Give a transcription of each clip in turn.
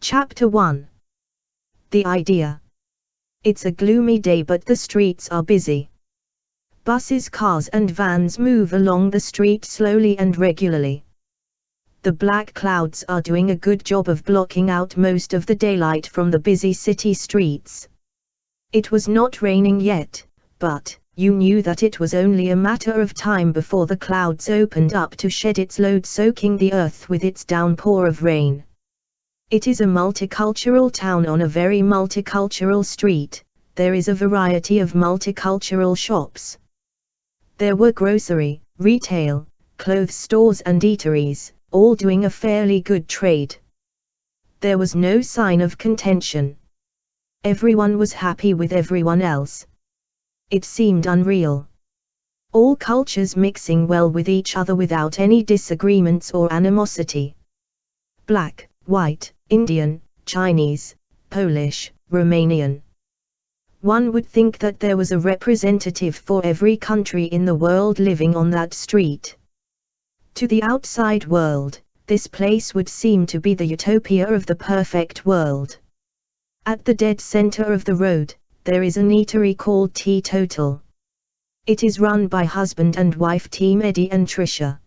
Chapter 1. The idea. It's a gloomy day but the streets are busy. Buses, cars and vans move along the street slowly and regularly. The black clouds are doing a good job of blocking out most of the daylight from the busy city streets. It was not raining yet, but you knew that it was only a matter of time before the clouds opened up to shed its load, soaking the earth with its downpour of rain. It is a multicultural town on a very multicultural street. There is a variety of multicultural shops. There were grocery, retail, clothes stores and eateries, all doing a fairly good trade. There was no sign of contention. Everyone was happy with everyone else. It seemed unreal. All cultures mixing well with each other without any disagreements or animosity. Black, white, Indian, Chinese, Polish, Romanian. One would think that there was a representative for every country in the world living on that street. To the outside world, this place would seem to be the utopia of the perfect world. At the dead center of the road, there is an eatery called Teetotal. It is run by husband and wife team Eddie and Trisha.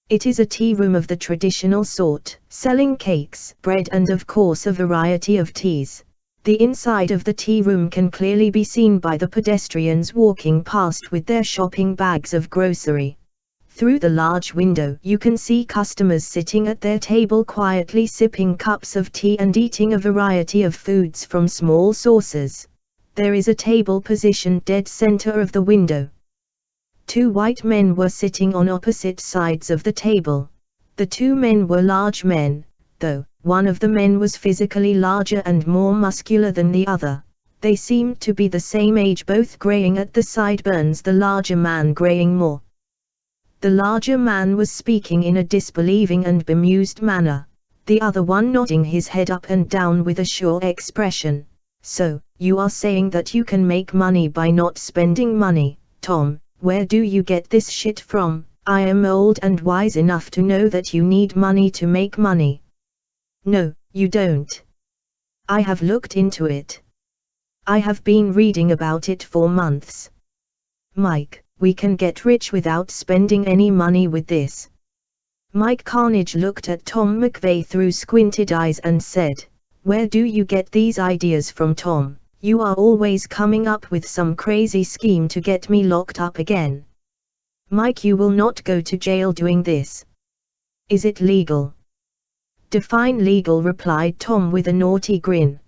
It is a tea room of the traditional sort, selling cakes, bread and of course a variety of teas. The inside of the tea room can clearly be seen by the pedestrians walking past with their shopping bags of grocery. Through the large window you can see customers sitting at their table quietly sipping cups of tea and eating a variety of foods from small saucers. There is a table positioned dead center of the window. Two white men were sitting on opposite sides of the table. The two men were large men, though one of the men was physically larger and more muscular than the other. They seemed to be the same age, both graying at the sideburns, the larger man graying more. The larger man was speaking in a disbelieving and bemused manner, the other one nodding his head up and down with a sure expression. "So, you are saying that you can make money by not spending money, Tom? Where do you get this shit from? I am old and wise enough to know that you need money to make money." "No, you don't. I have looked into it. I have been reading about it for months. Mike, we can get rich without spending any money with this." Mike Carnage looked at Tom McVeigh through squinted eyes and said, "Where do you get these ideas from, Tom? You are always coming up with some crazy scheme to get me locked up again." "Mike, you will not go to jail doing this. Is it legal?" "Define legal," replied Tom with a naughty grin.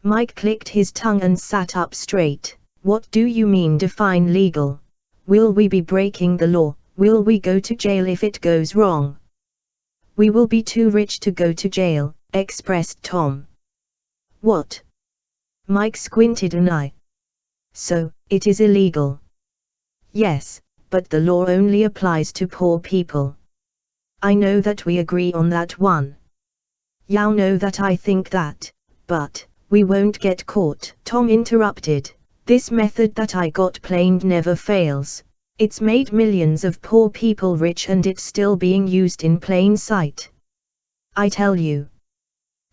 Mike clicked his tongue and sat up straight. "What do you mean define legal? Will we be breaking the law? Will we go to jail if it goes wrong?" "We will be too rich to go to jail," expressed Tom. "What?" Mike squinted an eye. "So, it is illegal?" "Yes, but the law only applies to poor people." "I know that, we agree on that one." "You know that I think that, but we won't get caught," Tom interrupted. "This method that I got planned never fails. It's made millions of poor people rich and it's still being used in plain sight. I tell you,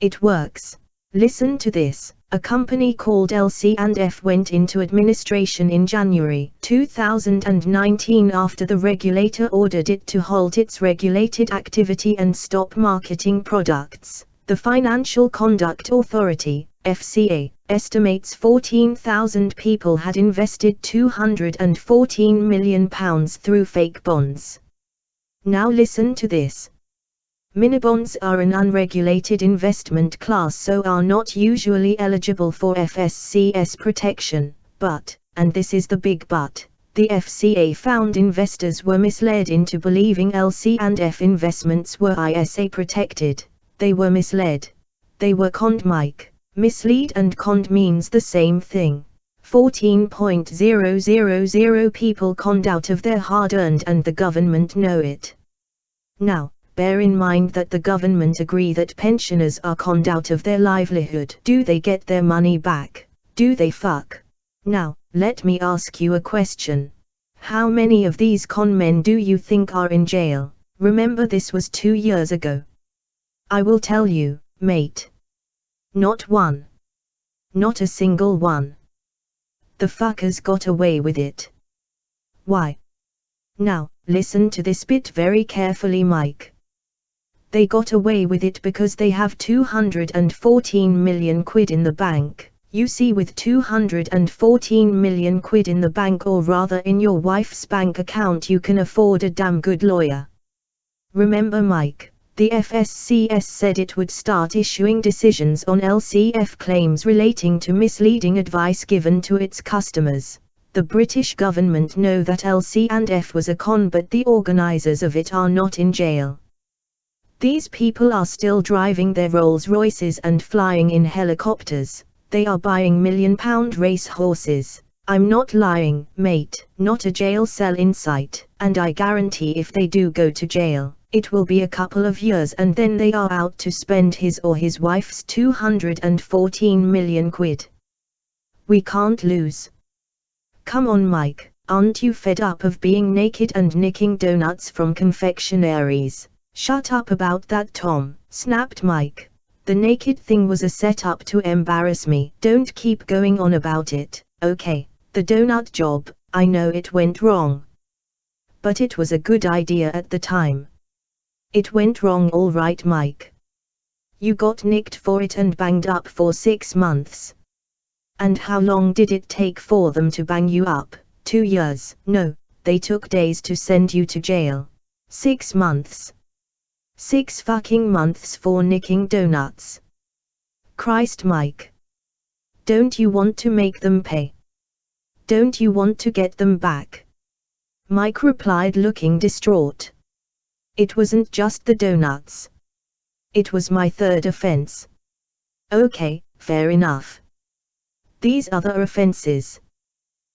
it works. Listen to this. A company called LC&F went into administration in January 2019 after the regulator ordered it to halt its regulated activity and stop marketing products. The Financial Conduct Authority, FCA, estimates 14,000 people had invested £214 million through fake bonds. Now listen to this. Minibonds are an unregulated investment class, so are not usually eligible for FSCS protection, but, and this is the big but, the FCA found investors were misled into believing LC&F investments were ISA protected. They were misled. They were conned, Mike. Mislead and conned means the same thing. 14,000 people conned out of their hard-earned, and the government know it. Now, bear in mind that the government agree that pensioners are conned out of their livelihood. Do they get their money back? Do they fuck? Now, let me ask you a question. How many of these con men do you think are in jail? Remember, this was 2 years ago. I will tell you, mate. Not one. Not a single one. The fuckers got away with it. Why? Now, listen to this bit very carefully, Mike. They got away with it because they have 214 million quid in the bank. You see, with 214 million quid in the bank, or rather in your wife's bank account, you can afford a damn good lawyer. Remember, Mike, the FSCS said it would start issuing decisions on LCF claims relating to misleading advice given to its customers. The British government know that LC&F was a con, but the organizers of it are not in jail. These people are still driving their Rolls-Royces and flying in helicopters. They are buying £1,000,000 race horses. I'm not lying, mate, not a jail cell in sight, and I guarantee if they do go to jail, it will be a couple of years and then they are out to spend his or his wife's 214 million quid. We can't lose. Come on, Mike, aren't you fed up of being naked and nicking donuts from confectionaries? Shut up about that, Tom, snapped Mike. The naked thing was a setup to embarrass me. Don't keep going on about it, okay? The donut job, I know it went wrong. But it was a good idea at the time. It went wrong all right, Mike. You got nicked for it and banged up for 6 months. And how long did it take for them to bang you up? 2 years? No, they took days to send you to jail. 6 months. 6 fucking months for nicking donuts. Christ, Mike. Don't you want to make them pay? Don't you want to get them back? Mike replied, looking distraught. It wasn't just the donuts. It was my 3rd offense. Okay, fair enough. These other offenses.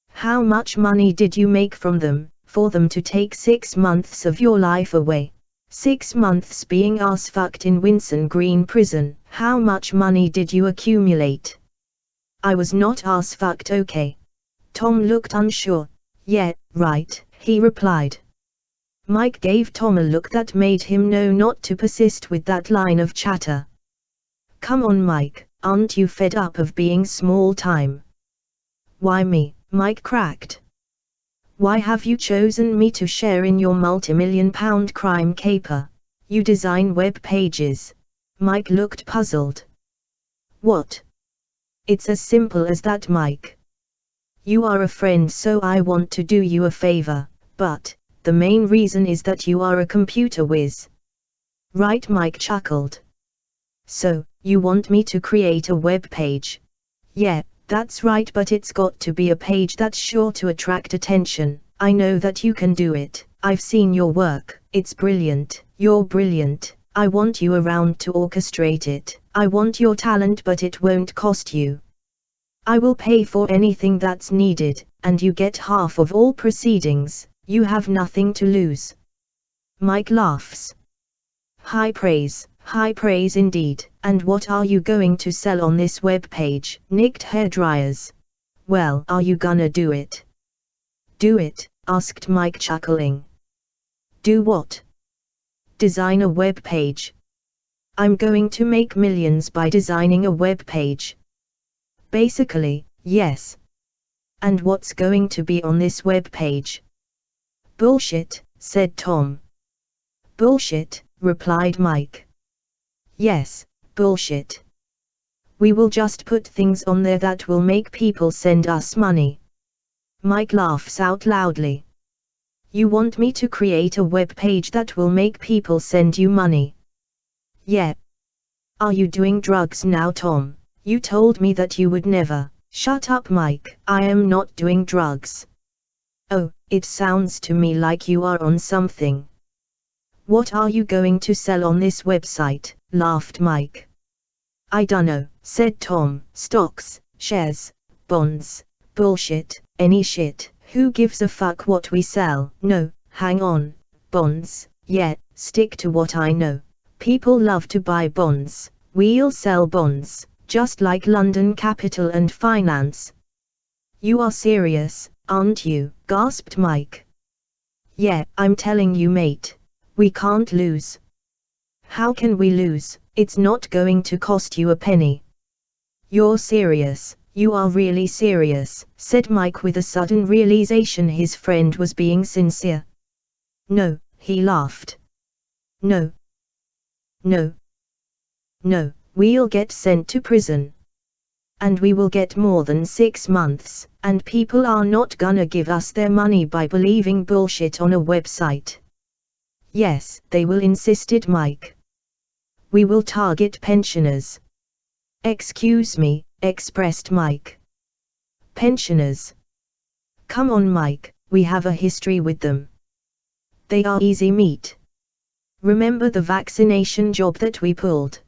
How much money did you make from them, for them to take 6 months of your life away? 6 months being ass-fucked in Winson Green prison. How much money did you accumulate? I was not ass-fucked, okay. Tom looked unsure. Yeah, right, he replied. Mike gave Tom a look that made him know not to persist with that line of chatter. Come on, Mike, aren't you fed up of being small time? Why me? Mike cracked. Why have you chosen me to share in your multi-million-pound crime caper? You design web pages. Mike looked puzzled. What? It's as simple as that, Mike. You are a friend, so I want to do you a favor, but the main reason is that you are a computer whiz. Right, Mike chuckled. So, you want me to create a web page? Yeah, that's right, but it's got to be a page that's sure to attract attention. I know that you can do it. I've seen your work. It's brilliant. You're brilliant. I want you around to orchestrate it. I want your talent, but it won't cost you. I will pay for anything that's needed, and you get half of all proceedings. You have nothing to lose. Mike laughs. High praise indeed. And what are you going to sell on this web page? Nicked hairdryers. Well, are you gonna do it? Do it? Asked Mike, chuckling. Do what? Design a web page. I'm going to make millions by designing a web page. Basically, yes. And what's going to be on this web page? Bullshit, said Tom. Bullshit, replied Mike. Yes, bullshit. We will just put things on there that will make people send us money. Mike laughs out loudly. You want me to create a web page that will make people send you money? Yeah. Are you doing drugs now, Tom? You told me that you would never. Shut up, Mike. I am not doing drugs. Oh, it sounds to me like you are on something. What are you going to sell on this website? Laughed Mike. I dunno, said Tom. Stocks, shares, bonds, bullshit, any shit. Who gives a fuck what we sell? No, hang on. Bonds, yeah, stick to what I know. People love to buy bonds. We'll sell bonds, just like London Capital and Finance. You are serious, aren't you? Gasped Mike. Yeah, I'm telling you, mate. We can't lose. How can we lose? It's not going to cost you a penny. You're serious, you are really serious, said Mike with a sudden realization his friend was being sincere. No, he laughed. No. No. No, we'll get sent to prison. And we will get more than 6 months, and people are not gonna give us their money by believing bullshit on a website. Yes, they will, insisted Mike. We will target pensioners. Excuse me, expressed Mike. Pensioners. Come on, Mike, we have a history with them. They are easy meat. Remember the vaccination job that we pulled?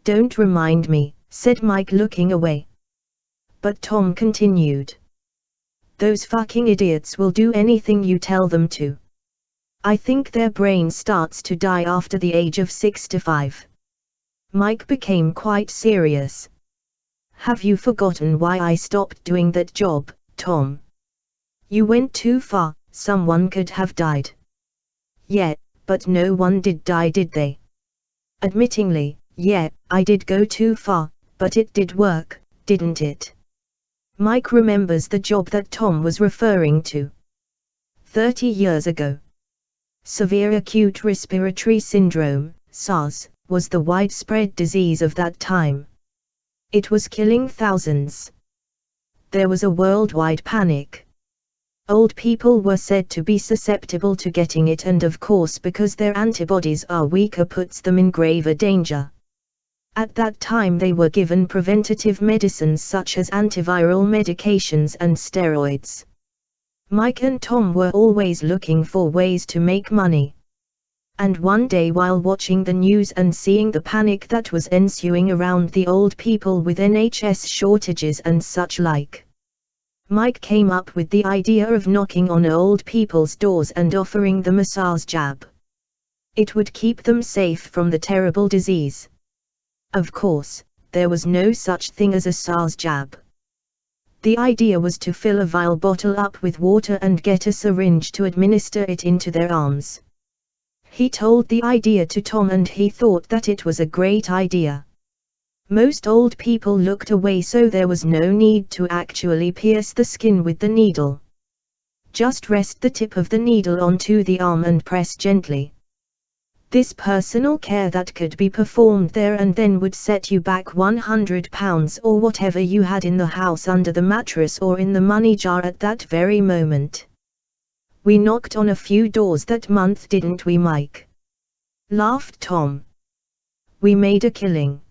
Don't remind me, said Mike looking away. But Tom continued. Those fucking idiots will do anything you tell them to. I think their brain starts to die after the age of 65. Mike became quite serious. Have you forgotten why I stopped doing that job, Tom? You went too far, someone could have died. Yeah, but no one did die, did they? Admittingly, yeah, I did go too far, but it did work, didn't it? Mike remembers the job that Tom was referring to. 30 years ago. Severe acute respiratory syndrome, SARS, was the widespread disease of that time. It was killing thousands. There was a worldwide panic. Old people were said to be susceptible to getting it, and of course because their antibodies are weaker puts them in graver danger. At that time they were given preventative medicines such as antiviral medications and steroids. Mike and Tom were always looking for ways to make money. And one day, while watching the news and seeing the panic that was ensuing around the old people with NHS shortages and such like, Mike came up with the idea of knocking on old people's doors and offering them a SARS jab. It would keep them safe from the terrible disease. Of course, there was no such thing as a SARS jab. The idea was to fill a vial bottle up with water and get a syringe to administer it into their arms. He told the idea to Tom and he thought that it was a great idea. Most old people looked away, so there was no need to actually pierce the skin with the needle. Just rest the tip of the needle onto the arm and press gently. This personal care that could be performed there and then would set you back £100 or whatever you had in the house under the mattress or in the money jar at that very moment. We knocked on a few doors that month, didn't we, Mike? Laughed Tom. We made a killing.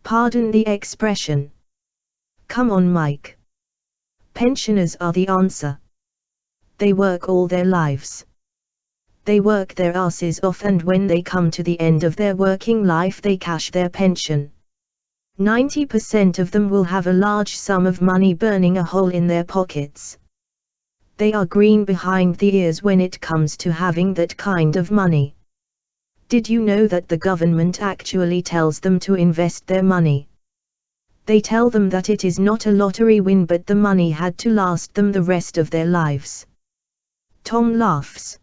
Pardon the expression. Come on, Mike. Pensioners are the answer. They work all their lives. They work their asses off, and when they come to the end of their working life they cash their pension. 90% of them will have a large sum of money burning a hole in their pockets. They are green behind the ears when it comes to having that kind of money. Did you know that the government actually tells them to invest their money? They tell them that it is not a lottery win, but the money had to last them the rest of their lives. Tom laughs.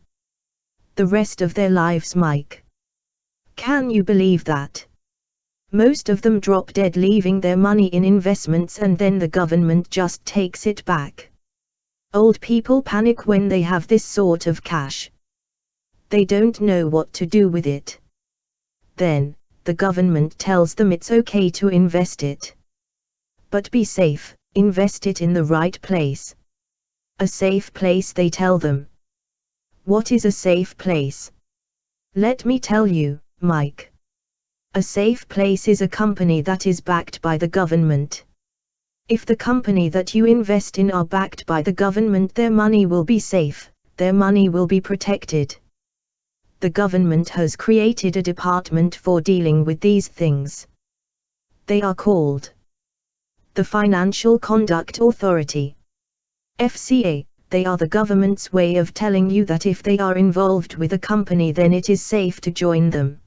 The rest of their lives, Mike. Can you believe that? Most of them drop dead leaving their money in investments, and then the government just takes it back. Old people panic when they have this sort of cash. They don't know what to do with it. Then, the government tells them it's okay to invest it. But be safe, invest it in the right place. A safe place, they tell them. What is a safe place? Let me tell you, Mike. A safe place is a company that is backed by the government. If the company that you invest in are backed by the government, their money will be safe, their money will be protected. The government has created a department for dealing with these things. They are called the Financial Conduct Authority. FCA. They are the government's way of telling you that if they are involved with a company, then it is safe to join them.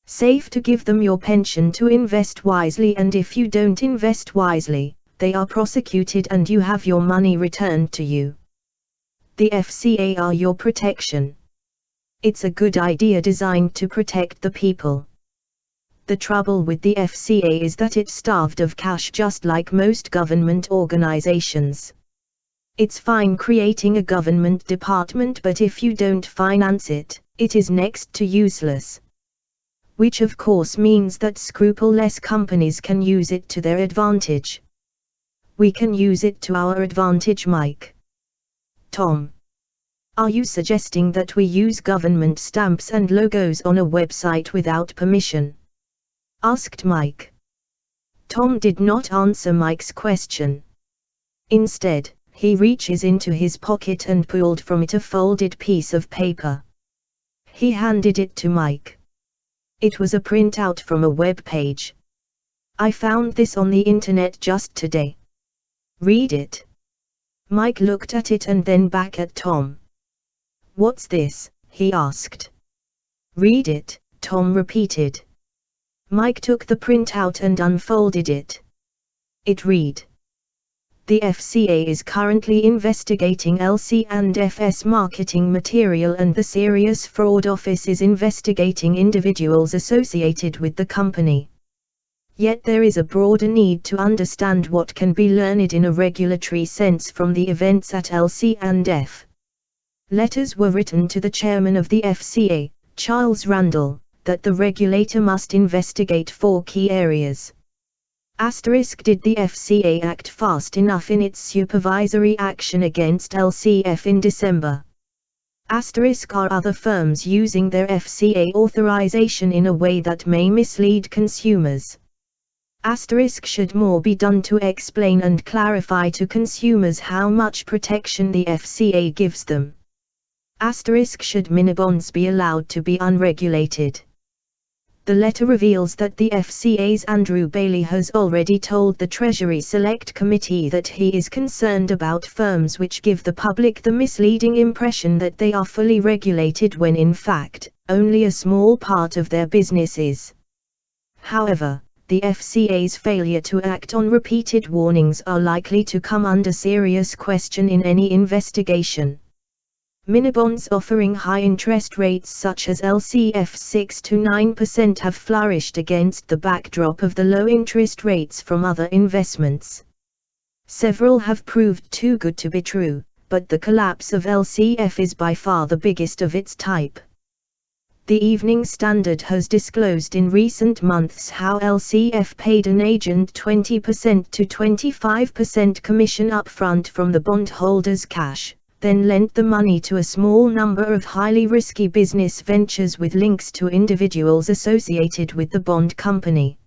Safe to give them your pension to invest wisely, and if you don't invest wisely, they are prosecuted and you have your money returned to you. The FCA are your protection. It's a good idea designed to protect the people. The trouble with the FCA is that it's starved of cash just like most government organizations. It's fine creating a government department, but if you don't finance it, it is next to useless. Which of course means that scrupulous companies can use it to their advantage. We can use it to our advantage, Mike. Tom. Are you suggesting that we use government stamps and logos on a website without permission? Asked Mike. Tom did not answer Mike's question. Instead, he reaches into his pocket and pulled from it a folded piece of paper. He handed it to Mike. It was a printout from a web page. I found this on the internet just today. Read it. Mike looked at it and then back at Tom. What's this? He asked. Read it, Tom repeated. Mike took the printout and unfolded it. It read: The FCA is currently investigating LC&F's marketing material, and the Serious Fraud Office is investigating individuals associated with the company. Yet there is a broader need to understand what can be learned in a regulatory sense from the events at LC&F. Letters were written to the chairman of the FCA, Charles Randall, that the regulator must investigate 4 key areas. Did the FCA act fast enough in its supervisory action against LCF in December? Are other firms using their FCA authorization in a way that may mislead consumers? Should more be done to explain and clarify to consumers how much protection the FCA gives them? Should minibonds be allowed to be unregulated? The letter reveals that the FCA's Andrew Bailey has already told the Treasury Select Committee that he is concerned about firms which give the public the misleading impression that they are fully regulated when in fact, only a small part of their business is. However, the FCA's failure to act on repeated warnings are likely to come under serious question in any investigation. Minibonds offering high interest rates such as LCF 6 to 9% have flourished against the backdrop of the low interest rates from other investments. Several have proved too good to be true, but the collapse of LCF is by far the biggest of its type. The Evening Standard has disclosed in recent months how LCF paid an agent 20% to 25% commission upfront from the bondholders' cash, then lent the money to a small number of highly risky business ventures with links to individuals associated with the bond company.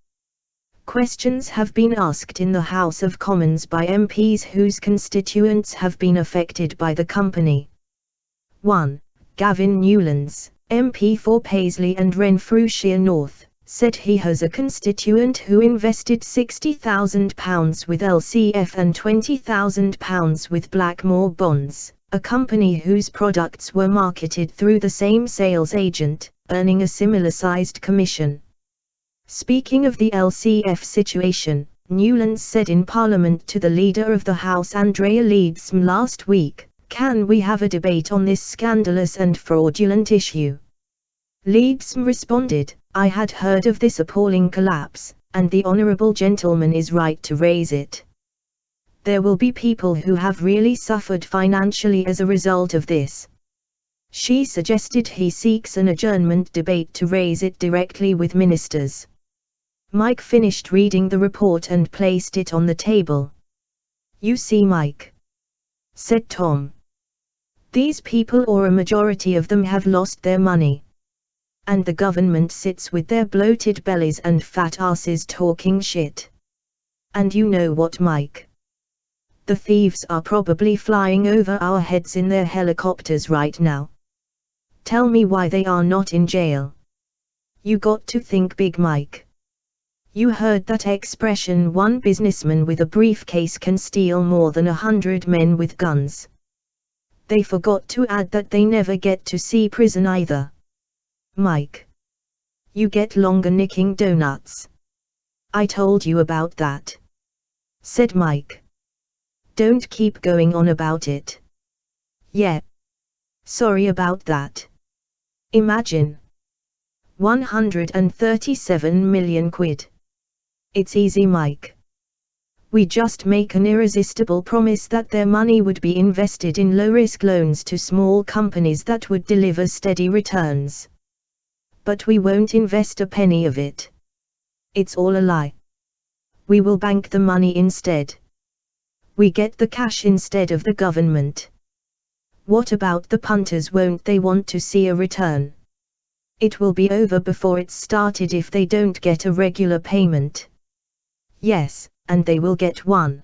Questions have been asked in the House of Commons by MPs whose constituents have been affected by the company. 1. Gavin Newlands, MP for Paisley and Renfrewshire North, said he has a constituent who invested £60,000 with LCF and £20,000 with Blackmore Bonds, a company whose products were marketed through the same sales agent, earning a similar-sized commission. Speaking of the LCF situation, Newlands said in Parliament to the Leader of the House Andrea Leadsom last week, "Can we have a debate on this scandalous and fraudulent issue?" Leadsom responded, "I had heard of this appalling collapse, and the honourable gentleman is right to raise it. There will be people who have really suffered financially as a result of this." She suggested he seeks an adjournment debate to raise it directly with ministers. Mike finished reading the report and placed it on the table. "You see, Mike," said Tom. "These people, or a majority of them, have lost their money. And the government sits with their bloated bellies and fat asses talking shit. And you know what, Mike? The thieves are probably flying over our heads in their helicopters right now. Tell me why they are not in jail. You got to think big, Mike. You heard that expression, one businessman with a briefcase can steal more than 100 men with guns. They forgot to add that they never get to see prison either. Mike. You get longer nicking donuts. I told you about that," said Mike. "Don't keep going on about it." "Yeah. Sorry about that. Imagine. 137 million quid. It's easy, Mike. We just make an irresistible promise that their money would be invested in low-risk loans to small companies that would deliver steady returns. But we won't invest a penny of it. It's all a lie. We will bank the money instead. We get the cash instead of the government. What about the punters? Won't they want to see a return? It will be over before it's started if they don't get a regular payment. Yes, and they will get one.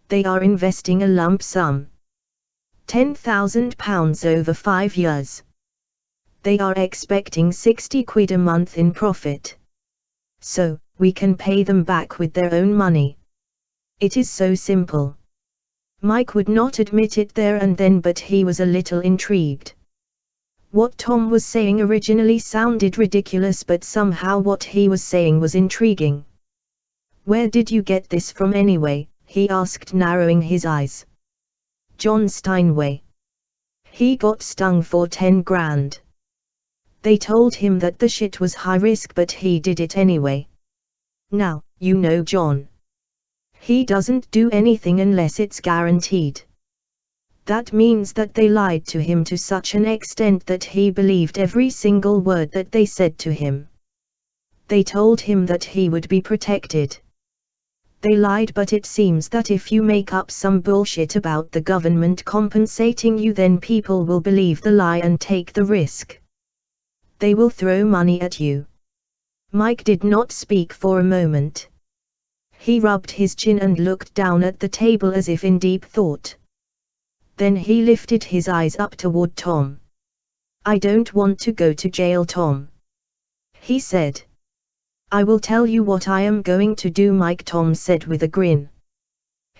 They are investing a lump sum. £10,000 over 5 years. They are expecting 60 quid a month in profit. So, we can pay them back with their own money. It is so simple. Mike would not admit it there and then, but he was a little intrigued. What Tom was saying originally sounded ridiculous, but somehow what he was saying was intriguing. Where did you get this from anyway? He asked, narrowing his eyes. John Steinway. He got stung for 10 grand. They told him that the shit was high risk, but he did it anyway. Now, you know John. He doesn't do anything unless it's guaranteed. That means that they lied to him to such an extent that he believed every single word that they said to him. They told him that he would be protected. They lied, but it seems that if you make up some bullshit about the government compensating you, then people will believe the lie and take the risk. They will throw money at you. Mike did not speak for a moment. He rubbed his chin and looked down at the table as if in deep thought. Then he lifted his eyes up toward Tom. I don't want to go to jail, Tom. He said. I will tell you what I am going to do, Mike, Tom said with a grin.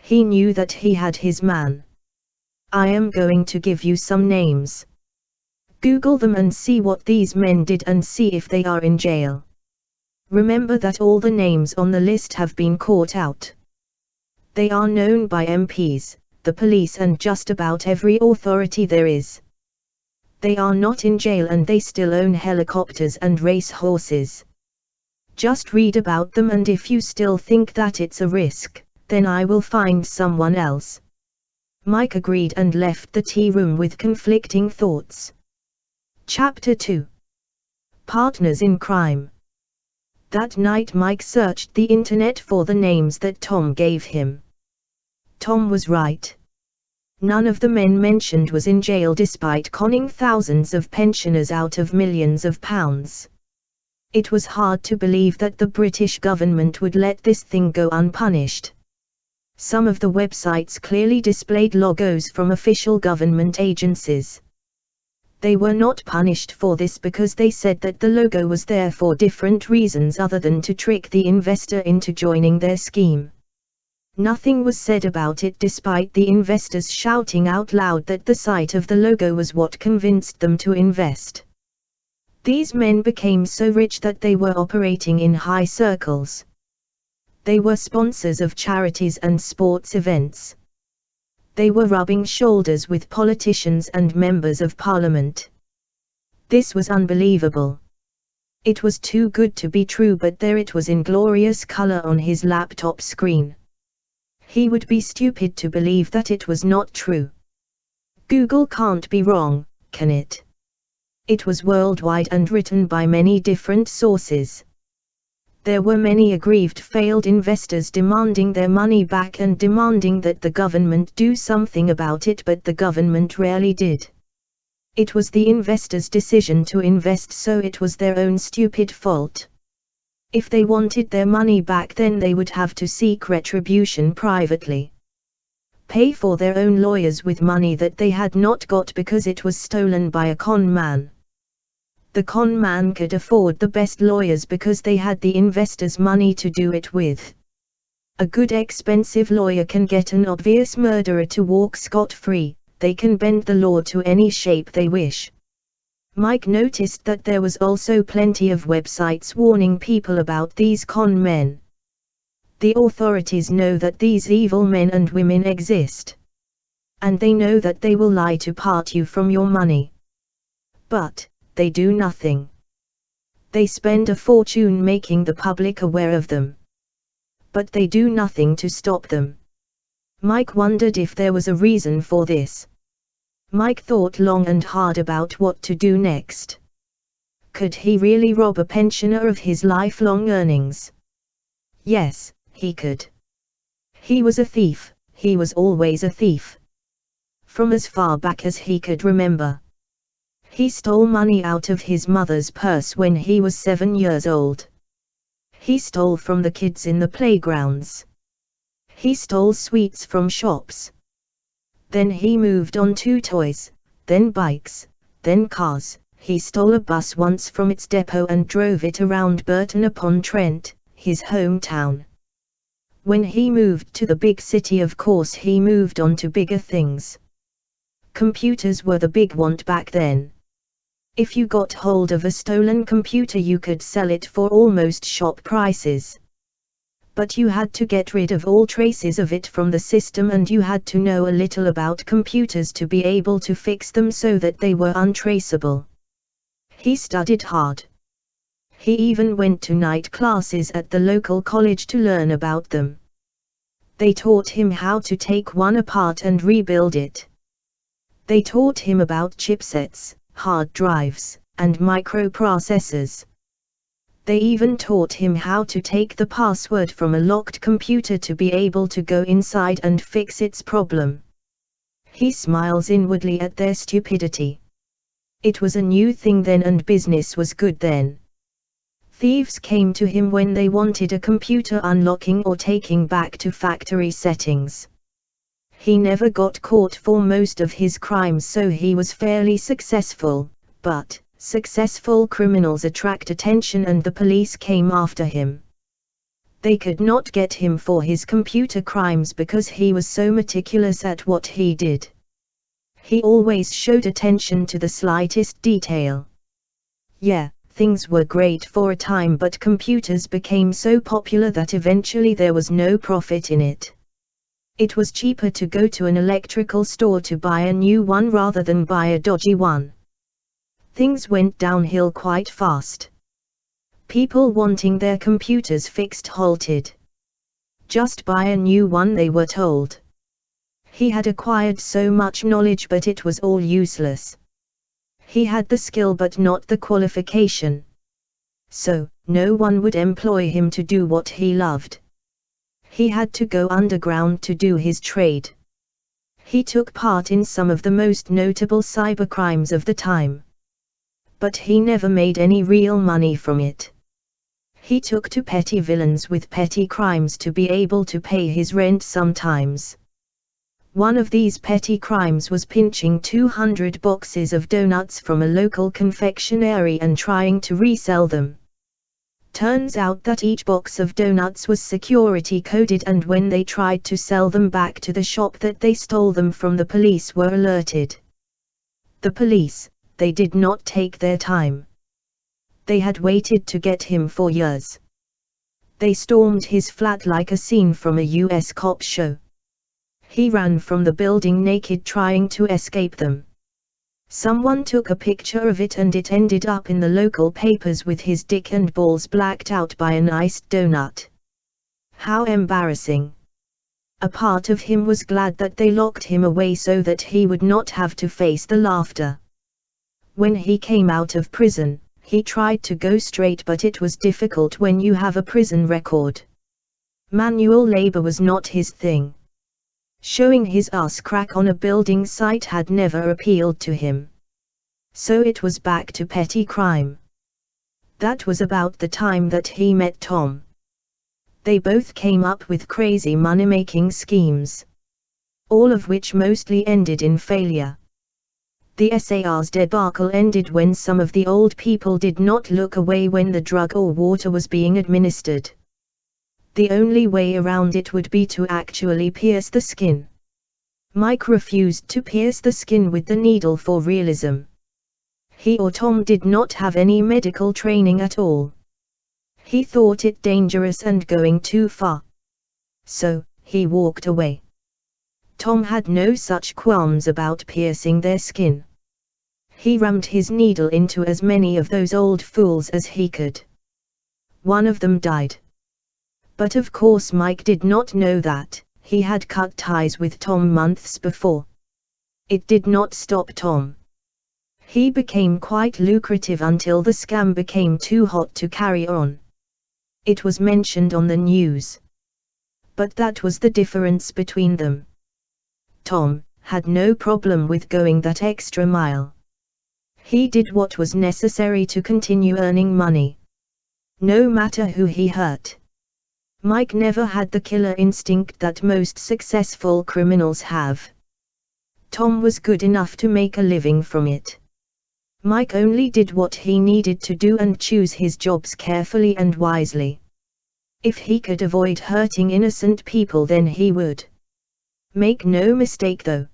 He knew that he had his man. I am going to give you some names. Google them and see what these men did and see if they are in jail. Remember that all the names on the list have been caught out. They are known by MPs, the police and just about every authority there is. They are not in jail and they still own helicopters and race horses. Just read about them, and if you still think that it's a risk, then I will find someone else. Mike agreed and left the tea room with conflicting thoughts. Chapter 2. Partners in Crime. That night Mike searched the internet for the names that Tom gave him. Tom was right. None of the men mentioned was in jail despite conning thousands of pensioners out of millions of pounds. It was hard to believe that the British government would let this thing go unpunished. Some of the websites clearly displayed logos from official government agencies. They were not punished for this because they said that the logo was there for different reasons other than to trick the investor into joining their scheme. Nothing was said about it despite the investors shouting out loud that the sight of the logo was what convinced them to invest. These men became so rich that they were operating in high circles. They were sponsors of charities and sports events. They were rubbing shoulders with politicians and members of parliament. This was unbelievable. It was too good to be true, but there it was in glorious color on his laptop screen. He would be stupid to believe that it was not true. Google can't be wrong, can it? It was worldwide and written by many different sources. There were many aggrieved failed investors demanding their money back and demanding that the government do something about it, but the government rarely did. It was the investors' decision to invest, so it was their own stupid fault. If they wanted their money back, then they would have to seek retribution privately. Pay for their own lawyers with money that they had not got because it was stolen by a con man. The con man could afford the best lawyers because they had the investors' money to do it with. A good expensive lawyer can get an obvious murderer to walk scot-free. They can bend the law to any shape they wish. Mike noticed that there was also plenty of websites warning people about these con men. The authorities know that these evil men and women exist. And they know that they will lie to part you from your money. But they do nothing. They spend a fortune making the public aware of them. But they do nothing to stop them. Mike wondered if there was a reason for this. Mike thought long and hard about what to do next. Could he really rob a pensioner of his lifelong earnings? Yes, he could. He was a thief, he was always a thief. From as far back as he could remember. He stole money out of his mother's purse when he was 7 years old. He stole from the kids in the playgrounds. He stole sweets from shops. Then he moved on to toys, then bikes, then cars. He stole a bus once from its depot and drove it around Burton-upon-Trent, his hometown. When he moved to the big city, of course, he moved on to bigger things. Computers were the big want back then. If you got hold of a stolen computer, you could sell it for almost shop prices. But you had to get rid of all traces of it from the system, and you had to know a little about computers to be able to fix them so that they were untraceable. He studied hard. He even went to night classes at the local college to learn about them. They taught him how to take one apart and rebuild it. They taught him about chipsets, hard drives, and microprocessors. They even taught him how to take the password from a locked computer to be able to go inside and fix its problem. He smiles inwardly at their stupidity. It was a new thing then, and business was good then. Thieves came to him when they wanted a computer unlocking or taking back to factory settings. He never got caught for most of his crimes, so he was fairly successful, but successful criminals attract attention, and the police came after him. They could not get him for his computer crimes because he was so meticulous at what he did. He always showed attention to the slightest detail. Yeah, things were great for a time, but computers became so popular that eventually there was no profit in it. It was cheaper to go to an electrical store to buy a new one rather than buy a dodgy one. Things went downhill quite fast. People wanting their computers fixed halted. Just buy a new one, they were told. He had acquired so much knowledge, but it was all useless. He had the skill but not the qualification. So, no one would employ him to do what he loved. He had to go underground to do his trade. He took part in some of the most notable cybercrimes of the time. But he never made any real money from it. He took to petty villains with petty crimes to be able to pay his rent sometimes. One of these petty crimes was pinching 200 boxes of donuts from a local confectionery and trying to resell them. Turns out that each box of donuts was security coded, and when they tried to sell them back to the shop that they stole them from, the police were alerted. The police, they did not take their time. They had waited to get him for years. They stormed his flat like a scene from a US cop show. He ran from the building naked, trying to escape them. Someone took a picture of it and it ended up in the local papers with his dick and balls blacked out by an iced donut. How embarrassing. A part of him was glad that they locked him away so that he would not have to face the laughter. When he came out of prison, he tried to go straight, but it was difficult when you have a prison record. Manual labor was not his thing. Showing his ass crack on a building site had never appealed to him. So it was back to petty crime. That was about the time that he met Tom. They both came up with crazy money-making schemes. All of which mostly ended in failure. The SARS debacle ended when some of the old people did not look away when the drug or water was being administered. The only way around it would be to actually pierce the skin. Mike refused to pierce the skin with the needle for realism. He or Tom did not have any medical training at all. He thought it dangerous and going too far. So, he walked away. Tom had no such qualms about piercing their skin. He rammed his needle into as many of those old fools as he could. One of them died. But of course Mike did not know that. He had cut ties with Tom months before. It did not stop Tom. He became quite lucrative until the scam became too hot to carry on. It was mentioned on the news. But that was the difference between them. Tom had no problem with going that extra mile. He did what was necessary to continue earning money, no matter who he hurt. Mike never had the killer instinct that most successful criminals have. Tom was good enough to make a living from it. Mike only did what he needed to do and choose his jobs carefully and wisely. If he could avoid hurting innocent people, then he would. Make no mistake though.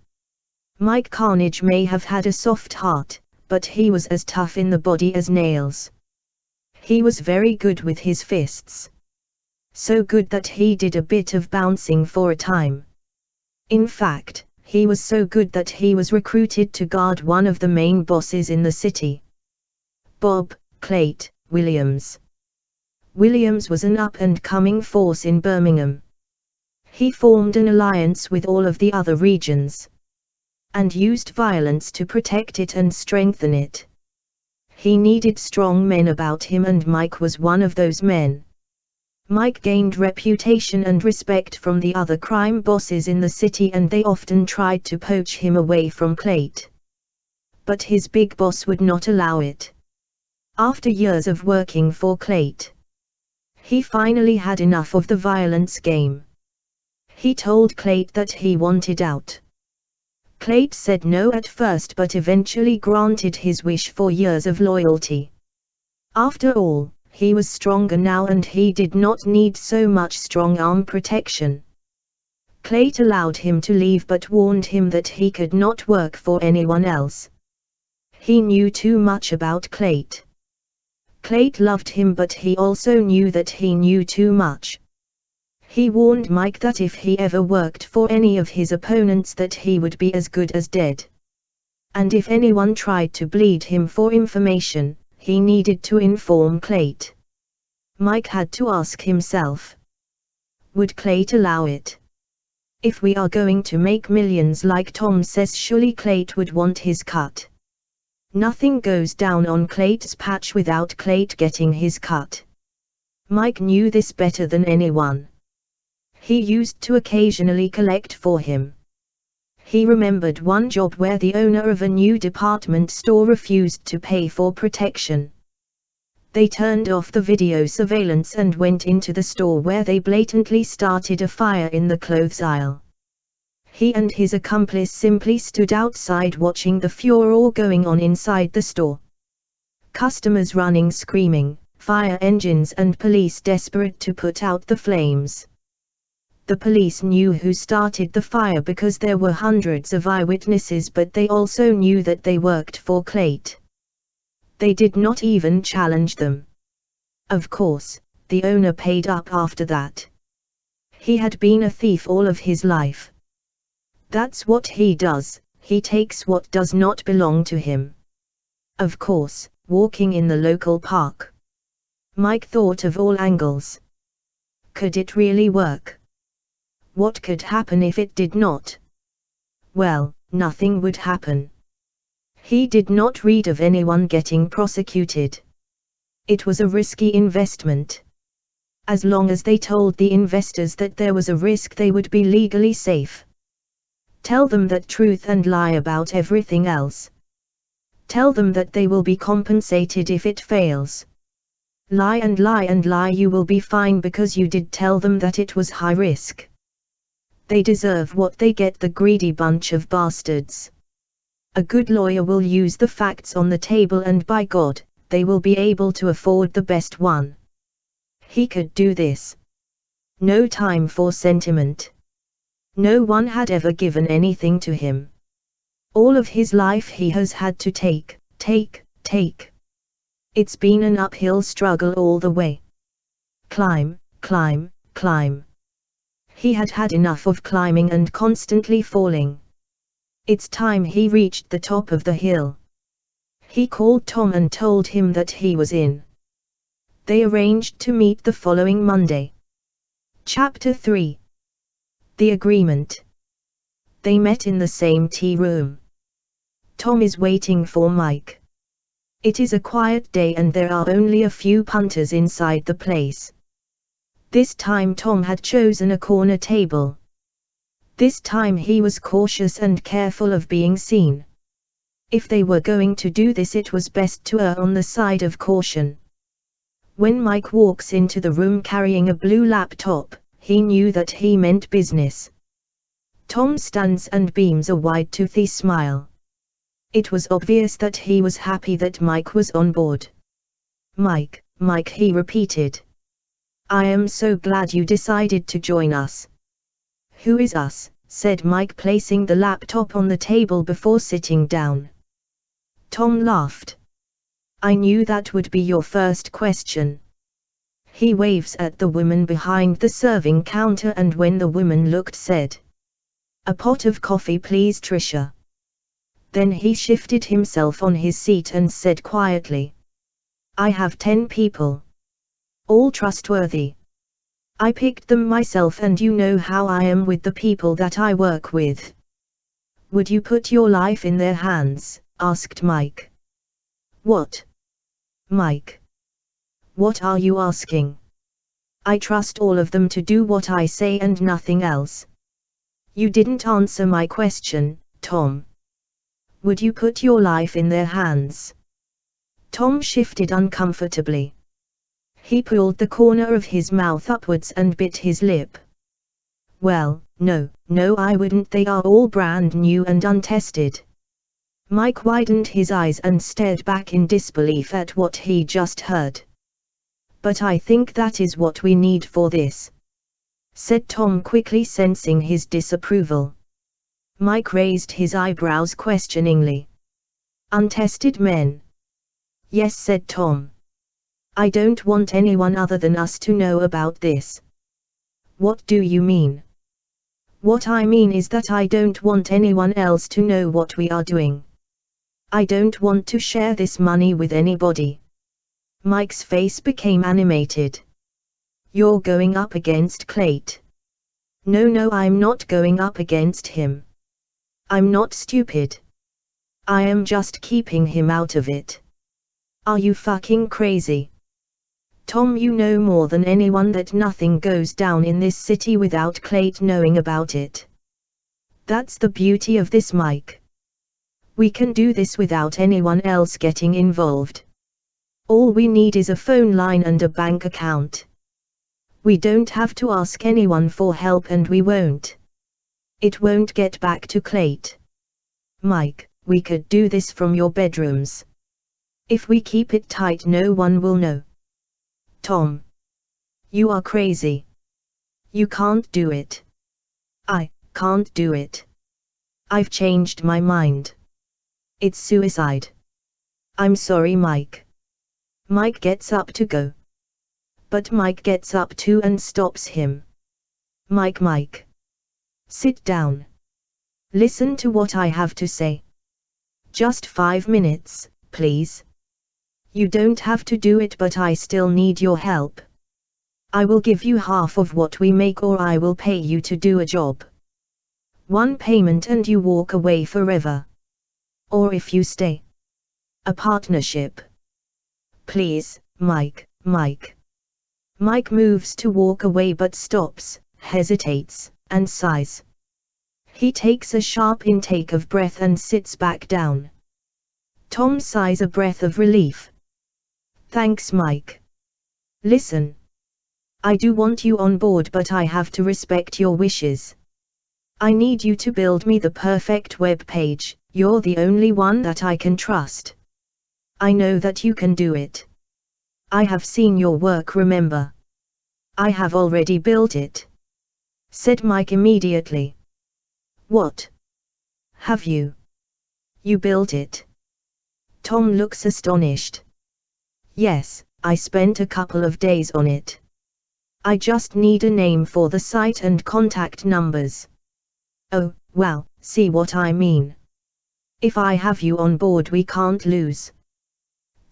Mike Carnage may have had a soft heart, but he was as tough in the body as nails. He was very good with his fists. So good that he did a bit of bouncing for a time. In fact, he was so good that he was recruited to guard one of the main bosses in the city. Bob Clayt Williams. Williams was an up-and-coming force in Birmingham. He formed an alliance with all of the other regions, and used violence to protect it and strengthen it. He needed strong men about him, and Mike was one of those men. Mike gained reputation and respect from the other crime bosses in the city, and they often tried to poach him away from Clayt. But his big boss would not allow it. After years of working for Clayt, he finally had enough of the violence game. He told Clayt that he wanted out. Clayt said no at first, but eventually granted his wish for years of loyalty. After all, he was stronger now and he did not need so much strong-arm protection. Clayt allowed him to leave but warned him that he could not work for anyone else. He knew too much about Clayt. Clayt loved him, but he also knew that he knew too much. He warned Mike that if he ever worked for any of his opponents that he would be as good as dead. And if anyone tried to bleed him for information, he needed to inform Clayt. Mike had to ask himself, would Clayt allow it? If we are going to make millions like Tom says, surely Clayt would want his cut. Nothing goes down on Clayt's patch without Clayt getting his cut. Mike knew this better than anyone. He used to occasionally collect for him. He remembered one job where the owner of a new department store refused to pay for protection. They turned off the video surveillance and went into the store, where they blatantly started a fire in the clothes aisle. He and his accomplice simply stood outside watching the furor going on inside the store. Customers running screaming, fire engines and police desperate to put out the flames. The police knew who started the fire because there were hundreds of eyewitnesses, but they also knew that they worked for Clayt. They did not even challenge them. Of course, the owner paid up after that. He had been a thief all of his life. That's what he does, he takes what does not belong to him. Of course, walking in the local park, Mike thought of all angles. Could it really work? What could happen if it did not? Well, nothing would happen. He did not read of anyone getting prosecuted. It was a risky investment. As long as they told the investors that there was a risk, they would be legally safe. Tell them the truth and lie about everything else. Tell them that they will be compensated if it fails. Lie and lie and lie, you will be fine because you did tell them that it was high risk. They deserve what they get, the greedy bunch of bastards. A good lawyer will use the facts on the table, and by God, they will be able to afford the best one. He could do this. No time for sentiment. No one had ever given anything to him. All of his life he has had to take. It's been an uphill struggle all the way. Climb. He had had enough of climbing and constantly falling. It's time he reached the top of the hill. He called Tom and told him that he was in. They arranged to meet the following Monday. Chapter 3. The Agreement. They met in the same tea room. Tom is waiting for Mike. It is a quiet day and there are only a few punters inside the place. This time Tom had chosen a corner table. This time he was cautious and careful of being seen. If they were going to do this, it was best to err on the side of caution. When Mike walks into the room carrying a blue laptop, he knew that he meant business. Tom stands and beams a wide-toothy smile. It was obvious that he was happy that Mike was on board. Mike, he repeated. I am so glad you decided to join us. Who is us? Said Mike, placing the laptop on the table before sitting down. Tom laughed. I knew that would be your first question. He waves at the woman behind the serving counter and when the woman looked said, a pot of coffee please, Tricia. Then he shifted himself on his seat and said quietly, I have 10 people. All trustworthy. I picked them myself and you know how I am with the people that I work with. Would you put your life in their hands? Asked Mike. What? Mike. What are you asking? I trust all of them to do what I say and nothing else. You didn't answer my question, Tom. Would you put your life in their hands? Tom shifted uncomfortably. He pulled the corner of his mouth upwards and bit his lip. Well, no, I wouldn't. They are all brand new and untested. Mike widened his eyes and stared back in disbelief at what he just heard. But I think that is what we need for this, said Tom, quickly sensing his disapproval. Mike raised his eyebrows questioningly. Untested men? Yes, said Tom. I don't want anyone other than us to know about this. What do you mean? What I mean is that I don't want anyone else to know what we are doing. I don't want to share this money with anybody. Mike's face became animated. You're going up against Clayt. No, I'm not going up against him. I'm not stupid. I am just keeping him out of it. Are you fucking crazy? Tom, you know more than anyone that nothing goes down in this city without Clayt knowing about it. That's the beauty of this, Mike. We can do this without anyone else getting involved. All we need is a phone line and a bank account. We don't have to ask anyone for help and we won't. It won't get back to Clayt. Mike, we could do this from your bedrooms. If we keep it tight, no one will know. Tom. You are crazy. You can't do it. I can't do it. I've changed my mind. It's suicide. I'm sorry, Mike. Mike gets up to go. But Mike gets up too and stops him. Mike. Sit down. Listen to what I have to say. Just 5 minutes, please. You don't have to do it, but I still need your help. I will give you half of what we make, or I will pay you to do a job. One payment and you walk away forever. Or if you stay. A partnership. Please, Mike. Mike moves to walk away but stops, hesitates, and sighs. He takes a sharp intake of breath and sits back down. Tom sighs a breath of relief. Thanks, Mike. Listen. I do want you on board, but I have to respect your wishes. I need you to build me the perfect web page. You're the only one that I can trust. I know that you can do it. I have seen your work, remember? I have already built it, said Mike immediately. What? Have you? You built it? Tom looks astonished. Yes, I spent a couple of days on it. I just need a name for the site and contact numbers. Oh, well, see what I mean. If I have you on board, we can't lose.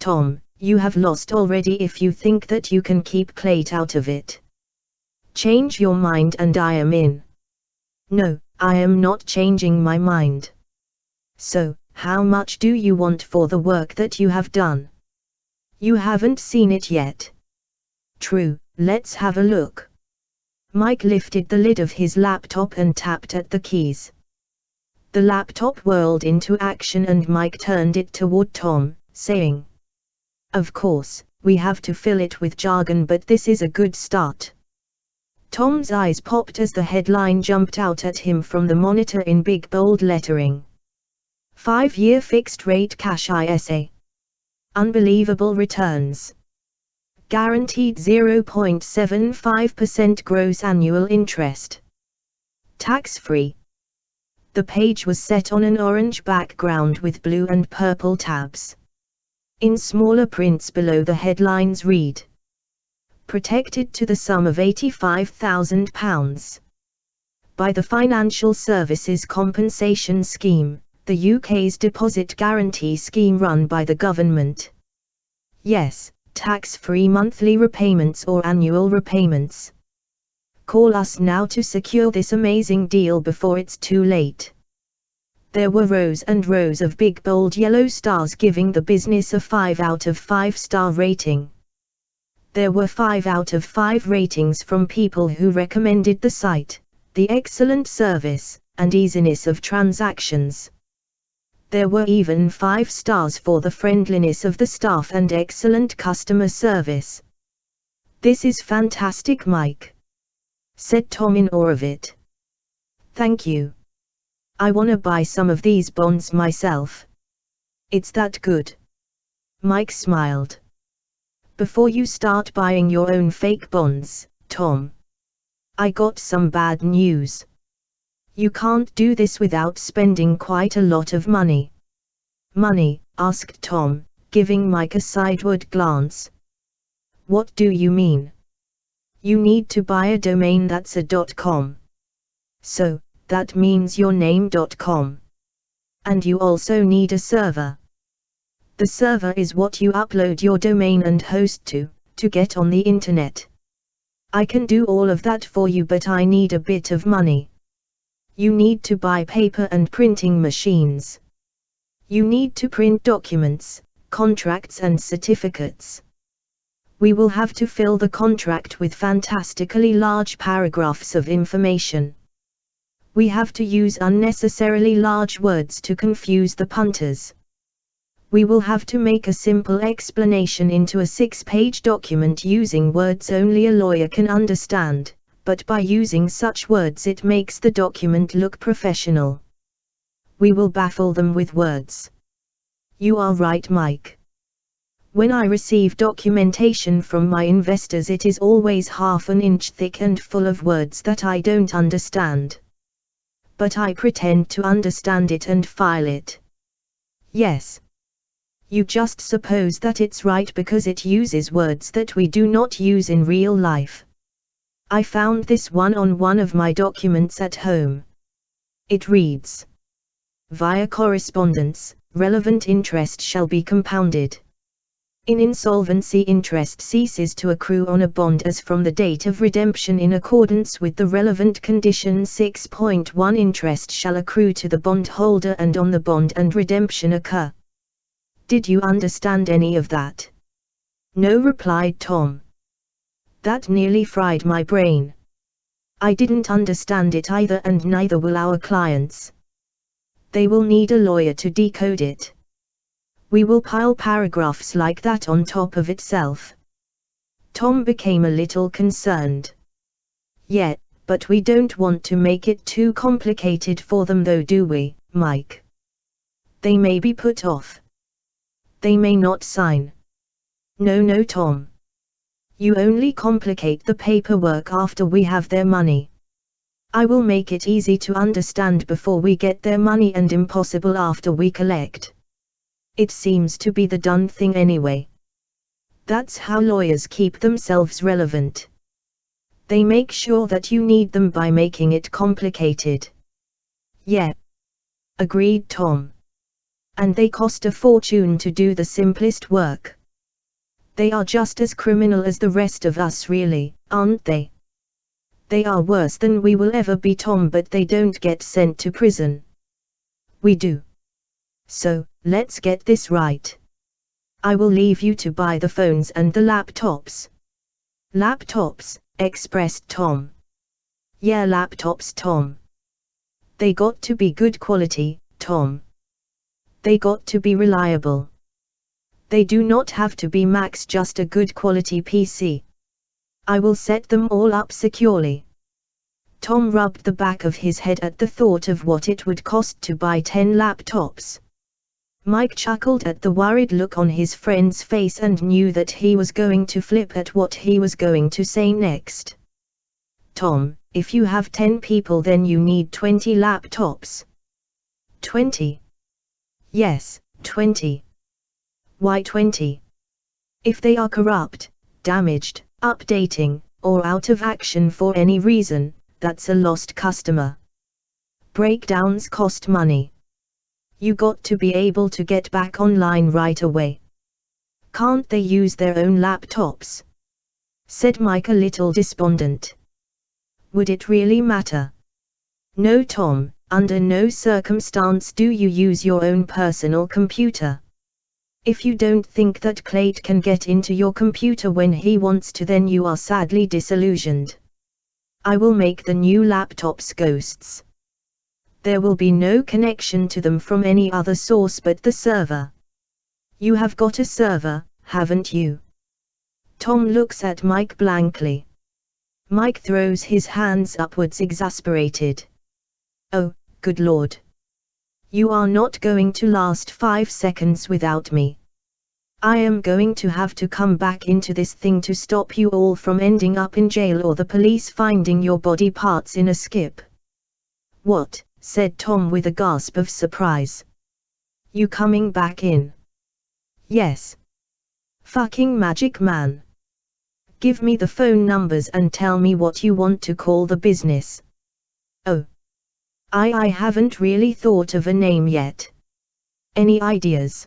Tom, you have lost already if you think that you can keep Clayt out of it. Change your mind and I am in. No, I am not changing my mind. So, how much do you want for the work that you have done? You haven't seen it yet. True, let's have a look. Mike lifted the lid of his laptop and tapped at the keys. The laptop whirled into action and Mike turned it toward Tom, saying, "Of course, we have to fill it with jargon, but this is a good start." Tom's eyes popped as the headline jumped out at him from the monitor in big bold lettering. 5-year fixed-rate cash ISA. Unbelievable returns. Guaranteed 0.75% gross annual interest. Tax-free. The page was set on an orange background with blue and purple tabs. In smaller prints below the headlines read, "Protected to the sum of £85,000. By the Financial Services Compensation Scheme, the UK's deposit guarantee scheme run by the government." Yes, tax-free monthly repayments or annual repayments. Call us now to secure this amazing deal before it's too late. There were rows and rows of big bold yellow stars giving the business a 5 out of 5 star rating. There were 5 out of 5 ratings from people who recommended the site, the excellent service, and easiness of transactions. There were even 5 stars for the friendliness of the staff and excellent customer service. "This is fantastic, Mike," said Tom in awe of it. "Thank you. I wanna buy some of these bonds myself. It's that good." Mike smiled. "Before you start buying your own fake bonds, Tom, I got some bad news. You can't do this without spending quite a lot of money." "Money?" asked Tom, giving Mike a sideward glance. "What do you mean?" "You need to buy a domain that's a .com. So, that means your name.com. And you also need a server. The server is what you upload your domain and host to get on the internet. I can do all of that for you, but I need a bit of money. You need to buy paper and printing machines. You need to print documents, contracts and certificates. We will have to fill the contract with fantastically large paragraphs of information. We have to use unnecessarily large words to confuse the punters. We will have to make a simple explanation into a 6-page document using words only a lawyer can understand, but by using such words it makes the document look professional. We will baffle them with words." "You are right, Mike. When I receive documentation from my investors, it is always half an inch thick and full of words that I don't understand. But I pretend to understand it and file it." "Yes. You just suppose that it's right because it uses words that we do not use in real life. I found this one on one of my documents at home. It reads, "Via correspondence, relevant interest shall be compounded. In insolvency, interest ceases to accrue on a bond as from the date of redemption in accordance with the relevant condition 6.1. Interest shall accrue to the bondholder and on the bond and redemption occur." Did you understand any of that? "No," replied Tom. "That nearly fried my brain. I didn't understand it either, and neither will our clients. They will need a lawyer to decode it. We will pile paragraphs like that on top of itself." Tom became a little concerned. "Yeah, but we don't want to make it too complicated for them though, do we, Mike? They may be put off. They may not sign." No, Tom. You only complicate the paperwork after we have their money. I will make it easy to understand before we get their money and impossible after we collect. It seems to be the done thing anyway. That's how lawyers keep themselves relevant. They make sure that you need them by making it complicated." "Yeah," agreed Tom. And they cost a fortune to do the simplest work. They are just as criminal as the rest of us really, aren't they? They are worse than we will ever be, Tom, but they don't get sent to prison. We do. So, let's get this right. I will leave you to buy the phones and the laptops. Laptops, expressed Tom. Yeah, laptops, Tom. They got to be good quality, Tom. They got to be reliable. They do not have to be Macs, just a good quality PC. I will set them all up securely. Tom rubbed the back of his head at the thought of what it would cost to buy 10 laptops. Mike chuckled at the worried look on his friend's face and knew that he was going to flip at what he was going to say next. Tom, if you have 10 people then you need 20 laptops. 20? Yes, 20. Why 20? If they are corrupt, damaged, updating, or out of action for any reason, that's a lost customer. Breakdowns cost money. You got to be able to get back online right away. Can't they use their own laptops? Said Mike, a little despondent. Would it really matter? No, Tom, under no circumstance do you use your own personal computer. If you don't think that Clayt can get into your computer when he wants to, then you are sadly disillusioned. I will make the new laptops ghosts. There will be no connection to them from any other source but the server. You have got a server, haven't you? Tom looks at Mike blankly. Mike throws his hands upwards, exasperated. Oh, good Lord. You are not going to last 5 seconds without me. I am going to have to come back into this thing to stop you all from ending up in jail or the police finding your body parts in a skip. What? Said Tom with a gasp of surprise. You coming back in? Yes. Fucking magic man. Give me the phone numbers and tell me what you want to call the business. Oh. I haven't really thought of a name yet. Any ideas?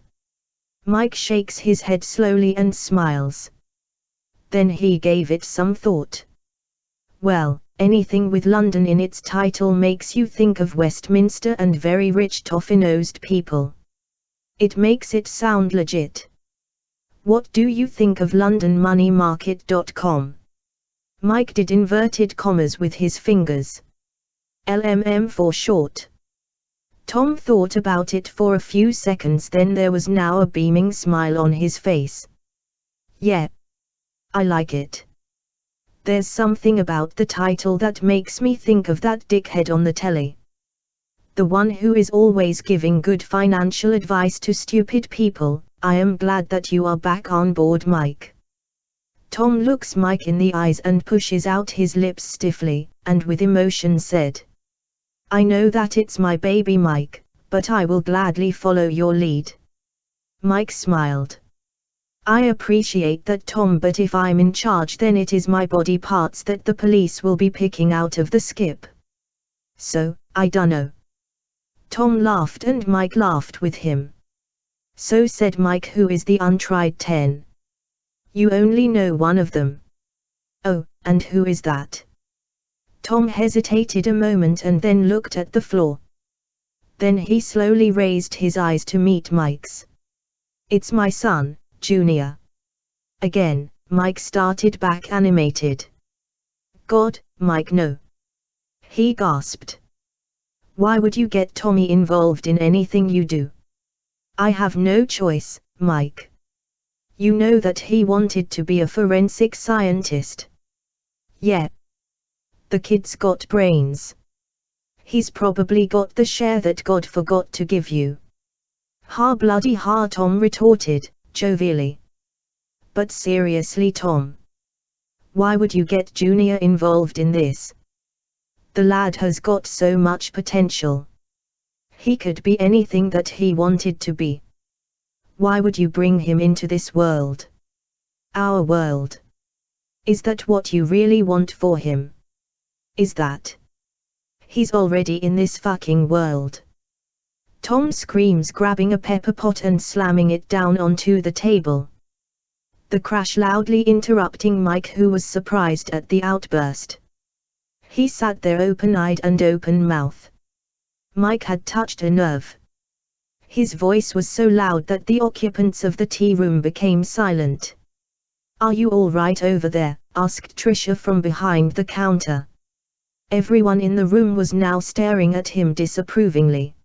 Mike shakes his head slowly and smiles. Then he gave it some thought. Well, anything with London in its title makes you think of Westminster and very rich toffee-nosed people. It makes it sound legit. What do you think of LondonMoneyMarket.com? Mike did inverted commas with his fingers. LMM for short. Tom thought about it for a few seconds, then there was now a beaming smile on his face. Yeah. I like it. There's something about the title that makes me think of that dickhead on the telly. The one who is always giving good financial advice to stupid people. I am glad that you are back on board, Mike. Tom looks Mike in the eyes and pushes out his lips stiffly, and with emotion said, I know that it's my baby, Mike, but I will gladly follow your lead. Mike smiled. I appreciate that, Tom, but if I'm in charge then it is my body parts that the police will be picking out of the skip. So, I dunno. Tom laughed and Mike laughed with him. So said Mike, who is the untried 10? You only know one of them. Oh, and who is that? Tom hesitated a moment and then looked at the floor. Then he slowly raised his eyes to meet Mike's. It's my son, Junior. Again, Mike started back animated. God, Mike, no. He gasped. Why would you get Tommy involved in anything you do? I have no choice, Mike. You know that he wanted to be a forensic scientist. Yeah. The kid's got brains. He's probably got the share that God forgot to give you. Ha bloody ha, Tom retorted, jovially. But seriously, Tom. Why would you get Junior involved in this? The lad has got so much potential. He could be anything that he wanted to be. Why would you bring him into this world? Our world. Is that what you really want for him? Is that? He's already in this fucking world. Tom screams, grabbing a pepper pot and slamming it down onto the table. The crash loudly interrupting Mike, who was surprised at the outburst. He sat there open-eyed and open-mouthed. Mike had touched a nerve. His voice was so loud that the occupants of the tea room became silent. "Are you all right over there?" asked Tricia from behind the counter. Everyone in the room was now staring at him disapprovingly.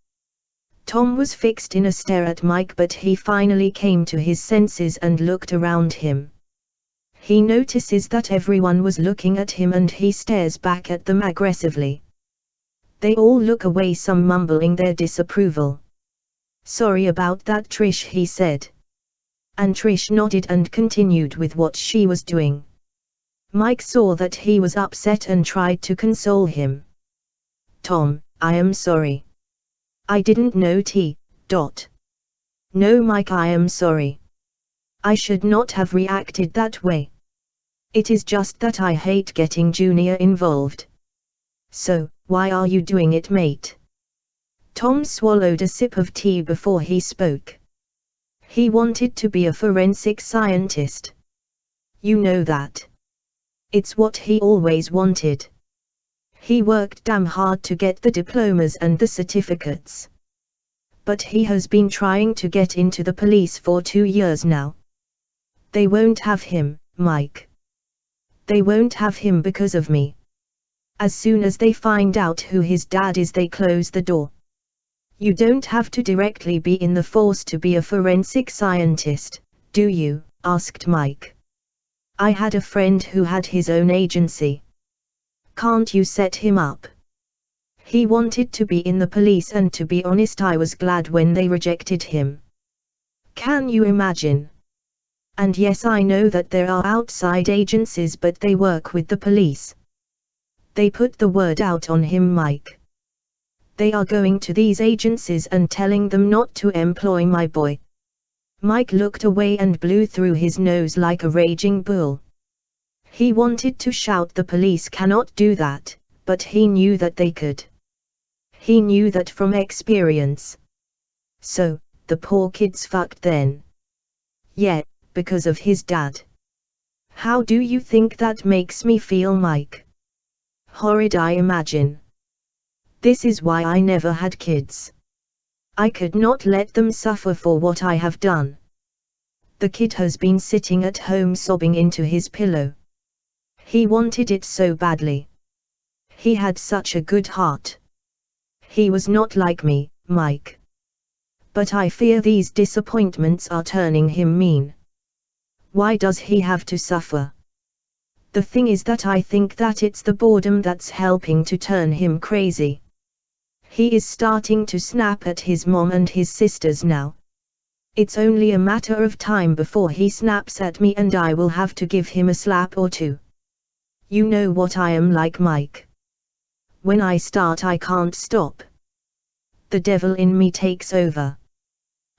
Tom was fixed in a stare at Mike, but he finally came to his senses and looked around him. He notices that everyone was looking at him and he stares back at them aggressively. They all look away, some mumbling their disapproval. "Sorry about that, Trish," he said. And Trish nodded and continued with what she was doing. Mike saw that he was upset and tried to console him. "Tom, I am sorry. I didn't know T. No, Mike, I am sorry. I should not have reacted that way. It is just that I hate getting Junior involved." "So, why are you doing it, mate?" Tom swallowed a sip of tea before he spoke. He wanted to be a forensic scientist. You know that. It's what he always wanted. He worked damn hard to get the diplomas and the certificates. But he has been trying to get into the police for 2 years now. They won't have him, Mike. They won't have him because of me. As soon as they find out who his dad is, they close the door. You don't have to directly be in the force to be a forensic scientist, do you?" asked Mike. "I had a friend who had his own agency. Can't you set him up?" He wanted to be in the police, and to be honest, I was glad when they rejected him. Can you imagine? And yes, I know that there are outside agencies, but they work with the police. They put the word out on him, Mike. They are going to these agencies and telling them not to employ my boy." Mike looked away and blew through his nose like a raging bull. He wanted to shout, "The police cannot do that," but he knew that they could. He knew that from experience. So, the poor kid's fucked then. Yeah, because of his dad. How do you think that makes me feel, Mike? Horrid, I imagine. This is why I never had kids. I could not let them suffer for what I have done. The kid has been sitting at home sobbing into his pillow. He wanted it so badly. He had such a good heart. He was not like me, Mike. But I fear these disappointments are turning him mean. Why does he have to suffer? The thing is that I think that it's the boredom that's helping to turn him crazy. He is starting to snap at his mom and his sisters now. It's only a matter of time before he snaps at me, and I will have to give him a slap or two. You know what I am like, Mike. When I start, I can't stop. The devil in me takes over.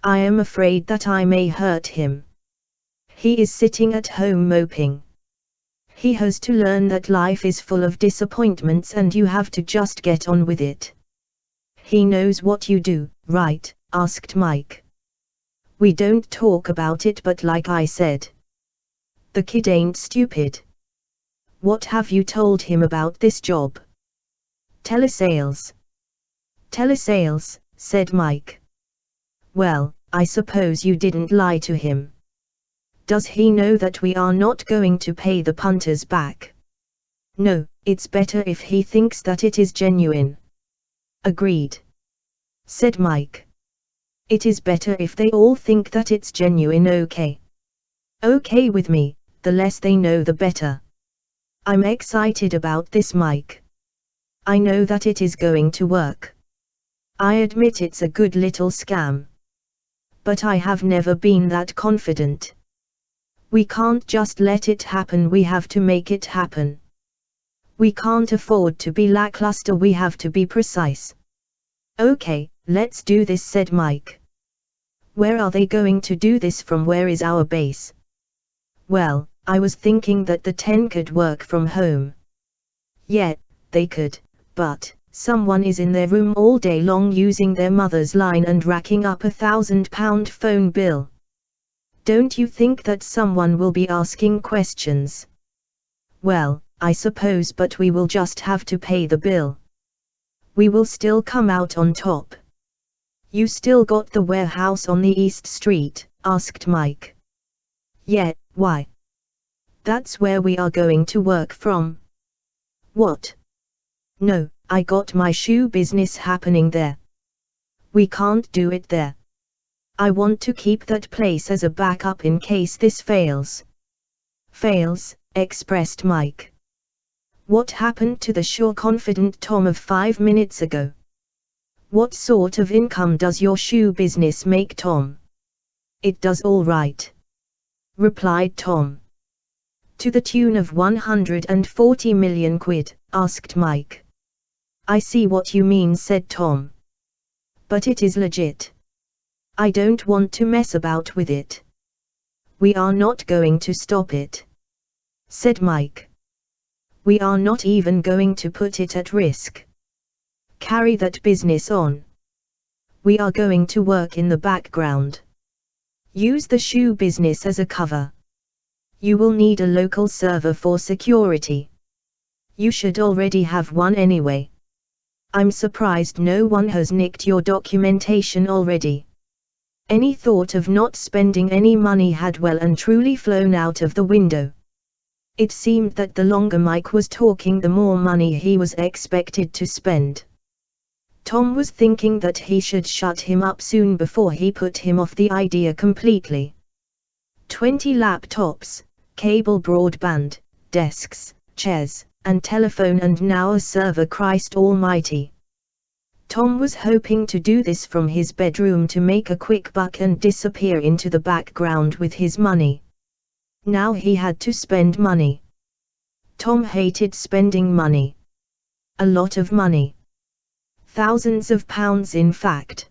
I am afraid that I may hurt him. He is sitting at home moping. He has to learn that life is full of disappointments and you have to just get on with it. He knows what you do, right? Asked Mike. We don't talk about it, but like I said, the kid ain't stupid. What have you told him about this job? Telesales. Telesales, said Mike. Well, I suppose you didn't lie to him. Does he know that we are not going to pay the punters back? No, it's better if he thinks that it is genuine. Agreed, said Mike. It is better if they all think that it's genuine. Okay. Okay with me, the less they know the better. I'm excited about this, Mike. I know that it is going to work. I admit it's a good little scam. But I have never been that confident. We can't just let it happen, we have to make it happen. We can't afford to be lackluster, we have to be precise. Okay, let's do this, said Mike. Where are they going to do this from? Where is our base? Well, I was thinking that the 10 could work from home. Yeah, they could, but someone is in their room all day long using their mother's line and racking up £1,000 phone bill. Don't you think that someone will be asking questions? Well, I suppose, but we will just have to pay the bill. We will still come out on top. You still got the warehouse on the East Street? Asked Mike. Yeah, why? That's where we are going to work from. What? No, I got my shoe business happening there. We can't do it there. I want to keep that place as a backup in case this fails. Fails, expressed Mike. What happened to the sure confident Tom of 5 minutes ago? What sort of income does your shoe business make, Tom? It does all right, replied Tom. To the tune of 140 million quid, asked Mike. I see what you mean, said Tom. But it is legit. I don't want to mess about with it. We are not going to stop it, said Mike. We are not even going to put it at risk. Carry that business on. We are going to work in the background. Use the shoe business as a cover. You will need a local server for security. You should already have one anyway. I'm surprised no one has nicked your documentation already. Any thought of not spending any money had well and truly flown out of the window. It seemed that the longer Mike was talking, the more money he was expected to spend. Tom was thinking that he should shut him up soon before he put him off the idea completely. 20 laptops, cable broadband, desks, chairs, and telephone, and now a server, Christ almighty. Tom was hoping to do this from his bedroom to make a quick buck and disappear into the background with his money. Now he had to spend money. Tom hated spending money. A lot of money. Thousands of pounds, in fact.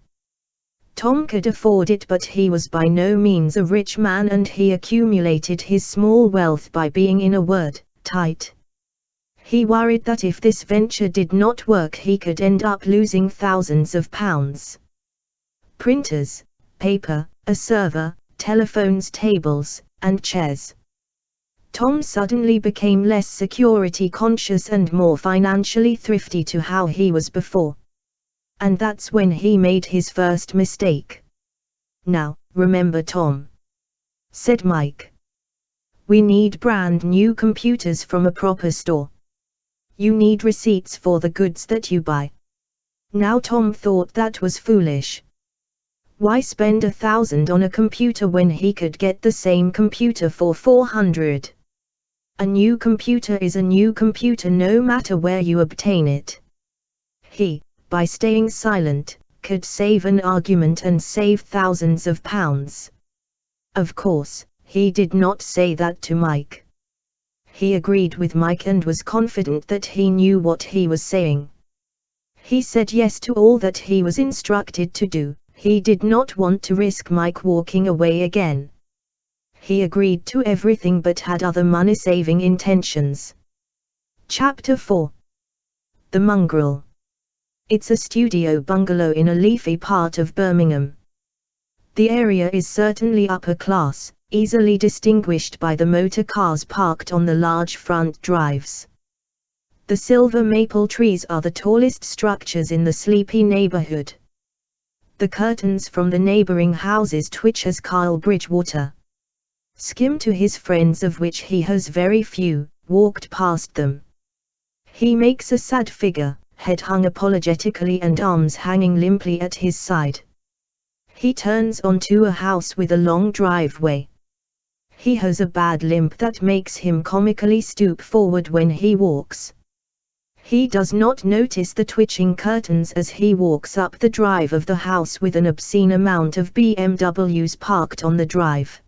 Tom could afford it, but he was by no means a rich man, and he accumulated his small wealth by being, in a word, tight. He worried that if this venture did not work, he could end up losing thousands of pounds. Printers, paper, a server, telephones, tables, and chairs. Tom suddenly became less security conscious and more financially thrifty to how he was before. And that's when he made his first mistake. Now, remember, Tom, said Mike. We need brand new computers from a proper store. You need receipts for the goods that you buy. Now Tom thought that was foolish. Why spend 1,000 on a computer when he could get the same computer for 400? A new computer is a new computer no matter where you obtain it. He, by staying silent, could save an argument and save thousands of pounds. Of course, he did not say that to Mike. He agreed with Mike and was confident that he knew what he was saying. He said yes to all that he was instructed to do. He did not want to risk Mike walking away again. He agreed to everything but had other money-saving intentions. Chapter 4. The Mongrel. It's a studio bungalow in a leafy part of Birmingham. The area is certainly upper class, easily distinguished by the motor cars parked on the large front drives. The silver maple trees are the tallest structures in the sleepy neighborhood. The curtains from the neighboring houses twitch as Kyle Bridgewater, Skim, to his friends of which he has very few, walked past them. He makes a sad figure, head hung apologetically and arms hanging limply at his side. He turns onto a house with a long driveway. He has a bad limp that makes him comically stoop forward when he walks. He does not notice the twitching curtains as he walks up the drive of the house with an obscene amount of BMWs parked on the drive.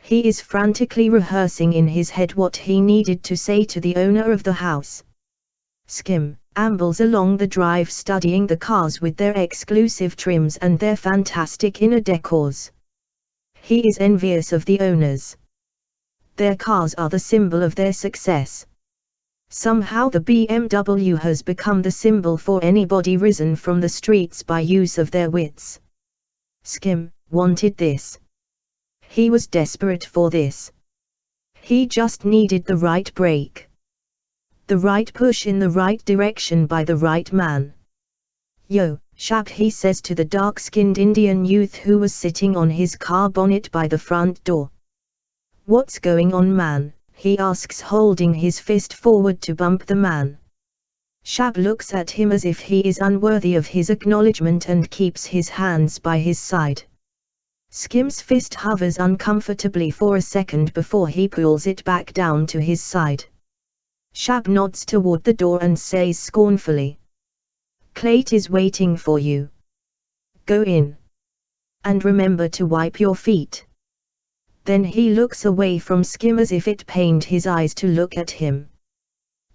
He is frantically rehearsing in his head what he needed to say to the owner of the house. Skim ambles along the drive studying the cars with their exclusive trims and their fantastic inner decors. He is envious of the owners. Their cars are the symbol of their success. Somehow the BMW has become the symbol for anybody risen from the streets by use of their wits. Skim wanted this. He was desperate for this. He just needed the right break. The right push in the right direction by the right man. "Yo, Shab," he says to the dark-skinned Indian youth who was sitting on his car bonnet by the front door. "What's going on, man?" he asks, holding his fist forward to bump the man. Shab looks at him as if he is unworthy of his acknowledgement and keeps his hands by his side. Skim's fist hovers uncomfortably for a second before he pulls it back down to his side. Shab nods toward the door and says scornfully, "Clayt is waiting for you. Go in. And remember to wipe your feet." Then he looks away from Skim as if it pained his eyes to look at him.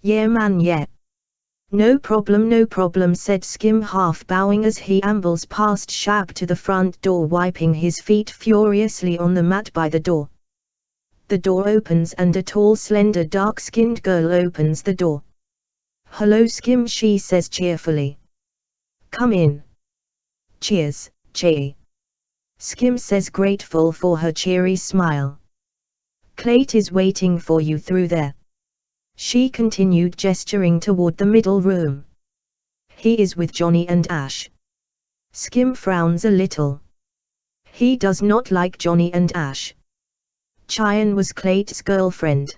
"Yeah man, yeah. No problem," said Skim, half bowing as he ambles past Shab to the front door, wiping his feet furiously on the mat by the door. The door opens and a tall, slender, dark-skinned girl opens the door. "Hello Skim," she says cheerfully. "Come in." "Cheers, Che." Skim says, grateful for her cheery smile. "Clayt is waiting for you through there," she continued, gesturing toward the middle room. "He is with Johnny and Ash." Skim frowns a little. He does not like Johnny and Ash. Cheyenne was Clayt's girlfriend.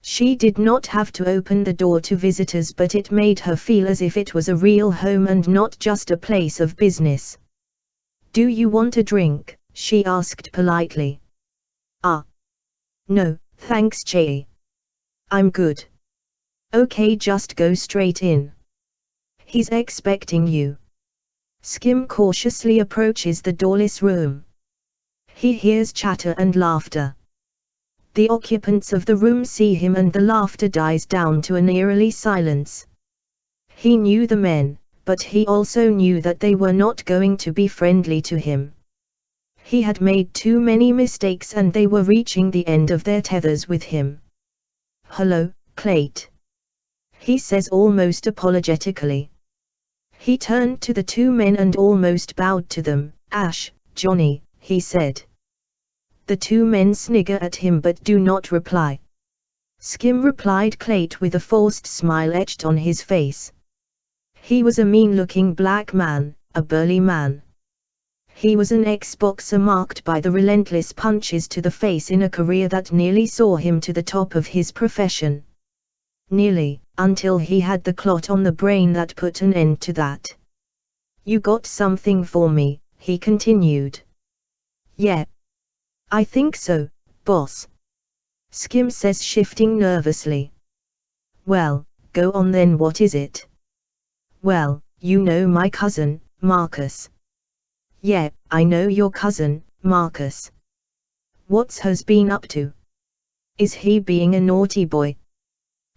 She did not have to open the door to visitors, but it made her feel as if it was a real home and not just a place of business. "Do you want a drink?" she asked politely. No, thanks Che. I'm good." "Okay, just go straight in. He's expecting you." Skim cautiously approaches the doorless room. He hears chatter and laughter. The occupants of the room see him and the laughter dies down to an eerie silence. He knew the men, but he also knew that they were not going to be friendly to him. He had made too many mistakes and they were reaching the end of their tethers with him. "Hello, Clayt," he says almost apologetically. He turned to the two men and almost bowed to them. "Ash, Johnny," he said. The two men snigger at him but do not reply. "Skim," replied Clayt with a forced smile etched on his face. He was a mean-looking black man, a burly man. He was an ex-boxer marked by the relentless punches to the face in a career that nearly saw him to the top of his profession. Nearly, until he had the clot on the brain that put an end to that. "You got something for me?" he continued. "Yeah. I think so, boss," Skim says, shifting nervously. "Well, go on then, what is it?" "Well, you know my cousin, Marcus." "Yeah, I know your cousin, Marcus. What's has been up to? Is he being a naughty boy?"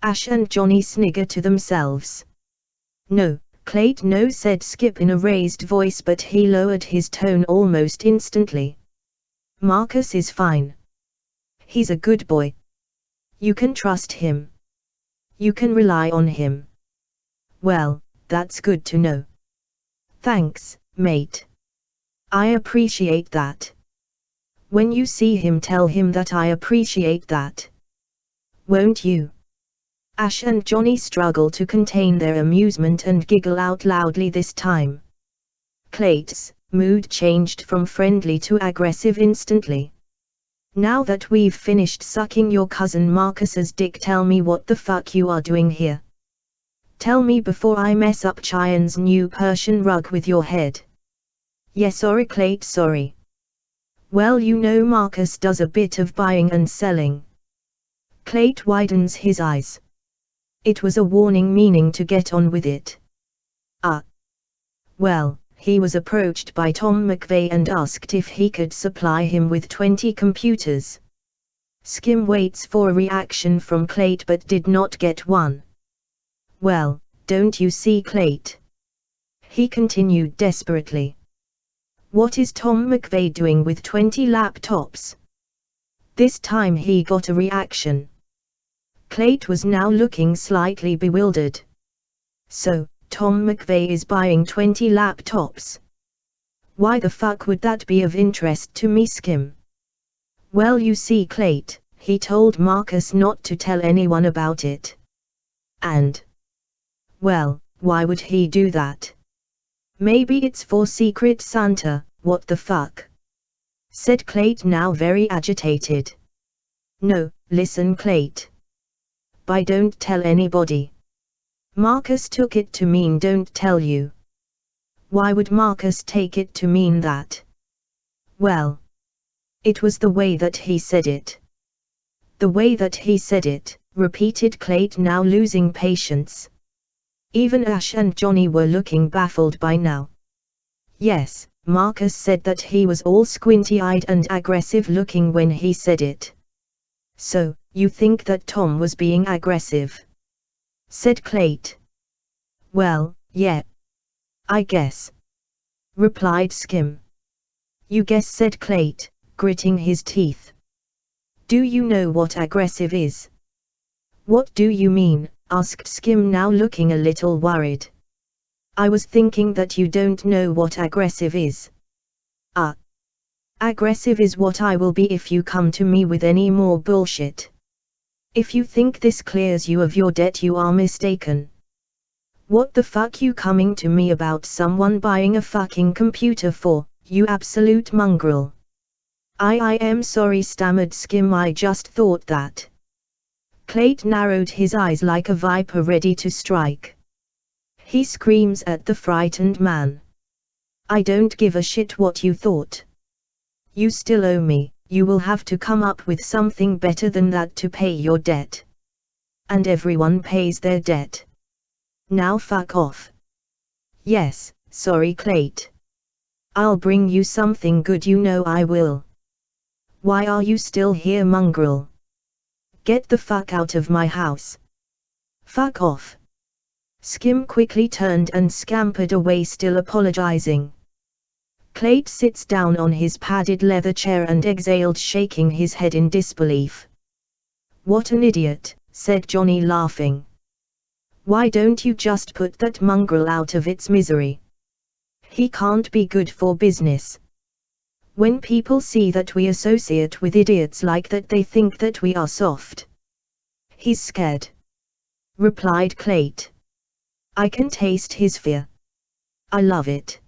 Ash and Johnny snigger to themselves. "No, Clayt, no," said Skip in a raised voice, but he lowered his tone almost instantly. "Marcus is fine. He's a good boy. You can trust him. You can rely on him." "Well, that's good to know. Thanks, mate. I appreciate that. When you see him, tell him that I appreciate that. Won't you?" Ash and Johnny struggle to contain their amusement and giggle out loudly this time. Clayt's mood changed from friendly to aggressive instantly. "Now that we've finished sucking your cousin Marcus's dick, tell me what the fuck you are doing here. Tell me before I mess up Cheyenne's new Persian rug with your head." "Yeah, sorry Clayt, sorry. Well, you know Marcus does a bit of buying and selling." Clayt widens his eyes. It was a warning, meaning to get on with it. Well, he was approached by Tom McVeigh and asked if he could supply him with 20 computers. Skim waits for a reaction from Clayt but did not get one. "Well, don't you see, Clayt?" he continued desperately. "What is Tom McVeigh doing with 20 laptops?" This time he got a reaction. Clayt was now looking slightly bewildered. So, Tom McVeigh is buying 20 laptops. Why the fuck would that be of interest to me, Skim? Well, you see, Clayt, he told Marcus not to tell anyone about it. And? Well, why would he do that? Maybe it's for Secret Santa, what the fuck? Said Clayt, now very agitated. No, listen, Clayt. By don't tell anybody. Marcus took it to mean don't tell you. Why would Marcus take it to mean that? Well, it was the way that he said it. The way that he said it, repeated Clayt, now losing patience. Even Ash and Johnny were looking baffled by now. Yes, Marcus said that he was all squinty-eyed and aggressive looking when he said it. So, you think that Tom was being aggressive? Said Clayt. Well, yeah. I guess. Replied Skim. You guess, said Clayt, gritting his teeth. Do you know what aggressive is? What do you mean? Asked Skim, now looking a little worried. I was thinking that you don't know what aggressive is. Aggressive is what I will be if you come to me with any more bullshit. If you think this clears you of your debt, you are mistaken. What the fuck you coming to me about someone buying a fucking computer for, you absolute mongrel? I am sorry, stammered Skim, I just thought that. Clayt narrowed his eyes like a viper ready to strike. He screams at the frightened man. I don't give a shit what you thought. You still owe me, you will have to come up with something better than that to pay your debt. And everyone pays their debt. Now fuck off. Yes, sorry, Clayt. I'll bring you something good, you know I will. Why are you still here, mongrel? Get the fuck out of my house. Fuck off. Skim quickly turned and scampered away, still apologizing. Clayt sits down on his padded leather chair and exhaled, shaking his head in disbelief. What an idiot, said Johnny, laughing. Why don't you just put that mongrel out of its misery? He can't be good for business. When people see that we associate with idiots like that, they think that we are soft. He's scared. Replied Clayt. I can taste his fear. I love it.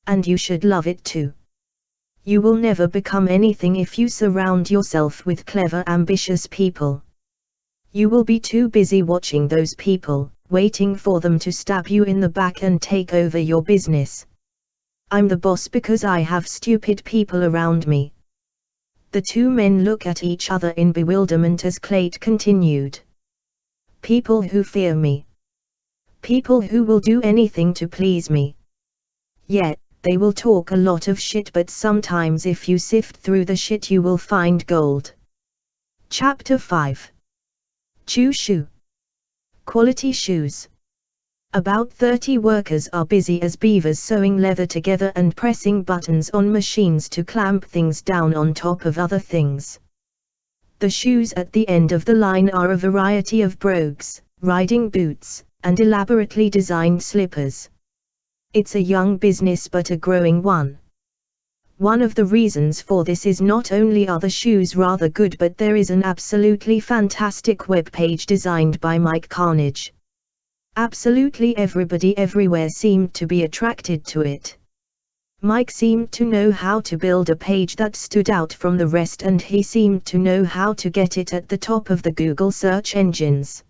And you should love it too. You will never become anything if you surround yourself with clever, ambitious people. You will be too busy watching those people, waiting for them to stab you in the back and take over your business. I'm the boss because I have stupid people around me. The two men look at each other in bewilderment as Clayt continued. People who fear me. People who will do anything to please me. Yet, they will talk a lot of shit, but sometimes if you sift through the shit you will find gold. Chapter 5. Chew Shoe. Quality shoes. About 30 workers are busy as beavers, sewing leather together and pressing buttons on machines to clamp things down on top of other things. The shoes at the end of the line are a variety of brogues, riding boots, and elaborately designed slippers. It's a young business but a growing one. One of the reasons for this is not only are the shoes rather good, but there is an absolutely fantastic web page designed by Mike Carnage. Absolutely everybody everywhere seemed to be attracted to it. Mike seemed to know how to build a page that stood out from the rest, and he seemed to know how to get it at the top of the Google search engines.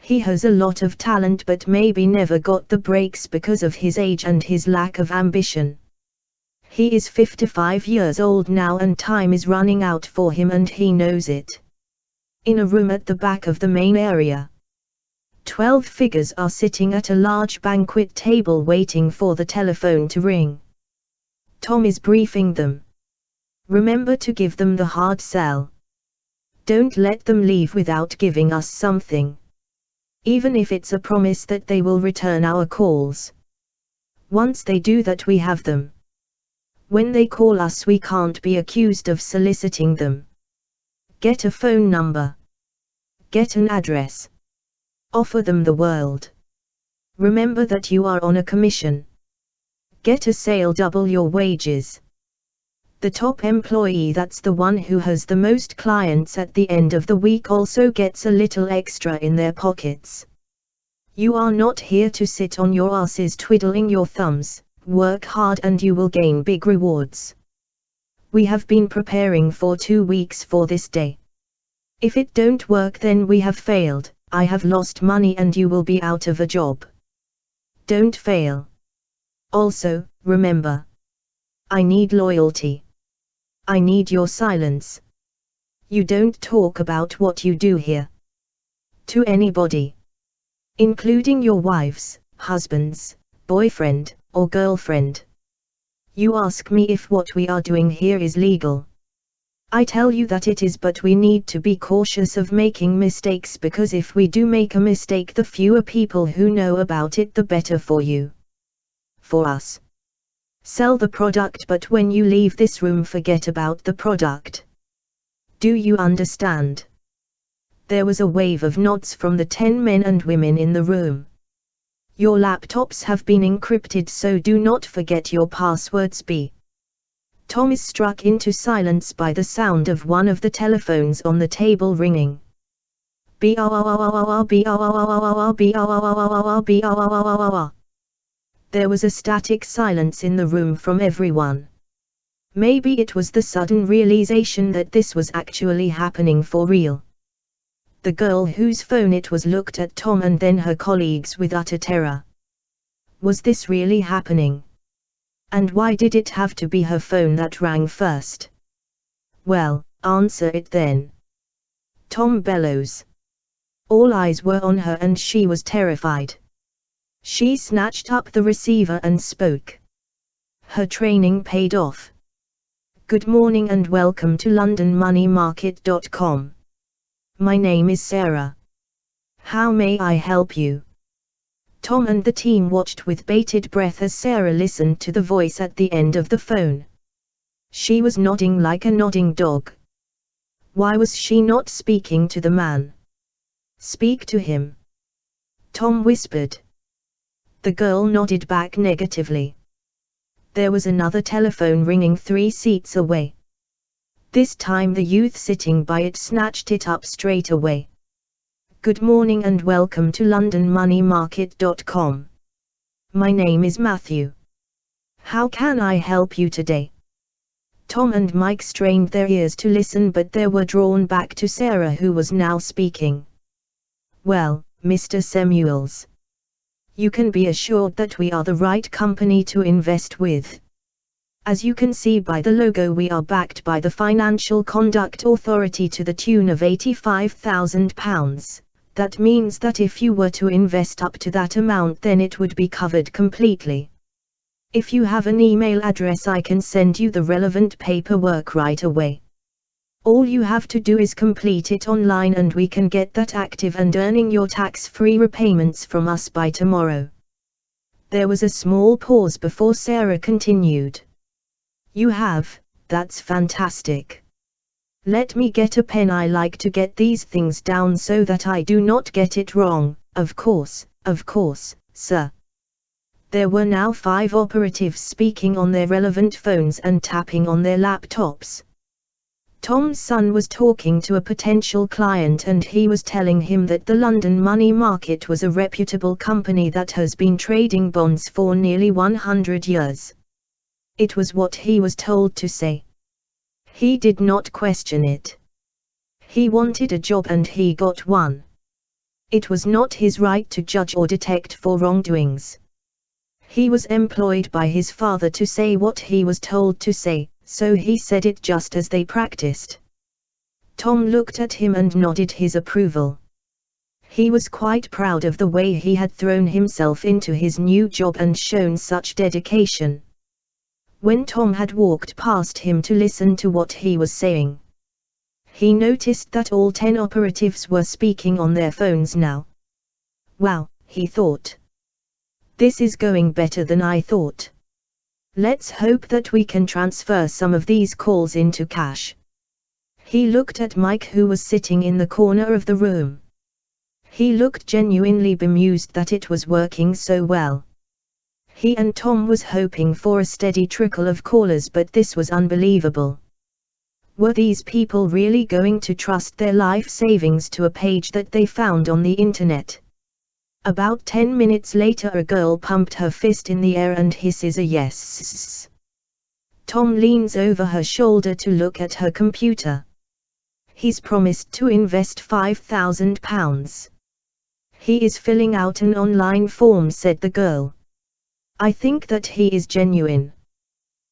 He has a lot of talent but maybe never got the breaks because of his age and his lack of ambition. He is 55 years old now and time is running out for him, and he knows it. In a room at the back of the main area, 12 figures are sitting at a large banquet table waiting for the telephone to ring. Tom is briefing them. Remember to give them the hard sell. Don't let them leave without giving us something. Even if it's a promise that they will return our calls. Once they do that, we have them. When they call us, we can't be accused of soliciting them. Get a phone number. Get an address. Offer them the world. Remember that you are on a commission. Get a sale, double your wages. The top employee, that's the one who has the most clients at the end of the week, also gets a little extra in their pockets. You are not here to sit on your asses twiddling your thumbs. Work hard and you will gain big rewards. We have been preparing for 2 weeks for this day. If it don't work, then we have failed. I have lost money and you will be out of a job. Don't fail. Also, remember, I need loyalty. I need your silence. You don't talk about what you do here to anybody, including your wives, husbands, boyfriend, or girlfriend. You ask me if what we are doing here is legal. I tell you that it is, but we need to be cautious of making mistakes, because if we do make a mistake, the fewer people who know about it, the better for you. For us. Sell the product, but when you leave this room, forget about the product. Do you understand? There was a wave of nods from the 10 men and women in the room. Your laptops have been encrypted, so do not forget your passwords. B. Tom is struck into silence by the sound of one of the telephones on the table ringing. There was a static silence in the room from everyone. Maybe it was the sudden realization that this was actually happening for real. The girl whose phone it was looked at Tom and then her colleagues with utter terror. Was this really happening? And why did it have to be her phone that rang first? Well, answer it then. Tom bellows. All eyes were on her and she was terrified. She snatched up the receiver and spoke. Her training paid off. Good morning and welcome to LondonMoneyMarket.com. My name is Sarah. How may I help you? Tom and the team watched with bated breath as Sarah listened to the voice at the end of the phone. She was nodding like a nodding dog. Why was she not speaking to the man? Speak to him. Tom whispered. The girl nodded back negatively. There was another telephone ringing 3 seats away. This time the youth sitting by it snatched it up straight away. Good morning and welcome to LondonMoneyMarket.com. My name is Matthew. How can I help you today? Tom and Mike strained their ears to listen, but they were drawn back to Sarah, who was now speaking. Well, Mr. Samuels, you can be assured that we are the right company to invest with. As you can see by the logo, we are backed by the Financial Conduct Authority to the tune of £85,000. That means that if you were to invest up to that amount, then it would be covered completely. If you have an email address, I can send you the relevant paperwork right away. All you have to do is complete it online and we can get that active and earning your tax-free repayments from us by tomorrow. There was a small pause before Sarah continued. You have, that's fantastic. Let me get a pen. I like to get these things down so that I do not get it wrong. Of course, sir. There were now 5 operatives speaking on their relevant phones and tapping on their laptops. Tom's son was talking to a potential client and he was telling him that the London Money Market was a reputable company that has been trading bonds for nearly 100 years. It was what he was told to say. He did not question it. He wanted a job and he got one. It was not his right to judge or detect for wrongdoings. He was employed by his father to say what he was told to say, so he said it just as they practiced. Tom looked at him and nodded his approval. He was quite proud of the way he had thrown himself into his new job and shown such dedication. When Tom had walked past him to listen to what he was saying, he noticed that all 10 operatives were speaking on their phones now. Wow, he thought. This is going better than I thought. Let's hope that we can transfer some of these calls into cash. He looked at Mike, who was sitting in the corner of the room. He looked genuinely bemused that it was working so well. He and Tom was hoping for a steady trickle of callers, but this was unbelievable. Were these people really going to trust their life savings to a page that they found on the internet? About 10 minutes later, a girl pumped her fist in the air and hisses a yes. Tom leans over her shoulder to look at her computer. He's promised to invest £5,000. He is filling out an online form, said the girl. I think that he is genuine.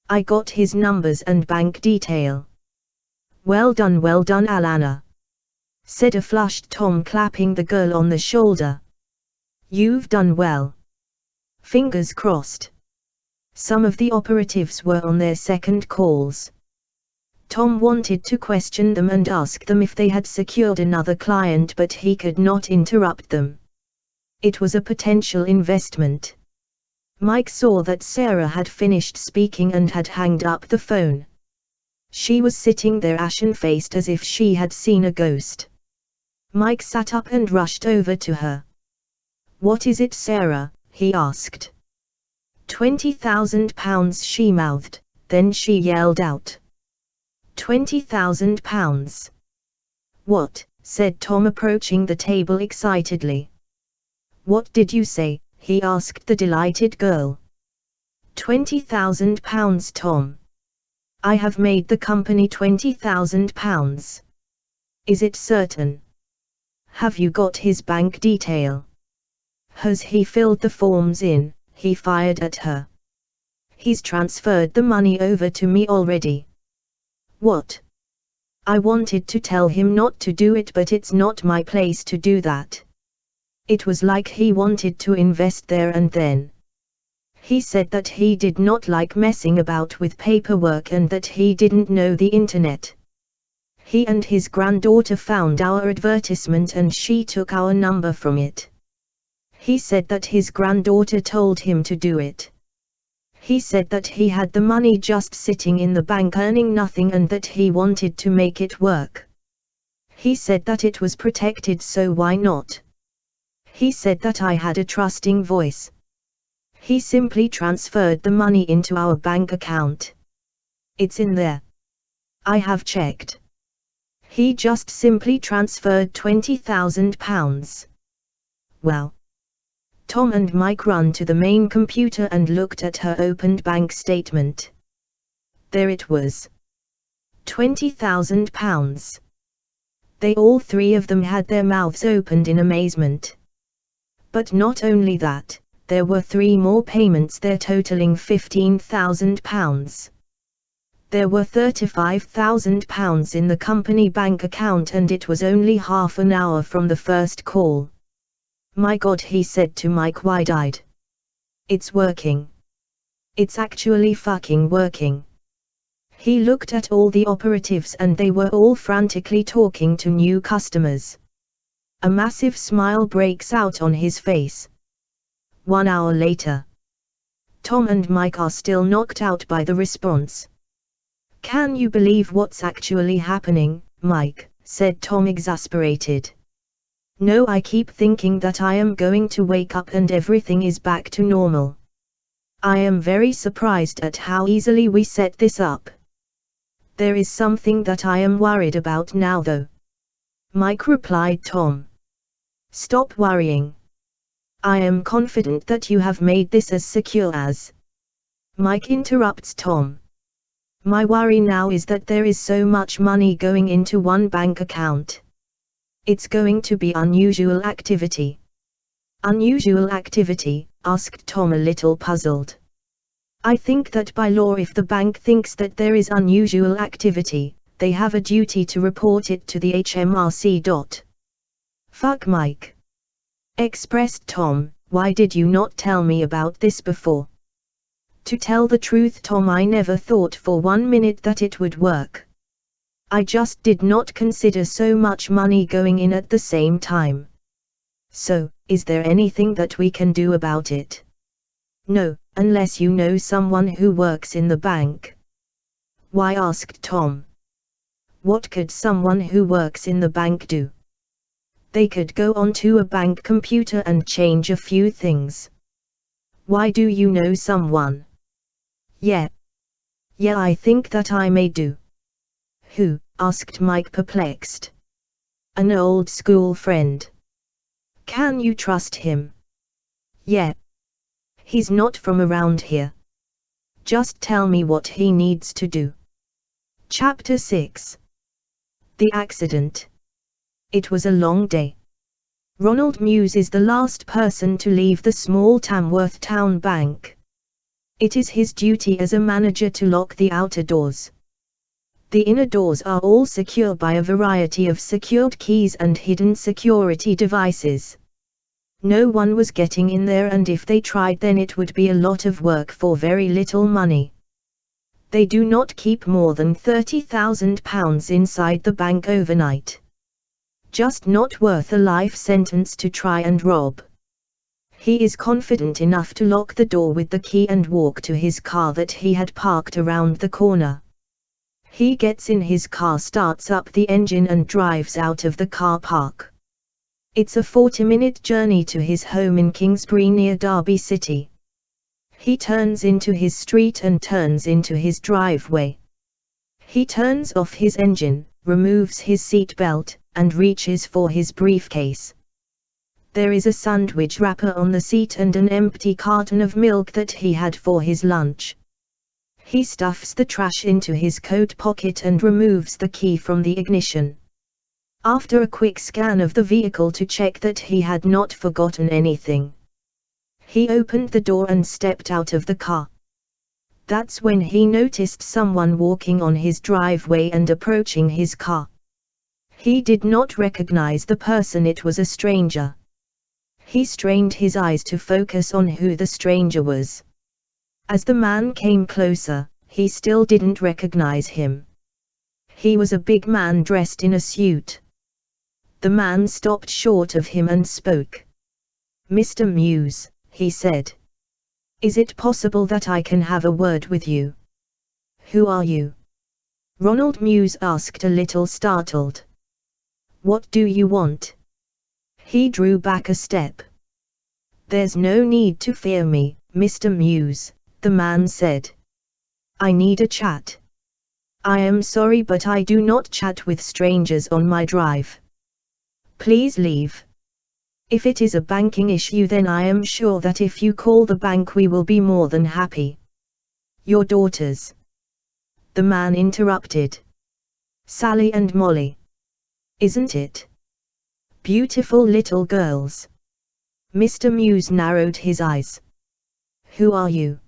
I got his numbers and bank detail. Well done, Alana, said a flushed Tom, clapping the girl on the shoulder. You've done well. Fingers crossed. Some of the operatives were on their second calls. Tom wanted to question them and ask them if they had secured another client, but he could not interrupt them. It was a potential investment. Mike saw that Sarah had finished speaking and had hanged up the phone. She was sitting there ashen-faced as if she had seen a ghost. Mike sat up and rushed over to her. What is it, Sarah? He asked. £20,000, she mouthed, then she yelled out. £20,000. What? Said Tom, approaching the table excitedly. What did you say? He asked the delighted girl. £20,000, Tom. I have made the company £20,000. Is it certain? Have you got his bank detail? Has he filled the forms in? He fired at her. He's transferred the money over to me already. What? I wanted to tell him not to do it, but it's not my place to do that. It was like he wanted to invest there and then. He said that he did not like messing about with paperwork and that he didn't know the internet. He and his granddaughter found our advertisement and she took our number from it. He said that his granddaughter told him to do it. He said that he had the money just sitting in the bank earning nothing and that he wanted to make it work. He said that it was protected, so why not? He said that I had a trusting voice. He simply transferred the money into our bank account. It's in there. I have checked. He just simply transferred £20,000. Well. Tom and Mike ran to the main computer and looked at her opened bank statement. There it was. £20,000. They all three of them had their mouths opened in amazement. But not only that, there were 3 more payments there totaling £15,000. There were £35,000 in the company bank account and it was only half an hour from the first call. My God, he said to Mike, wide-eyed. It's working. It's actually fucking working. He looked at all the operatives and they were all frantically talking to new customers. A massive smile breaks out on his face. 1 hour later. Tom and Mike are still knocked out by the response. Can you believe what's actually happening, Mike? Said Tom, exasperated. No, I keep thinking that I am going to wake up and everything is back to normal. I am very surprised at how easily we set this up. There is something that I am worried about now though. Mike replied. Tom. Stop worrying. I am confident that you have made this as secure as. Mike interrupts Tom. My worry now is that there is so much money going into one bank account. It's going to be unusual activity. Unusual activity? Asked Tom, a little puzzled. I think that by law, if the bank thinks that there is unusual activity, they have a duty to report it to the HMRC. Fuck, Mike. Expressed Tom, why did you not tell me about this before? To tell the truth, Tom, I never thought for 1 minute that it would work. I just did not consider so much money going in at the same time. So, is there anything that we can do about it? No, unless you know someone who works in the bank. Why? Asked Tom. What could someone who works in the bank do? They could go onto a bank computer and change a few things. Why, do you know someone? Yeah, I think that I may do. Who? Asked Mike, perplexed. An old school friend. Can you trust him? Yeah. He's not from around here. Just tell me what he needs to do. Chapter 6. The accident. It was a long day. Ronald Muse is the last person to leave the small Tamworth Town Bank. It is his duty as a manager to lock the outer doors. The inner doors are all secure by a variety of secured keys and hidden security devices. No one was getting in there, and if they tried, then it would be a lot of work for very little money. They do not keep more than £30,000 inside the bank overnight. Just not worth a life sentence to try and rob. He is confident enough to lock the door with the key and walk to his car that he had parked around the corner. He gets in his car, starts up the engine and drives out of the car park. It's a 40-minute journey to his home in Kingsbury near Derby City. He turns into his street and turns into his driveway. He turns off his engine, removes his seat belt, and reaches for his briefcase. There is a sandwich wrapper on the seat and an empty carton of milk that he had for his lunch. He stuffs the trash into his coat pocket and removes the key from the ignition. After a quick scan of the vehicle to check that he had not forgotten anything, he opened the door and stepped out of the car. That's when he noticed someone walking on his driveway and approaching his car. He did not recognize the person. It was a stranger. He strained his eyes to focus on who the stranger was. As the man came closer, he still didn't recognize him. He was a big man dressed in a suit. The man stopped short of him and spoke. "Mr. Muse," he said. "Is it possible that I can have a word with you?" "Who are you?" Ronald Muse asked, a little startled. "What do you want?" He drew back a step. "There's no need to fear me, Mr. Muse," the man said. "I need a chat. I am sorry, but I do not chat with strangers on my drive. Please leave. If it is a banking issue, then I am sure that if you call the bank we will be more than happy." "Your daughters?" the man interrupted. "Sally and Molly. Isn't it? Beautiful little girls." Mr. Muse narrowed his eyes. "Who are you?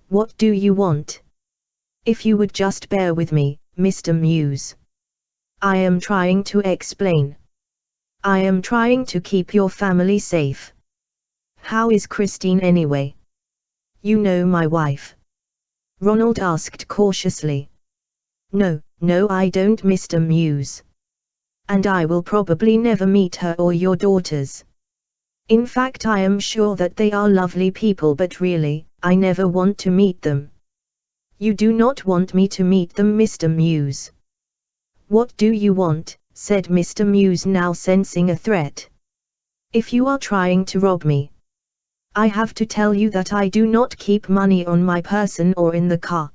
What do you want?" "If you would just bear with me, Mr. Muse. I am trying to explain. I am trying to keep your family safe. How is Christine anyway? You know my wife?" Ronald asked cautiously. No, I don't, Mr. Muse. And I will probably never meet her or your daughters. In fact, I am sure that they are lovely people, but really, I never want to meet them." "You do not want me to meet them, Mr. Muse." "What do you want?" said Mr. Muse, now sensing a threat. "If you are trying to rob me, I have to tell you that I do not keep money on my person or in the car.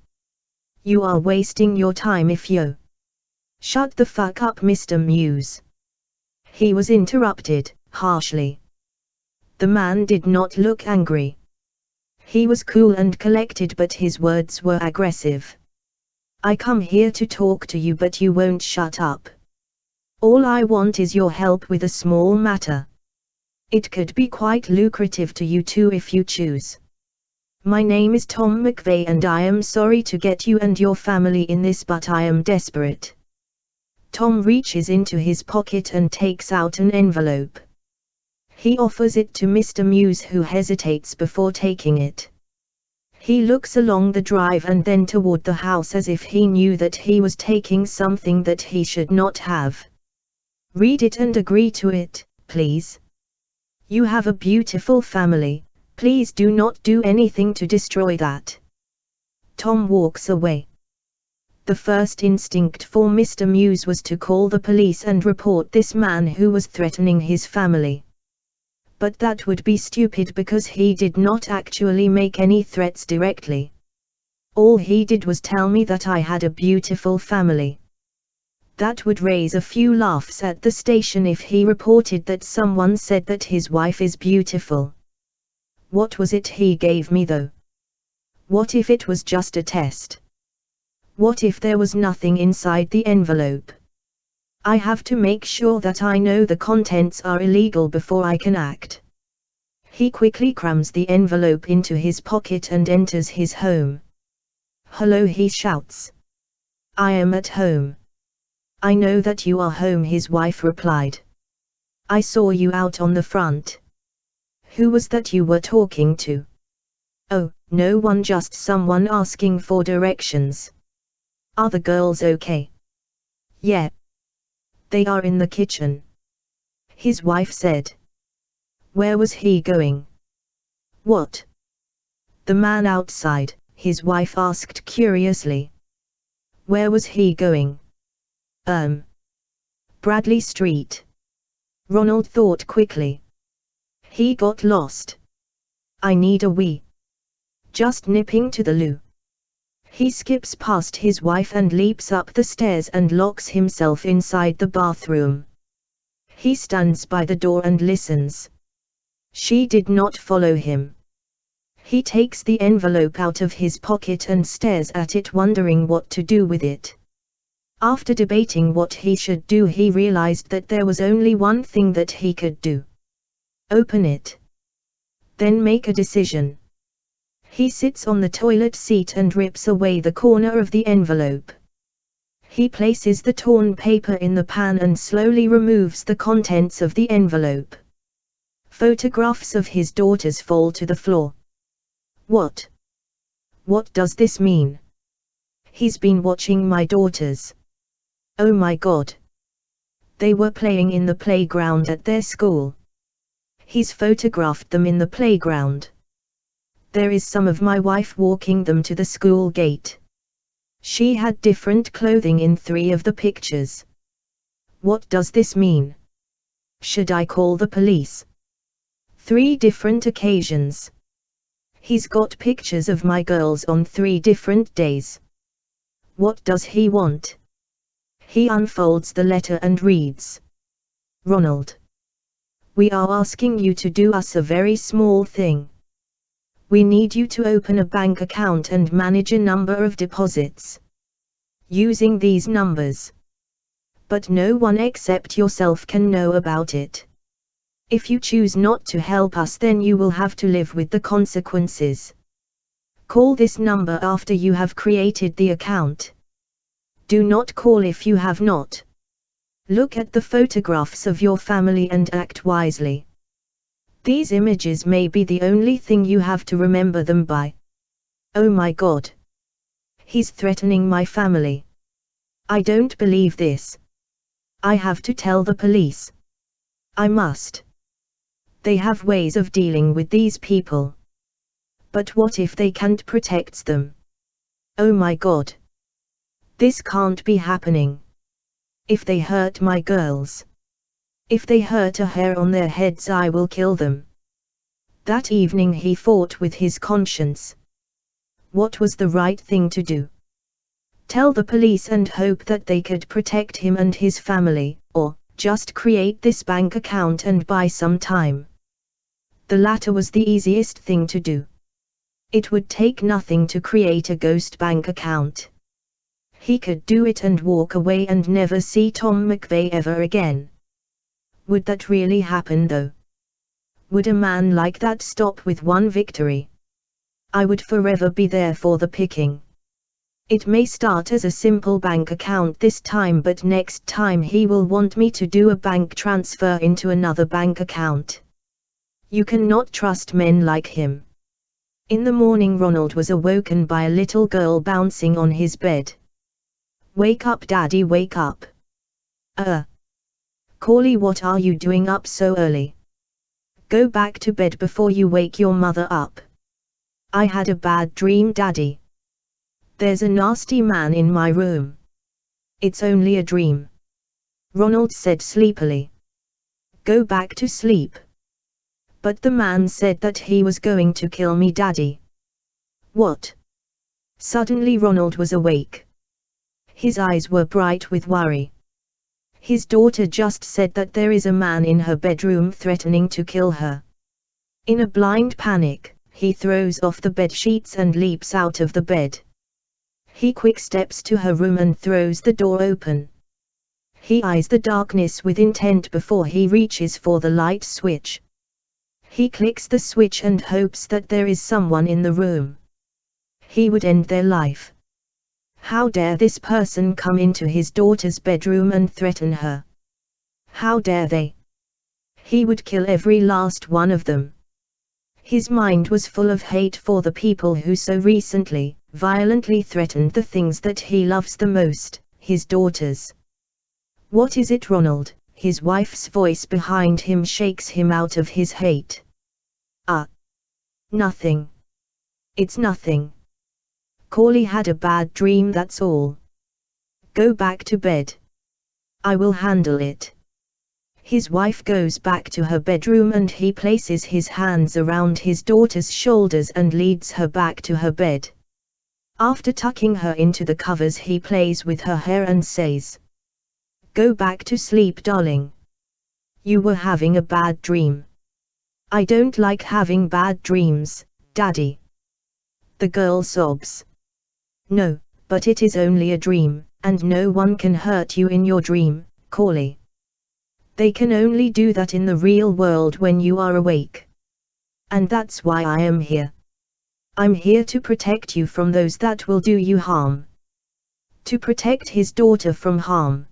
You are wasting your time if you—" "Shut the fuck up, Mr. Muse." He was interrupted, harshly. The man did not look angry. He was cool and collected, but his words were aggressive. "I come here to talk to you, but you won't shut up. All I want is your help with a small matter. It could be quite lucrative to you too if you choose. My name is Tom McVeigh and I am sorry to get you and your family in this, but I am desperate." Tom reaches into his pocket and takes out an envelope. He offers it to Mr. Muse, who hesitates before taking it. He looks along the drive and then toward the house as if he knew that he was taking something that he should not have. "Read it and agree to it, please. You have a beautiful family, please do not do anything to destroy that." Tom walks away. The first instinct for Mr. Muse was to call the police and report this man who was threatening his family. But that would be stupid because he did not actually make any threats directly. All he did was tell me that I had a beautiful family. That would raise a few laughs at the station if he reported that someone said that his wife is beautiful. What was it he gave me though? What if it was just a test? What if there was nothing inside the envelope? I have to make sure that I know the contents are illegal before I can act. He quickly crams the envelope into his pocket and enters his home. "Hello," he shouts. "I am at home." "I know that you are home," his wife replied. "I saw you out on the front." "Who was that you were talking to?" "Oh, no one, just someone asking for directions." "Are the girls okay?" "Yeah. They are in the kitchen," his wife said. "Where was he going?" "What? The man outside?" his wife asked curiously. "Where was he going?" Bradley Street." Ronald thought quickly. He got lost. "I need a wee. Just nipping to the loo." He skips past his wife and leaps up the stairs and locks himself inside the bathroom. He stands by the door and listens. She did not follow him. He takes the envelope out of his pocket and stares at it, wondering what to do with it. After debating what he should do, he realized that there was only one thing that he could do. Open it. Then make a decision. He sits on the toilet seat and rips away the corner of the envelope. He places the torn paper in the pan and slowly removes the contents of the envelope. Photographs of his daughters fall to the floor. What? What does this mean? He's been watching my daughters. Oh my God. They were playing in the playground at their school. He's photographed them in the playground. There is some of my wife walking them to the school gate. She had different clothing in 3 of the pictures. What does this mean? Should I call the police? 3 different occasions. He's got pictures of my girls on 3 different days. What does he want? He unfolds the letter and reads. "Ronald. We are asking you to do us a very small thing. We need you to open a bank account and manage a number of deposits. Using these numbers. But no one except yourself can know about it. If you choose not to help us, then you will have to live with the consequences. Call this number after you have created the account. Do not call if you have not. Look at the photographs of your family and act wisely. These images may be the only thing you have to remember them by." Oh my God. He's threatening my family. I don't believe this. I have to tell the police. I must. They have ways of dealing with these people. But what if they can't protect them? Oh my God. This can't be happening. If they hurt my girls. If they hurt a hair on their heads, I will kill them. That evening he fought with his conscience. What was the right thing to do? Tell the police and hope that they could protect him and his family, or just create this bank account and buy some time? The latter was the easiest thing to do. It would take nothing to create a ghost bank account. He could do it and walk away and never see Tom McVeigh ever again. Would that really happen though? Would a man like that stop with one victory? I would forever be there for the picking. It may start as a simple bank account this time, but next time he will want me to do a bank transfer into another bank account. You cannot trust men like him. In the morning Ronald was awoken by a little girl bouncing on his bed. "Wake up, Daddy, wake up." Corley, what are you doing up so early? Go back to bed before you wake your mother up. I had a bad dream, Daddy. There's a nasty man in my room. It's only a dream, Ronald said sleepily. Go back to sleep. But the man said that he was going to kill me, Daddy. What? Suddenly Ronald was awake. His eyes were bright with worry. His daughter just said that there is a man in her bedroom threatening to kill her. In a blind panic, he throws off the bed sheets and leaps out of the bed. He quick steps to her room and throws the door open. He eyes the darkness with intent before he reaches for the light switch. He clicks the switch and hopes that there is someone in the room. He would end their life. How dare this person come into his daughter's bedroom and threaten her? How dare they? He would kill every last one of them. His mind was full of hate for the people who so recently, violently threatened the things that he loves the most, his daughters. What is it, Ronald? His wife's voice behind him shakes him out of his hate. Nothing. It's nothing. Corley had a bad dream, that's all. Go back to bed. I will handle it. His wife goes back to her bedroom and he places his hands around his daughter's shoulders and leads her back to her bed. After tucking her into the covers, he plays with her hair and says, Go back to sleep, darling. You were having a bad dream. I don't like having bad dreams, Daddy. The girl sobs. No, but it is only a dream, and no one can hurt you in your dream, Corley. They can only do that in the real world when you are awake. And that's why I am here. I'm here to protect you from those that will do you harm. To protect his daughter from harm.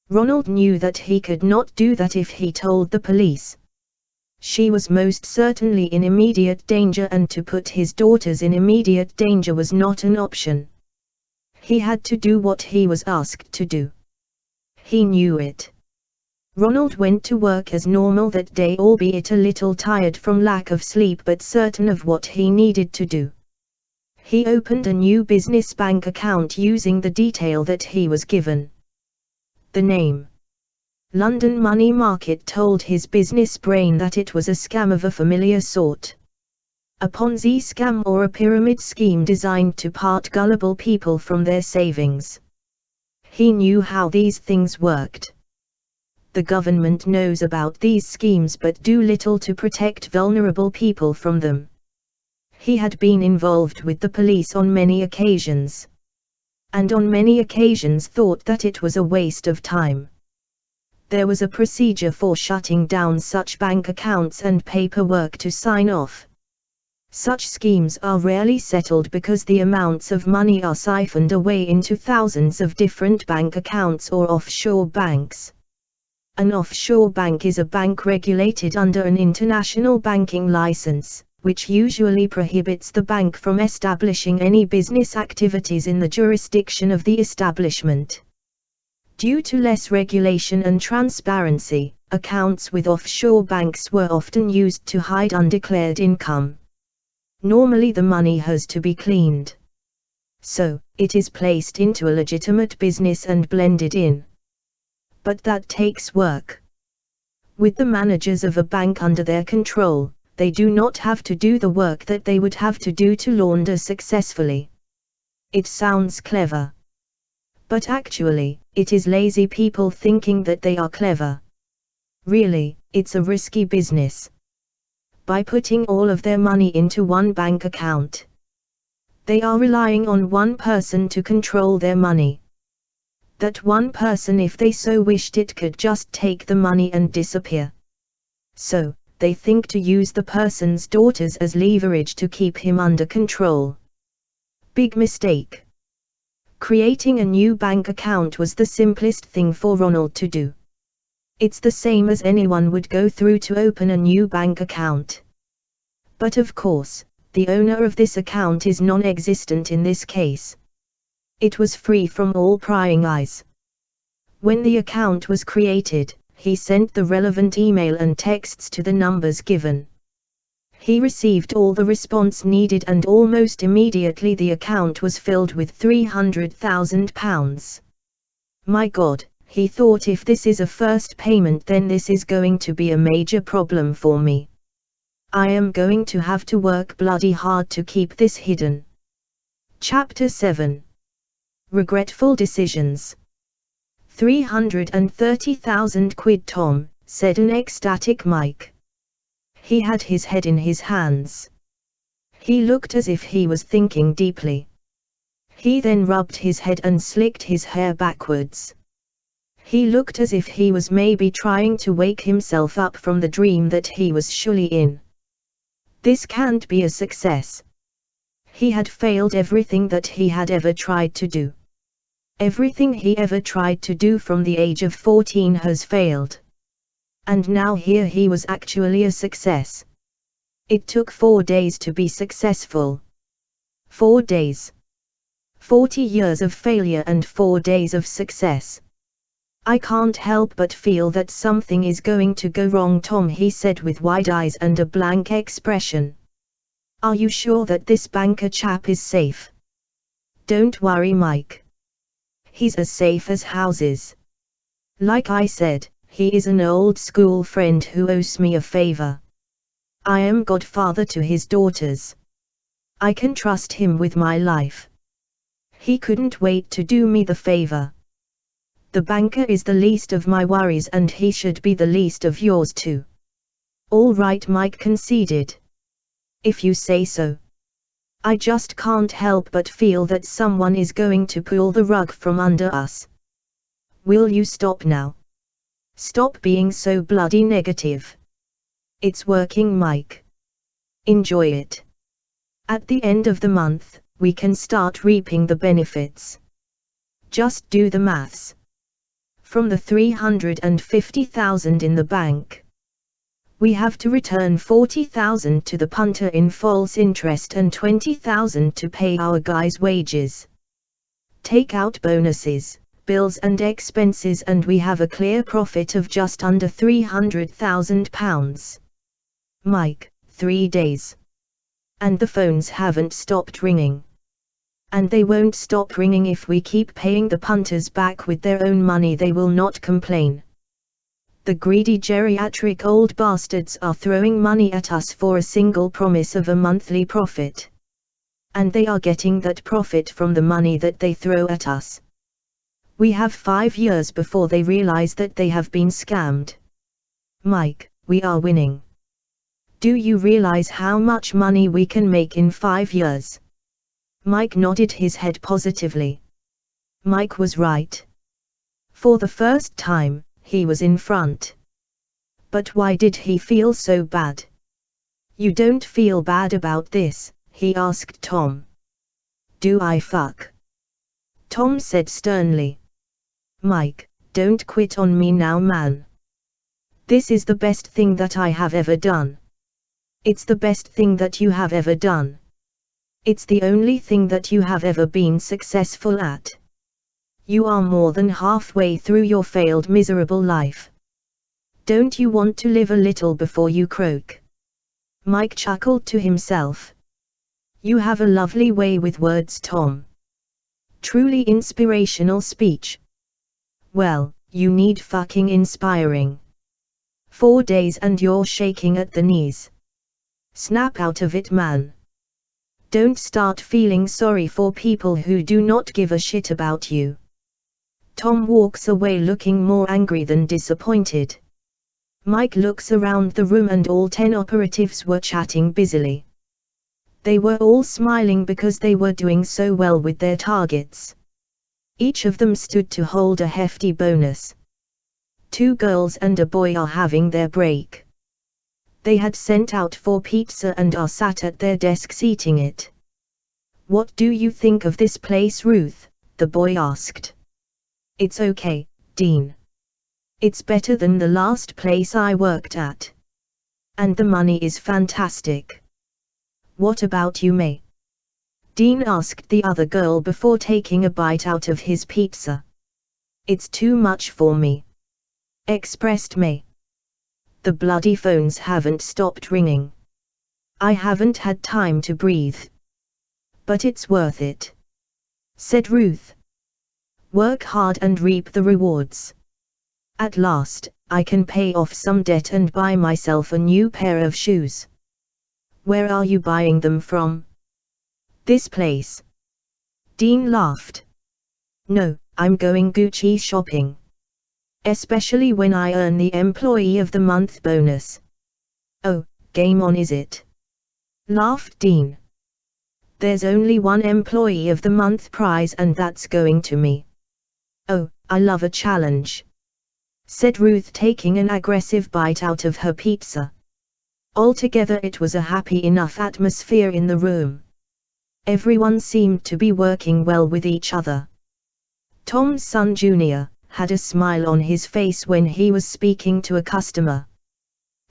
Ronald knew that he could not do that if he told the police. She was most certainly in immediate danger, and to put his daughters in immediate danger was not an option. He had to do what he was asked to do. He knew it. Ronald went to work as normal that day, albeit a little tired from lack of sleep, but certain of what he needed to do. He opened a new business bank account using the detail that he was given. The name London Money Market told his business brain that it was a scam of a familiar sort. A Ponzi scam or a pyramid scheme designed to part gullible people from their savings. He knew how these things worked. The government knows about these schemes but do little to protect vulnerable people from them. He had been involved with the police on many occasions. And on many occasions thought that it was a waste of time. There was a procedure for shutting down such bank accounts and paperwork to sign off. Such schemes are rarely settled because the amounts of money are siphoned away into thousands of different bank accounts or offshore banks. An offshore bank is a bank regulated under an international banking license, which usually prohibits the bank from establishing any business activities in the jurisdiction of the establishment. Due to less regulation and transparency, accounts with offshore banks were often used to hide undeclared income. Normally the money has to be cleaned. So, it is placed into a legitimate business and blended in. But that takes work. With the managers of a bank under their control, they do not have to do the work that they would have to do to launder successfully. It sounds clever. But actually, it is lazy people thinking that they are clever. Really, it's a risky business. By putting all of their money into one bank account, they are relying on one person to control their money. That one person, if they so wished it, could just take the money and disappear. So, they think to use the person's daughters as leverage to keep him under control. Big mistake. Creating a new bank account was the simplest thing for Ronald to do. It's the same as anyone would go through to open a new bank account. But of course, the owner of this account is non-existent in this case. It was free from all prying eyes. When the account was created, he sent the relevant email and texts to the numbers given. He received all the response needed and almost immediately the account was filled with £300,000. My God, he thought, if this is a first payment then this is going to be a major problem for me. I am going to have to work bloody hard to keep this hidden. Chapter 7. Regretful Decisions. 330,000 quid, Tom, said an ecstatic Mike. He had his head in his hands. He looked as if he was thinking deeply. He then rubbed his head and slicked his hair backwards. He looked as if he was maybe trying to wake himself up from the dream that he was surely in. This can't be a success. He had failed everything that he had ever tried to do. Everything he ever tried to do from the age of 14 has failed. And now here he was actually a success. It took 4 days to be successful. 4 days. 40 years of failure and 4 days of success. I can't help but feel that something is going to go wrong, Tom, he said with wide eyes and a blank expression. Are you sure that this banker chap is safe? Don't worry, Mike. He's as safe as houses. Like I said, he is an old school friend who owes me a favor. I am godfather to his daughters. I can trust him with my life. He couldn't wait to do me the favor. The banker is the least of my worries and he should be the least of yours too. All right, Mike conceded. If you say so. I just can't help but feel that someone is going to pull the rug from under us. Will you stop now? Stop being so bloody negative. It's working, Mike. Enjoy it. At the end of the month, we can start reaping the benefits. Just do the maths. From the 350,000 in the bank, we have to return 40,000 to the punter in false interest and 20,000 to pay our guys' wages. Take out bonuses, bills and expenses and we have a clear profit of just under £300,000. Mike, 3 days. And the phones haven't stopped ringing. And they won't stop ringing if we keep paying the punters back with their own money. They will not complain. The greedy geriatric old bastards are throwing money at us for a single promise of a monthly profit. And they are getting that profit from the money that they throw at us. We have 5 years before they realize that they have been scammed. Mike, we are winning. Do you realize how much money we can make in 5 years? Mike nodded his head positively. Mike was right. For the first time, he was in front. But why did he feel so bad? You don't feel bad about this, he asked Tom. Do I fuck? Tom said sternly. Mike, don't quit on me now, man. This is the best thing that I have ever done. It's the best thing that you have ever done. It's the only thing that you have ever been successful at. You are more than halfway through your failed miserable life. Don't you want to live a little before you croak? Mike chuckled to himself. You have a lovely way with words, Tom. Truly inspirational speech. Well, you need fucking inspiring. 4 days and you're shaking at the knees. Snap out of it, man. Don't start feeling sorry for people who do not give a shit about you. Tom walks away looking more angry than disappointed. Mike looks around the room and all 10 operatives were chatting busily. They were all smiling because they were doing so well with their targets. Each of them stood to hold a hefty bonus. 2 girls and a boy are having their break. They had sent out for pizza and are sat at their desks eating it. What do you think of this place, Ruth? The boy asked. It's okay, Dean. It's better than the last place I worked at. And the money is fantastic. What about you, May? Dean asked the other girl before taking a bite out of his pizza. It's too much for me, expressed May. The bloody phones haven't stopped ringing. I haven't had time to breathe. But it's worth it, said Ruth. Work hard and reap the rewards. At last, I can pay off some debt and buy myself a new pair of shoes. Where are you buying them from? This place. Dean laughed. No, I'm going Gucci shopping. Especially when I earn the Employee of the Month bonus. Oh, game on is it? Laughed Dean. There's only one Employee of the Month prize and that's going to me. Oh, I love a challenge, said Ruth, taking an aggressive bite out of her pizza. Altogether it was a happy enough atmosphere in the room. Everyone seemed to be working well with each other. Tom's son Junior had a smile on his face when he was speaking to a customer.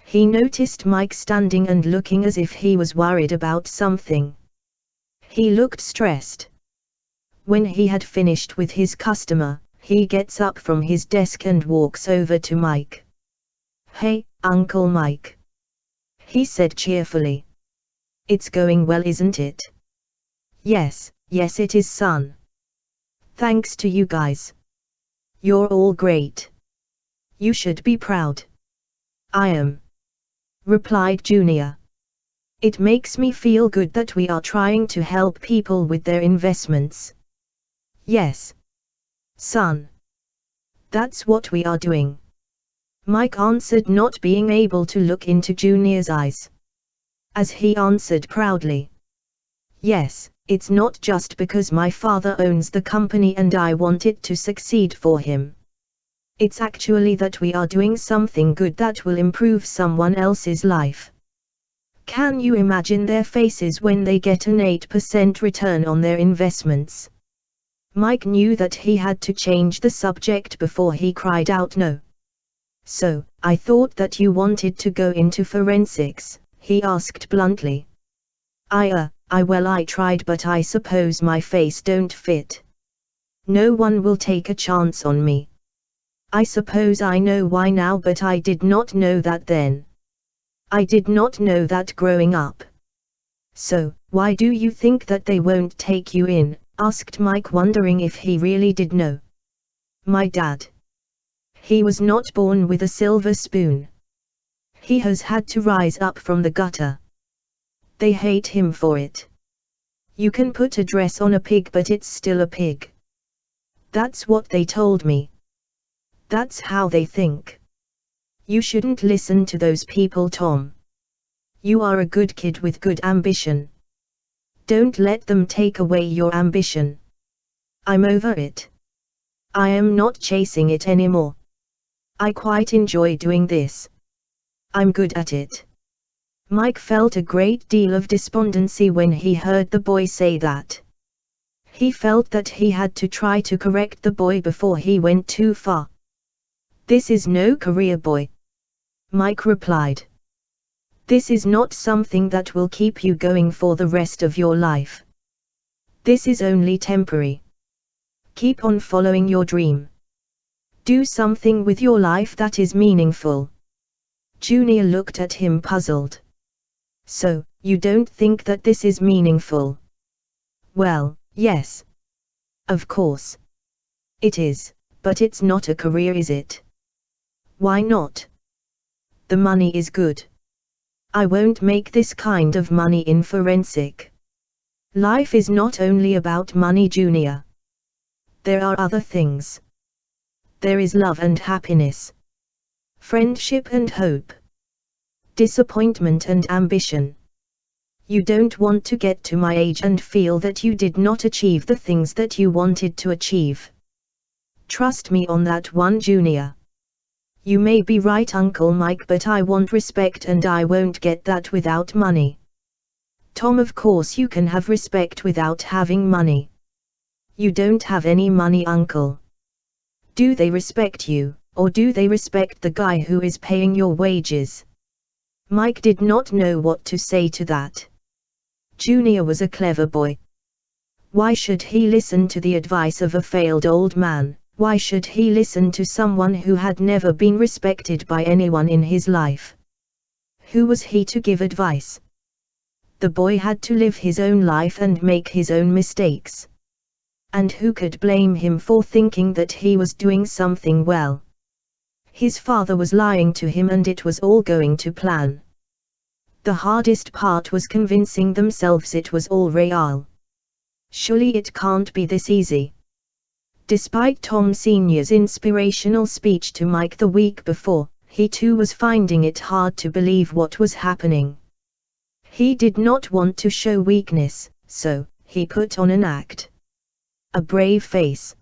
He noticed Mike standing and looking as if he was worried about something. He looked stressed. When he had finished with his customer, he gets up from his desk and walks over to Mike. Hey, Uncle Mike, he said cheerfully. It's going well, isn't it? Yes it is, son. Thanks to you guys. You're all great. You should be proud. I am, replied Junior. It makes me feel good that we are trying to help people with their investments. Yes, son. That's what we are doing, Mike answered, not being able to look into Junior's eyes. As he answered proudly. Yes, it's not just because my father owns the company and I want it to succeed for him. It's actually that we are doing something good that will improve someone else's life. Can you imagine their faces when they get an 8% return on their investments? Mike knew that he had to change the subject before he cried out no. So, I thought that you wanted to go into forensics, he asked bluntly. I tried, but I suppose my face don't fit. No one will take a chance on me. I suppose I know why now, but I did not know that then. I did not know that growing up. So, why do you think that they won't take you in? Asked Mike, wondering if he really did know. My dad. He was not born with a silver spoon. He has had to rise up from the gutter. They hate him for it. You can put a dress on a pig, but it's still a pig. That's what they told me. That's how they think. You shouldn't listen to those people, Tom. You are a good kid with good ambition. Don't let them take away your ambition. I'm over it. I am not chasing it anymore. I quite enjoy doing this. I'm good at it. Mike felt a great deal of despondency when he heard the boy say that. He felt that he had to try to correct the boy before he went too far. This is no career, boy, Mike replied. This is not something that will keep you going for the rest of your life. This is only temporary. Keep on following your dream. Do something with your life that is meaningful. Junior looked at him puzzled. So, you don't think that this is meaningful? Well, yes. Of course. It is, but it's not a career, is it? Why not? The money is good. I won't make this kind of money in forensic. Life is not only about money, Junior. There are other things. There is love and happiness. Friendship and hope. Disappointment and ambition. You don't want to get to my age and feel that you did not achieve the things that you wanted to achieve. Trust me on that one, Junior. You may be right, Uncle Mike, but I want respect and I won't get that without money. Tom, of course you can have respect without having money. You don't have any money, Uncle. Do they respect you, or do they respect the guy who is paying your wages? Mike did not know what to say to that. Junior was a clever boy. Why should he listen to the advice of a failed old man? Why should he listen to someone who had never been respected by anyone in his life? Who was he to give advice? The boy had to live his own life and make his own mistakes. And who could blame him for thinking that he was doing something well? His father was lying to him and it was all going to plan. The hardest part was convincing themselves it was all real. Surely it can't be this easy. Despite Tom Sr.'s inspirational speech to Mike the week before, he too was finding it hard to believe what was happening. He did not want to show weakness, so he put on an act. A brave face.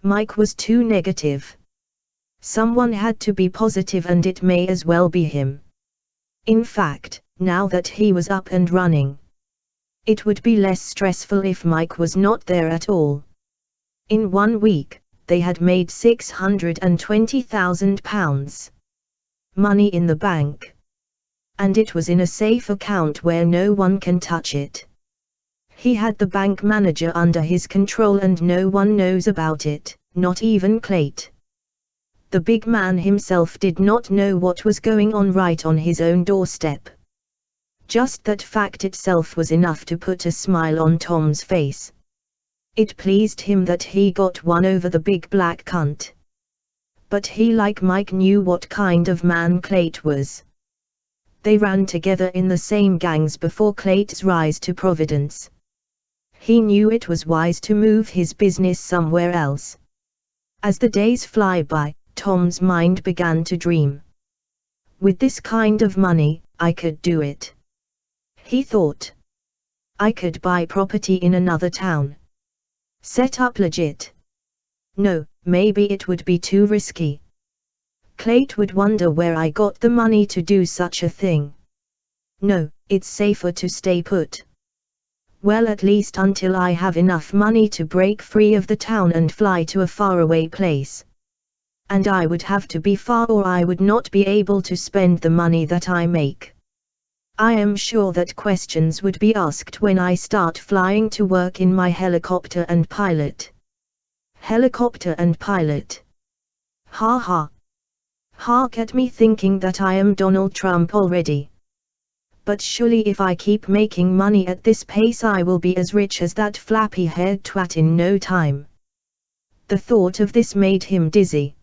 Mike was too negative. Someone had to be positive and it may as well be him. In fact, now that he was up and running, it would be less stressful if Mike was not there at all. In 1 week, they had made £620,000. Money in the bank. And it was in a safe account where no one can touch it. He had the bank manager under his control and no one knows about it, not even Clayt. The big man himself did not know what was going on right on his own doorstep. Just that fact itself was enough to put a smile on Tom's face. It pleased him that he got one over the big black cunt. But he, like Mike, knew what kind of man Clayt was. They ran together in the same gangs before Clayt's rise to providence. He knew it was wise to move his business somewhere else. As the days fly by, Tom's mind began to dream. With this kind of money, I could do it. He thought. I could buy property in another town. Set up legit. No, maybe it would be too risky. Clayt would wonder where I got the money to do such a thing. No, it's safer to stay put. Well, at least until I have enough money to break free of the town and fly to a faraway place. And I would have to be far or I would not be able to spend the money that I make. I am sure that questions would be asked when I start flying to work in my helicopter and pilot. Helicopter and pilot. Ha ha. Hark at me thinking that I am Donald Trump already. But surely if I keep making money at this pace I will be as rich as that flappy-haired twat in no time. The thought of this made him dizzy.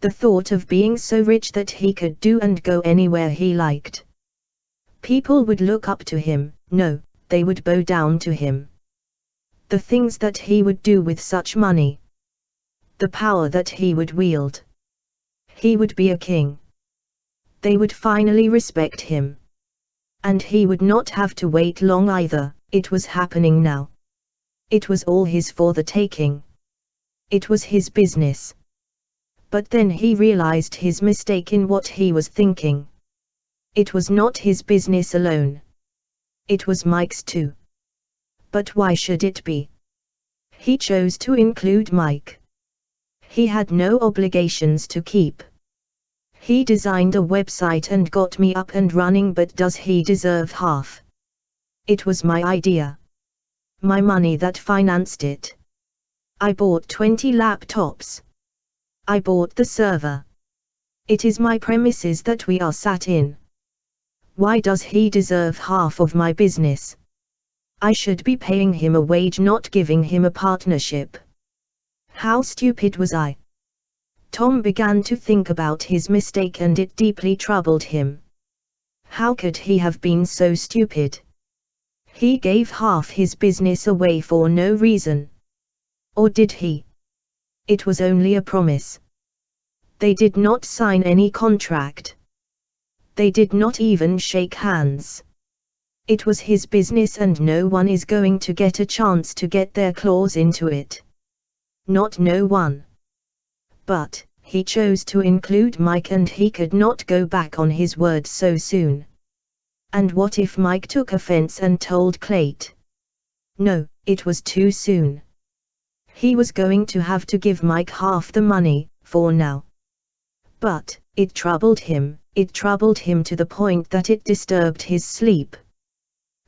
The thought of being so rich that he could do and go anywhere he liked. People would look up to him, no, they would bow down to him. The things that he would do with such money. The power that he would wield. He would be a king. They would finally respect him. And he would not have to wait long either, it was happening now. It was all his for the taking. It was his business. But then he realized his mistake in what he was thinking. It was not his business alone. It was Mike's too. But why should it be? He chose to include Mike. He had no obligations to keep. He designed a website and got me up and running, but does he deserve half? It was my idea. My money that financed it. I bought 20 laptops. I bought the server. It is my premises that we are sat in. Why does he deserve half of my business? I should be paying him a wage, not giving him a partnership. How stupid was I? Tom began to think about his mistake and it deeply troubled him. How could he have been so stupid? He gave half his business away for no reason. Or did he? It was only a promise. They did not sign any contract. They did not even shake hands. It was his business and no one is going to get a chance to get their claws into it. Not no one. But he chose to include Mike and he could not go back on his word so soon. And what if Mike took offense and told Clayt? No, it was too soon. He was going to have to give Mike half the money, for now. But it troubled him to the point that it disturbed his sleep.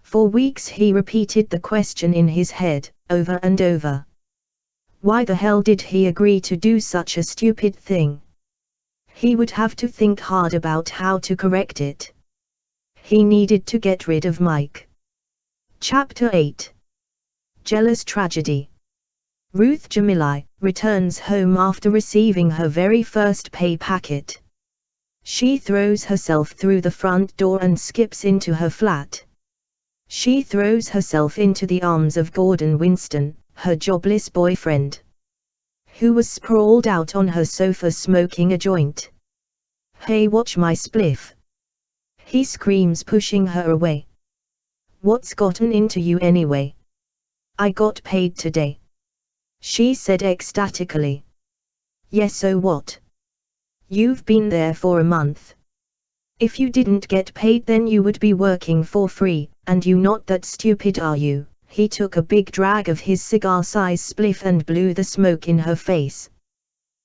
For weeks he repeated the question in his head, over and over. Why the hell did he agree to do such a stupid thing? He would have to think hard about how to correct it. He needed to get rid of Mike. Chapter 8. Jealous Tragedy. Ruth Jamilai returns home after receiving her very first pay packet. She throws herself through the front door and skips into her flat. She throws herself into the arms of Gordon Winston, her jobless boyfriend, who was sprawled out on her sofa smoking a joint. "Hey, watch my spliff," he screams, pushing her away. "What's gotten into you anyway?" "I got paid today," she said ecstatically. "Yes, so what? You've been there for a month. If you didn't get paid then you would be working for free, and you not that stupid, are you?" He took a big drag of his cigar-size spliff and blew the smoke in her face.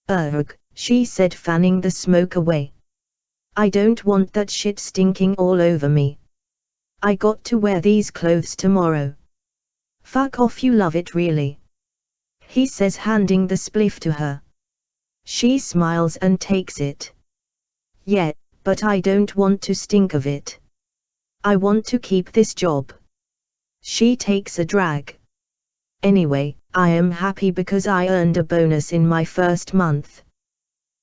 "Ugh," she said, fanning the smoke away. "I don't want that shit stinking all over me. I got to wear these clothes tomorrow." "Fuck off, you love it really," he says, handing the spliff to her. She smiles and takes it. "Yeah, but I don't want to stink of it. I want to keep this job." She takes a drag. "Anyway, I am happy because I earned a bonus in my first month.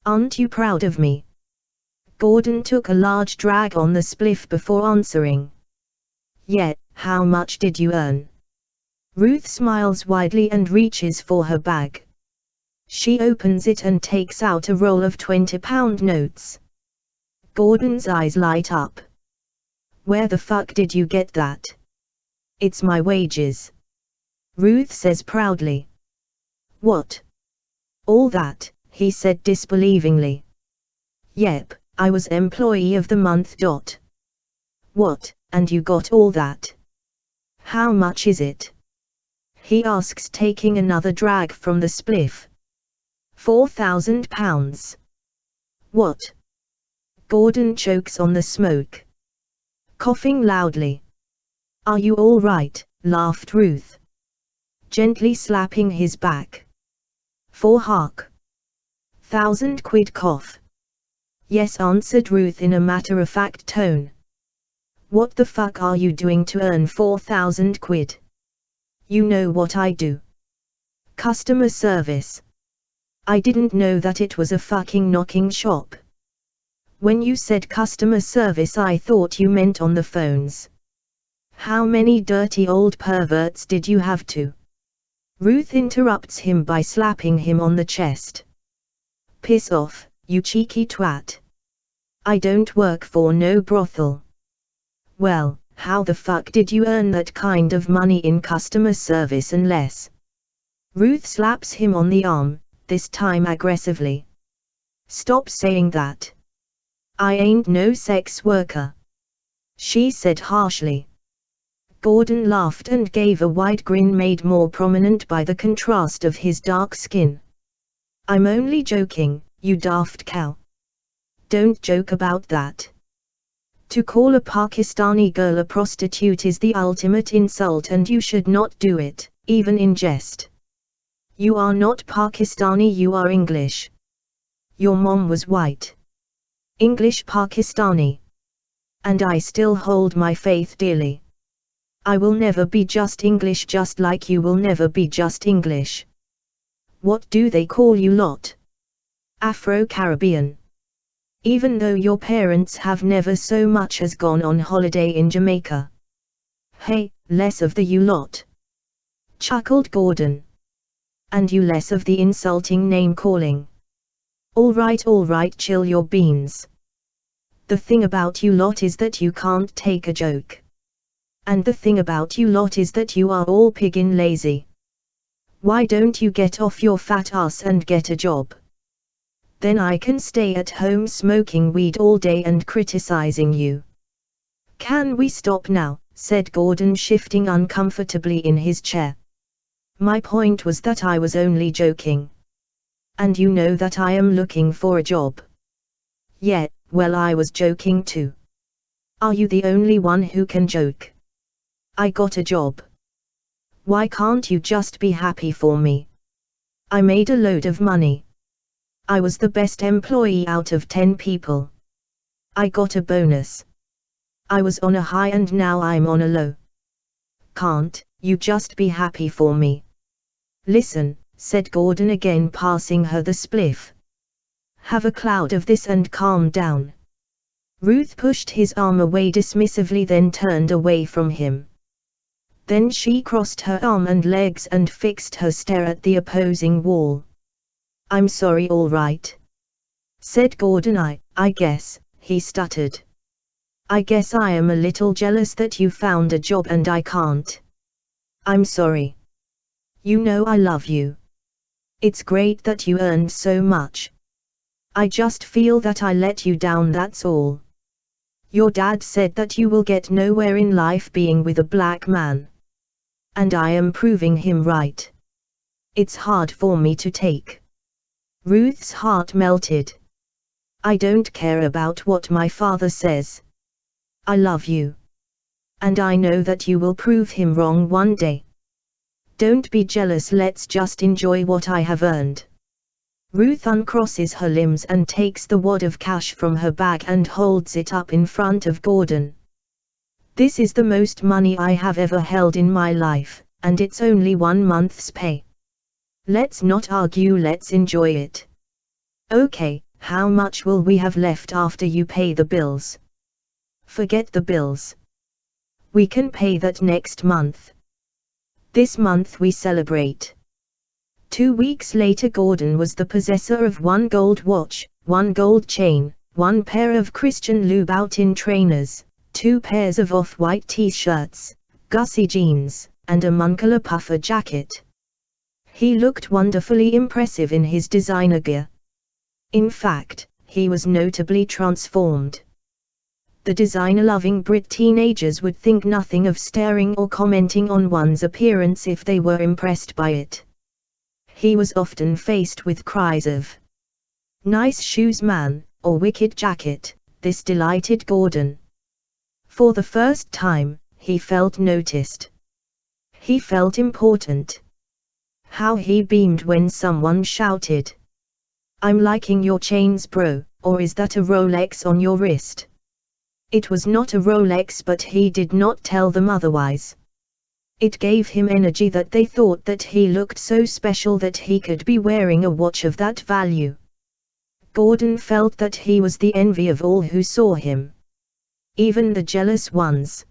Aren't you proud of me?" Gordon took a large drag on the spliff before answering. "Yeah, how much did you earn?" Ruth smiles widely and reaches for her bag. She opens it and takes out a roll of 20-pound notes. Gordon's eyes light up. "Where the fuck did you get that?" "It's my wages," Ruth says proudly. "What? All that?" he said disbelievingly. "Yep, I was employee of the month. What, and you got all that? How much is it?" he asks, taking another drag from the spliff. £4,000. "What?" Gordon chokes on the smoke, coughing loudly. "Are you all right?" laughed Ruth, gently slapping his back. £4,000 cough. "Yes," answered Ruth in a matter-of-fact tone. "What the fuck are you doing to earn £4,000? You know what I do? Customer service. I didn't know that it was a fucking knocking shop. When you said customer service I thought you meant on the phones. How many dirty old perverts did you have to?" Ruth interrupts him by slapping him on the chest. "Piss off, you cheeky twat. I don't work for no brothel." "Well, how the fuck did you earn that kind of money in customer service unless—" Ruth slaps him on the arm, this time aggressively. "Stop saying that. I ain't no sex worker," she said harshly. Gordon laughed and gave a wide grin made more prominent by the contrast of his dark skin. "I'm only joking, you daft cow. Don't joke about that. To call a Pakistani girl a prostitute is the ultimate insult and you should not do it, even in jest. You are not Pakistani, you are English. Your mom was white. English Pakistani. And I still hold my faith dearly. I will never be just English, just like you will never be just English. What do they call you lot? Afro-Caribbean. Even though your parents have never so much as gone on holiday in Jamaica. Hey, less of the you lot," chuckled Gordon. "And you less of the insulting name-calling. All right, chill your beans. The thing about you lot is that you can't take a joke. And the thing about you lot is that you are all piggin' lazy. Why don't you get off your fat ass and get a job? Then I can stay at home smoking weed all day and criticizing you." "Can we stop now?" said Gordon, shifting uncomfortably in his chair. "My point was that I was only joking. And you know that I am looking for a job." "Yeah, well, I was joking too. Are you the only one who can joke? I got a job. Why can't you just be happy for me? I made a load of money. I was the best employee out of 10 people. I got a bonus. I was on a high and now I'm on a low. Can't you just be happy for me? Listen, said Gordon again, passing her the spliff. Have a cloud of this and calm down. Ruth pushed his arm away dismissively, then turned away from him. Then she crossed her arm and legs and fixed her stare at the opposing wall. I'm sorry, all right, said Gordon. I guess, he stuttered. I guess I am a little jealous that you found a job and I can't. I'm sorry. You know I love you. It's great that you earned so much. I just feel that I let you down, that's all. Your dad said that you will get nowhere in life being with a black man. And I am proving him right. It's hard for me to take. Ruth's heart melted. I don't care about what my father says. I love you. And I know that you will prove him wrong one day. Don't be jealous, let's just enjoy what I have earned. Ruth uncrosses her limbs and takes the wad of cash from her bag and holds it up in front of Gordon. This is the most money I have ever held in my life, and it's only 1 month's pay. Let's not argue, let's enjoy it. Okay, how much will we have left after you pay the bills? Forget the bills. We can pay that next month. This month we celebrate. 2 weeks later, Gordon was the possessor of 1 gold watch, 1 gold chain, 1 pair of Christian Louboutin trainers, 2 pairs of off-white t-shirts, Gussie jeans, and a Moncler puffer jacket. He looked wonderfully impressive in his designer gear. In fact, he was notably transformed. The designer-loving Brit teenagers would think nothing of staring or commenting on one's appearance if they were impressed by it. He was often faced with cries of, "Nice shoes, man," or "wicked jacket." This delighted Gordon. For the first time, he felt noticed. He felt important. How he beamed when someone shouted, "I'm liking your chains, bro," or "Is that a Rolex on your wrist?" It was not a Rolex, but he did not tell them otherwise. It gave him energy that they thought that he looked so special that he could be wearing a watch of that value. Gordon felt that he was the envy of all who saw him. Even the jealous ones.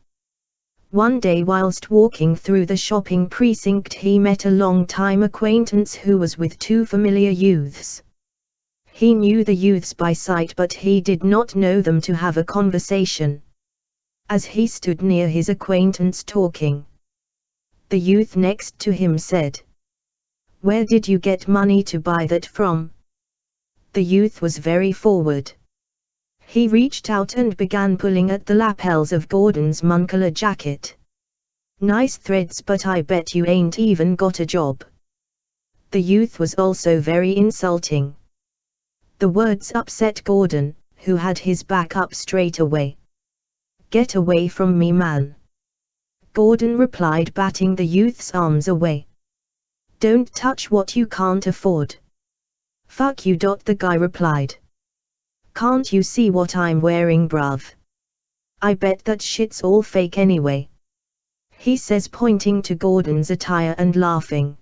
One day whilst walking through the shopping precinct, he met a long-time acquaintance who was with 2 familiar youths. He knew the youths by sight, but he did not know them to have a conversation. As he stood near his acquaintance talking, the youth next to him said, "Where did you get money to buy that from?" The youth was very forward. He reached out and began pulling at the lapels of Gordon's Moncler jacket. "Nice threads, but I bet you ain't even got a job." The youth was also very insulting. The words upset Gordon, who had his back up straight away. "Get away from me, man," Gordon replied, batting the youth's arms away. "Don't touch what you can't afford." "Fuck you," the guy replied. "Can't you see what I'm wearing, bruv? I bet that shit's all fake anyway," he says, pointing to Gordon's attire and laughing.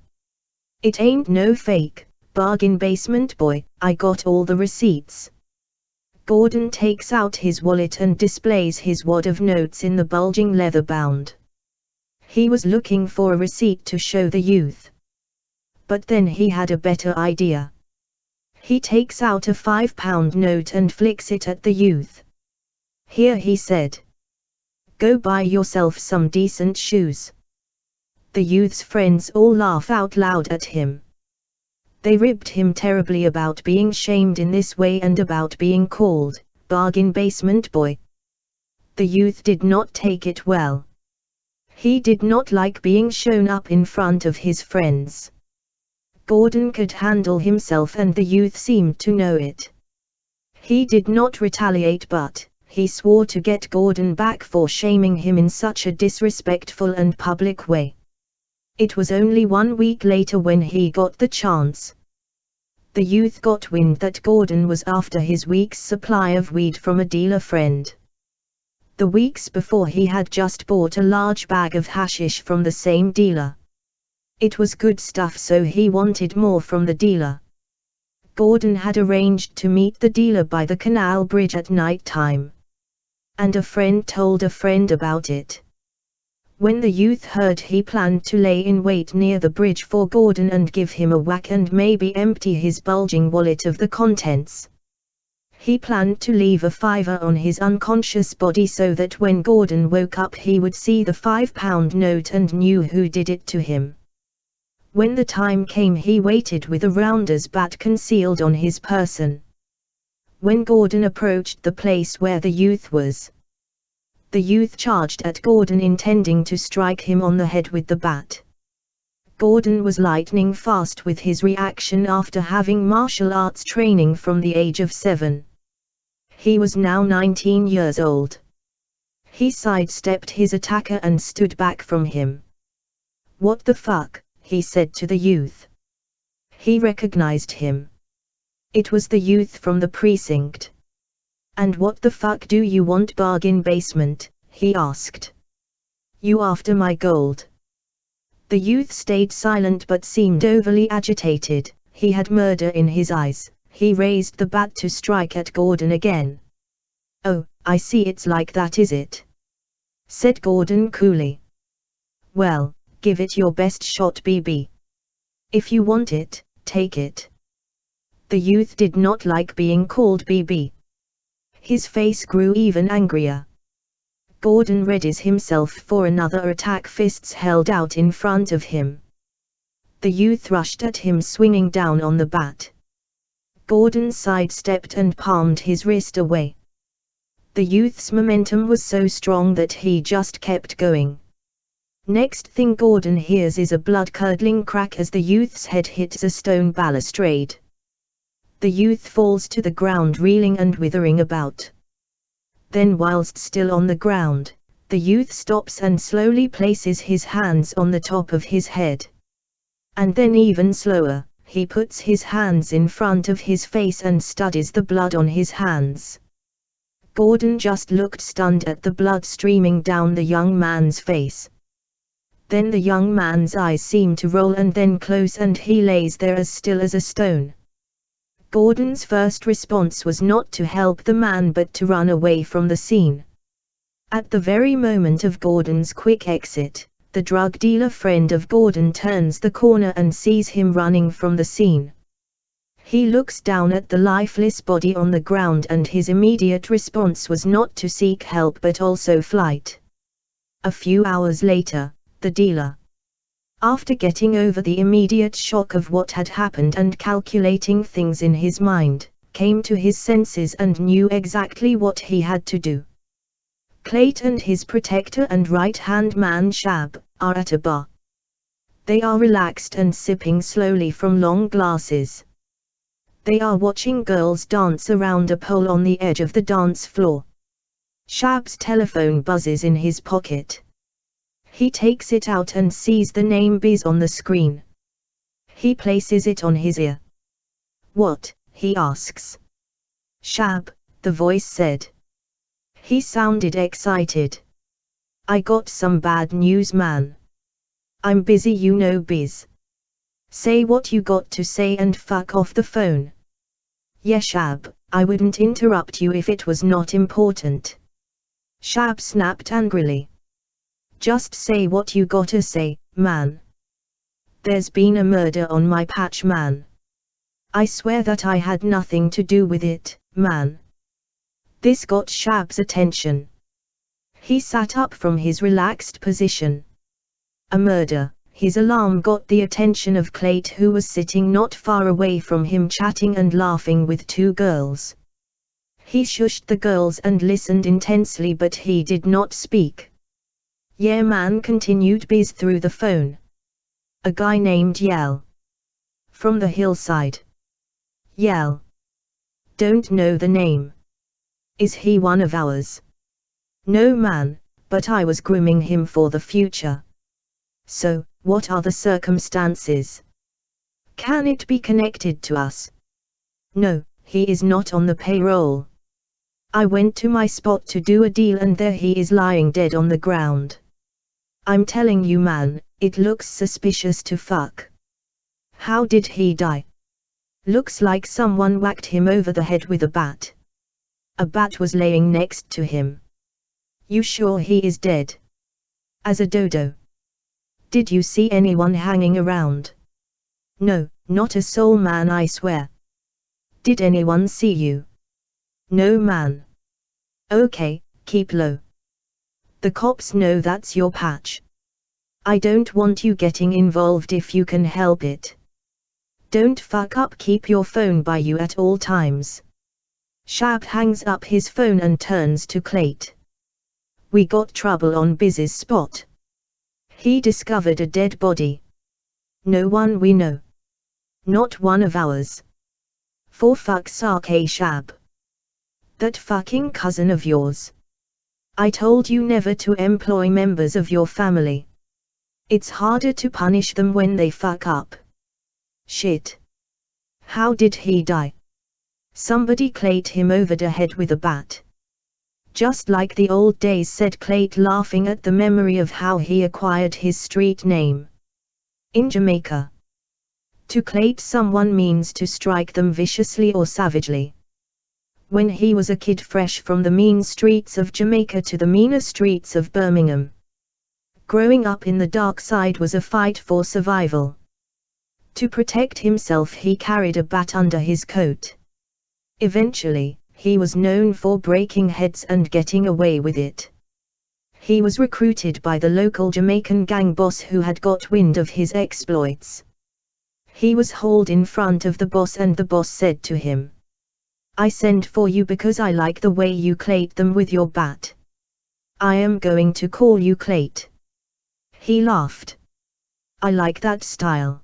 "It ain't no fake, bargain basement boy, I got all the receipts." Gordon takes out his wallet and displays his wad of notes in the bulging leather bound. He was looking for a receipt to show the youth. But then he had a better idea. He takes out a £5 note and flicks it at the youth. "Here," he said. "Go buy yourself some decent shoes." The youth's friends all laugh out loud at him. They ribbed him terribly about being shamed in this way and about being called bargain basement boy. The youth did not take it well. He did not like being shown up in front of his friends. Gordon could handle himself, and the youth seemed to know it. He did not retaliate, but he swore to get Gordon back for shaming him in such a disrespectful and public way. It was only 1 week later when he got the chance. The youth got wind that Gordon was after his week's supply of weed from a dealer friend. The weeks before he had just bought a large bag of hashish from the same dealer. It was good stuff, so he wanted more from the dealer. Gordon had arranged to meet the dealer by the canal bridge at night time. And a friend told a friend about it. When the youth heard, he planned to lay in wait near the bridge for Gordon and give him a whack and maybe empty his bulging wallet of the contents. He planned to leave a fiver on his unconscious body so that when Gordon woke up he would see the £5 note and knew who did it to him. When the time came, he waited with a rounder's bat concealed on his person. When Gordon approached the place where the youth was, the youth charged at Gordon intending to strike him on the head with the bat. Gordon was lightning fast with his reaction after having martial arts training from the age of 7. He was now 19 years old. He sidestepped his attacker and stood back from him. "What the fuck?" he said to the youth. He recognized him. It was the youth from the precinct. "And what the fuck do you want, bargain basement?" he asked. "You after my gold?" The youth stayed silent but seemed overly agitated. He had murder in his eyes. He raised the bat to strike at Gordon again. "Oh, I see, it's like that, is it?" said Gordon coolly. "Well, give it your best shot, BB. If you want it, take it." The youth did not like being called BB. His face grew even angrier. Gordon readies himself for another attack, fists held out in front of him. The youth rushed at him, swinging down on the bat. Gordon sidestepped and palmed his wrist away. The youth's momentum was so strong that he just kept going. Next thing Gordon hears is a blood-curdling crack as the youth's head hits a stone balustrade. The youth falls to the ground, reeling and withering about. Then, whilst still on the ground, the youth stops and slowly places his hands on the top of his head. And then even slower, he puts his hands in front of his face and studies the blood on his hands. Gordon just looked stunned at the blood streaming down the young man's face. Then the young man's eyes seem to roll and then close, and he lays there as still as a stone. Gordon's first response was not to help the man but to run away from the scene. At the very moment of Gordon's quick exit, the drug dealer friend of Gordon turns the corner and sees him running from the scene. He looks down at the lifeless body on the ground, and his immediate response was not to seek help but also flight. A few hours later, the dealer, after getting over the immediate shock of what had happened and calculating things in his mind, came to his senses and knew exactly what he had to do. Clayt and his protector and right-hand man Shab are at a bar. They are relaxed and sipping slowly from long glasses. They are watching girls dance around a pole on the edge of the dance floor. Shab's telephone buzzes in his pocket. He takes it out and sees the name Biz on the screen. He places it on his ear. "What?" he asks. "Shab," the voice said. He sounded excited. "I got some bad news, man. I'm busy, you know, Biz. Say what you got to say and fuck off the phone." "Yeah, Shab, I wouldn't interrupt you if it was not important." Shab snapped angrily. "Just say what you gotta say, man. There's been a murder on my patch, man. I swear that I had nothing to do with it, man." This got Shab's attention. He sat up from his relaxed position. A murder. His alarm got the attention of Clayt, who was sitting not far away from him chatting and laughing with two girls. He shushed the girls and listened intensely, but he did not speak. "Yeah, man," continued Biz through the phone. "A guy named Yell. From the hillside." "Yell? Don't know the name. Is he one of ours?" "No, man, but I was grooming him for the future." "So, what are the circumstances? Can it be connected to us?" "No, he is not on the payroll." I went to my spot to do a deal and there he is lying dead on the ground. I'm telling you man, it looks suspicious to fuck. How did he die? Looks like someone whacked him over the head with a bat. A bat was laying next to him. You sure he is dead? As a dodo. Did you see anyone hanging around? No, not a soul man I swear. Did anyone see you? No man. Okay, keep low. The cops know that's your patch. I don't want you getting involved if you can help it. Don't fuck up, keep your phone by you at all times. Shab hangs up his phone and turns to Clayt. We got trouble on Biz's spot. He discovered a dead body. No one we know. Not one of ours. For fuck's sake, Shab. That fucking cousin of yours. I told you never to employ members of your family. It's harder to punish them when they fuck up. Shit. How did he die? Somebody clayed him over the head with a bat. Just like the old days, said Clayt, laughing at the memory of how he acquired his street name. In Jamaica, to Clayt someone means to strike them viciously or savagely. When he was a kid fresh from the mean streets of Jamaica to the meaner streets of Birmingham. Growing up in the dark side was a fight for survival. To protect himself he carried a bat under his coat. Eventually, he was known for breaking heads and getting away with it. He was recruited by the local Jamaican gang boss who had got wind of his exploits. He was hauled in front of the boss and the boss said to him, I sent for you because I like the way you clayed them with your bat. I am going to call you Clayt. He laughed. I like that style.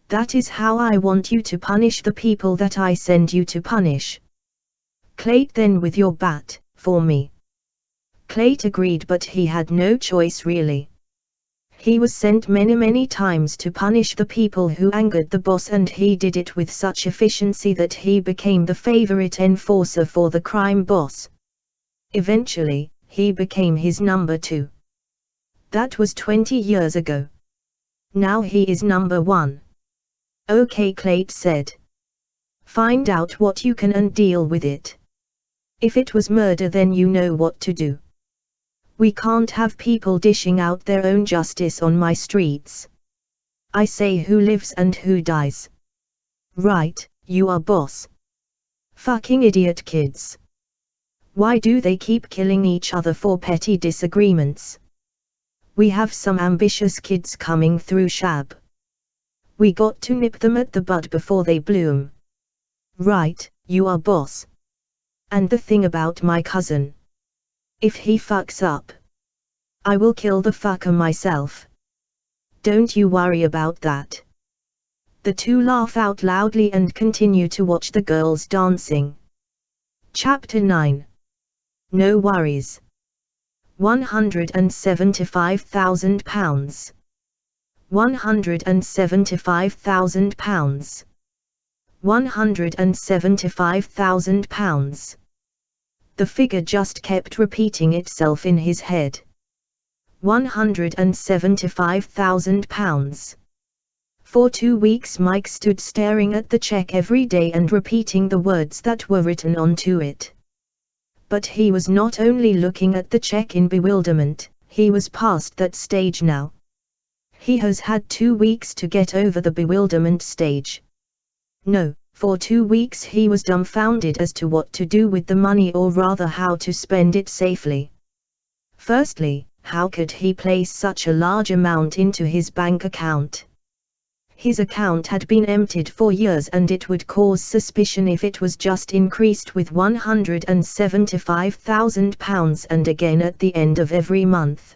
That is how I want you to punish the people that I send you to punish. Clayt then with your bat, for me. Clayt agreed, but he had no choice really. He was sent many times to punish the people who angered the boss, and he did it with such efficiency that he became the favorite enforcer for the crime boss. Eventually, he became his number 2. That was 20 years ago. Now he is number 1. Okay, Clayt said. Find out what you can and deal with it. If it was murder, then you know what to do. We can't have people dishing out their own justice on my streets. I say who lives and who dies. Right, you are boss. Fucking idiot kids. Why do they keep killing each other for petty disagreements? We have some ambitious kids coming through, Shab. We got to nip them at the bud before they bloom. Right, you are boss. And the thing about my cousin. If he fucks up, I will kill the fucker myself. Don't you worry about that. The two laugh out loudly and continue to watch the girls dancing. Chapter 9. No worries. £175,000. £175,000. £175,000. The figure just kept repeating itself in his head. £175,000. For 2 weeks Mike stood staring at the check every day and repeating the words that were written onto it. But he was not only looking at the check in bewilderment, he was past that stage now. He has had 2 weeks to get over the bewilderment stage. No. For 2 weeks he was dumbfounded as to what to do with the money, or rather how to spend it safely. Firstly, how could he place such a large amount into his bank account? His account had been emptied for years, and it would cause suspicion if it was just increased with £175,000 and again at the end of every month.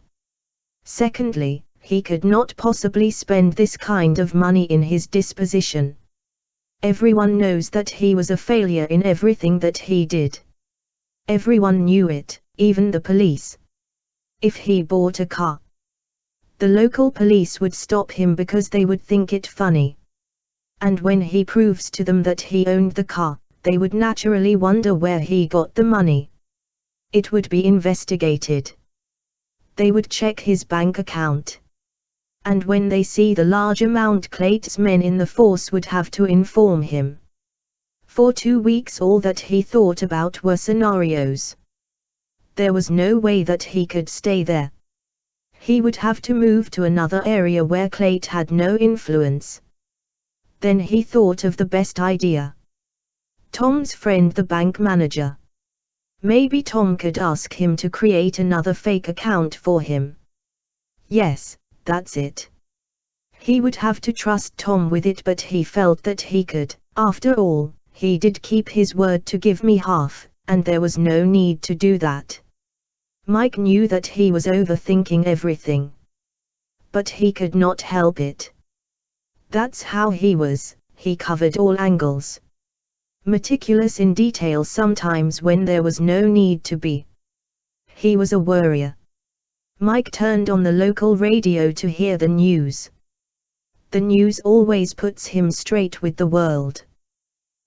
Secondly, he could not possibly spend this kind of money in his disposition. Everyone knows that he was a failure in everything that he did. Everyone knew it, even the police. If he bought a car, the local police would stop him because they would think it funny. And when he proves to them that he owned the car, they would naturally wonder where he got the money. It would be investigated. They would check his bank account. And when they see the large amount Clay's men in the force would have to inform him. For 2 weeks all that he thought about were scenarios. There was no way that he could stay there. He would have to move to another area where Clay had no influence. Then he thought of the best idea. Tom's friend, the bank manager. Maybe Tom could ask him to create another fake account for him. Yes, that's it. He would have to trust Tom with it, but he felt that he could. After all, he did keep his word to give me half, and there was no need to do that. Mike knew that he was overthinking everything. But he could not help it. That's how he was, he covered all angles. Meticulous in detail sometimes when there was no need to be. He was a worrier. Mike turned on the local radio to hear the news. The news always puts him straight with the world.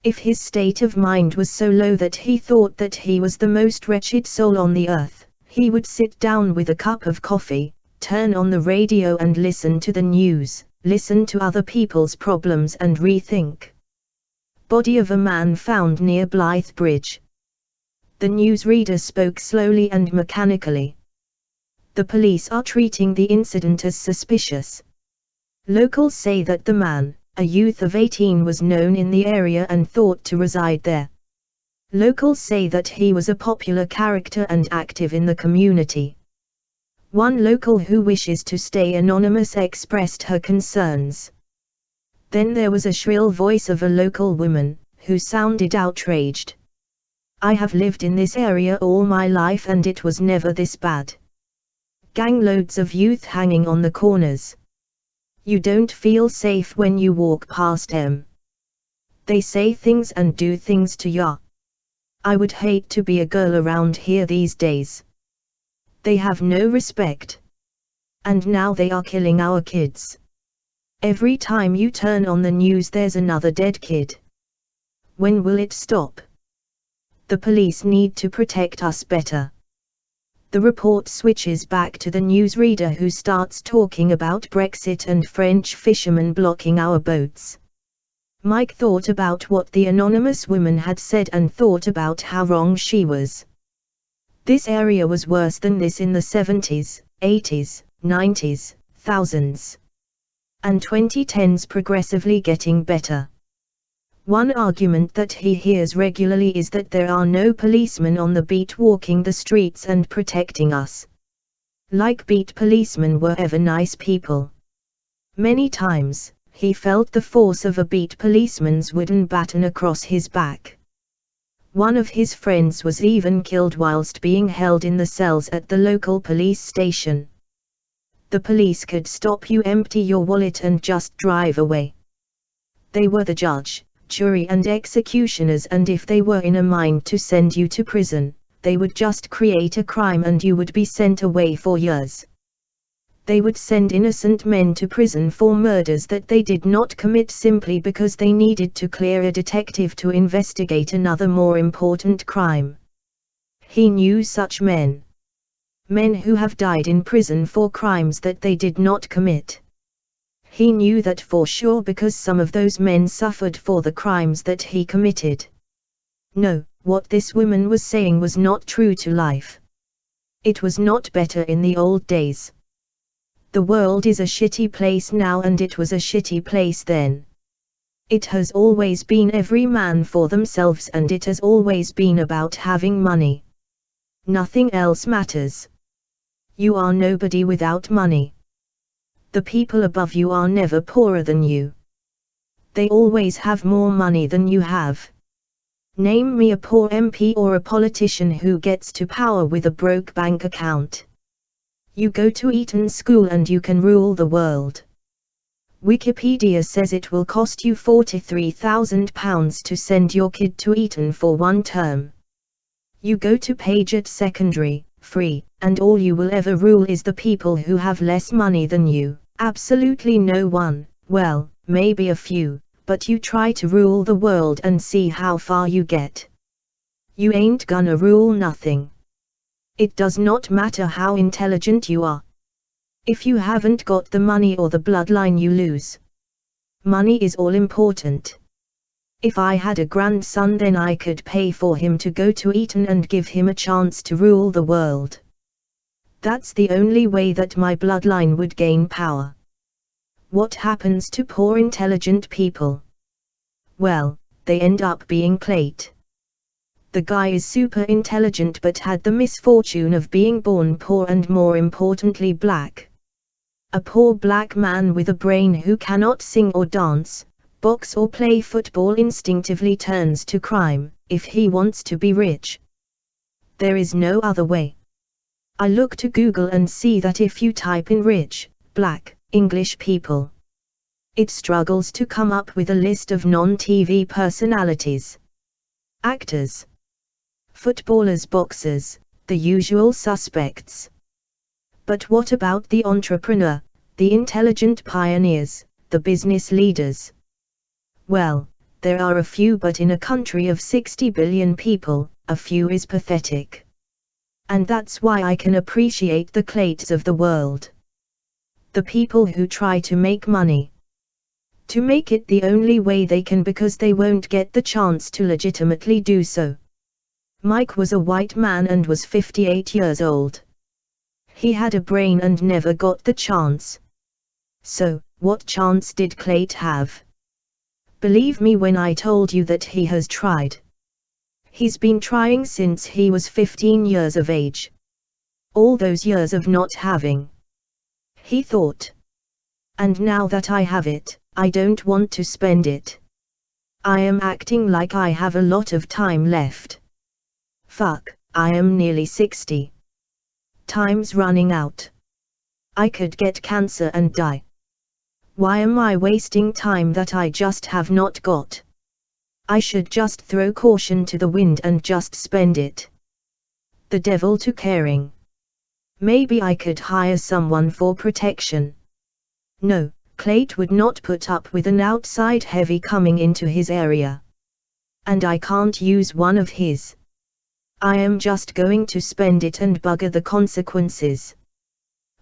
If his state of mind was so low that he thought that he was the most wretched soul on the earth, he would sit down with a cup of coffee, turn on the radio and listen to the news, listen to other people's problems and rethink. Body of a man found near Blythe Bridge. The newsreader spoke slowly and mechanically. The police are treating the incident as suspicious. Locals say that the man, a youth of 18, was known in the area and thought to reside there. Locals say that he was a popular character and active in the community. One local who wishes to stay anonymous expressed her concerns. Then there was a shrill voice of a local woman, who sounded outraged. I have lived in this area all my life and it was never this bad. Gangloads of youth hanging on the corners. You don't feel safe when you walk past them. They say things and do things to ya. I would hate to be a girl around here these days. They have no respect. And now they are killing our kids. Every time you turn on the news there's another dead kid. When will it stop? The police need to protect us better. The report switches back to the newsreader who starts talking about Brexit and French fishermen blocking our boats. Mike thought about what the anonymous woman had said and thought about how wrong she was. This area was worse than this in the 70s, 80s, 90s, thousands. And 2010s progressively getting better. One argument that he hears regularly is that there are no policemen on the beat walking the streets and protecting us. Like beat policemen were ever nice people. Many times, he felt the force of a beat policeman's wooden baton across his back. One of his friends was even killed whilst being held in the cells at the local police station. The police could stop you, empty your wallet and just drive away. They were the judge, jury and executioners, and if they were in a mind to send you to prison, they would just create a crime and you would be sent away for years. They would send innocent men to prison for murders that they did not commit simply because they needed to clear a detective to investigate another more important crime. He knew such men. Men who have died in prison for crimes that they did not commit. He knew that for sure because some of those men suffered for the crimes that he committed. No, what this woman was saying was not true to life. It was not better in the old days. The world is a shitty place now and it was a shitty place then. It has always been every man for themselves and it has always been about having money. Nothing else matters. You are nobody without money. The people above you are never poorer than you. They always have more money than you have. Name me a poor MP or a politician who gets to power with a broke bank account. You go to Eton School and you can rule the world. Wikipedia says it will cost you £43,000 to send your kid to Eton for one term. You go to Paget Secondary, free, and all you will ever rule is the people who have less money than you. Absolutely no one, well, maybe a few, but you try to rule the world and see how far you get. You ain't gonna rule nothing. It does not matter how intelligent you are. If you haven't got the money or the bloodline, you lose. Money is all important. If I had a grandson, then I could pay for him to go to Eton and give him a chance to rule the world. That's the only way that my bloodline would gain power. What happens to poor intelligent people? Well, they end up being plate. The guy is super intelligent but had the misfortune of being born poor and, more importantly, black. A poor black man with a brain who cannot sing or dance, box or play football instinctively turns to crime, if he wants to be rich. There is no other way. I look to Google and see that if you type in rich, black, English people, it struggles to come up with a list of non-TV personalities. Actors, footballers, boxers, the usual suspects. But what about the entrepreneur, the intelligent pioneers, the business leaders? Well, there are a few, but in a country of 60 billion people, a few is pathetic. And that's why I can appreciate the clates of the world. The people who try to make money. To make it the only way they can, because they won't get the chance to legitimately do so. Mike was a white man and was 58 years old. He had a brain and never got the chance. So, what chance did Clayt have? Believe me when I told you that he has tried. He's been trying since he was 15 years of age. All those years of not having. He thought. And now that I have it, I don't want to spend it. I am acting like I have a lot of time left. Fuck, I am nearly 60. Time's running out. I could get cancer and die. Why am I wasting time that I just have not got? I should just throw caution to the wind and just spend it. The devil to caring. Maybe I could hire someone for protection. No, Clayt would not put up with an outside heavy coming into his area. And I can't use one of his. I am just going to spend it and bugger the consequences.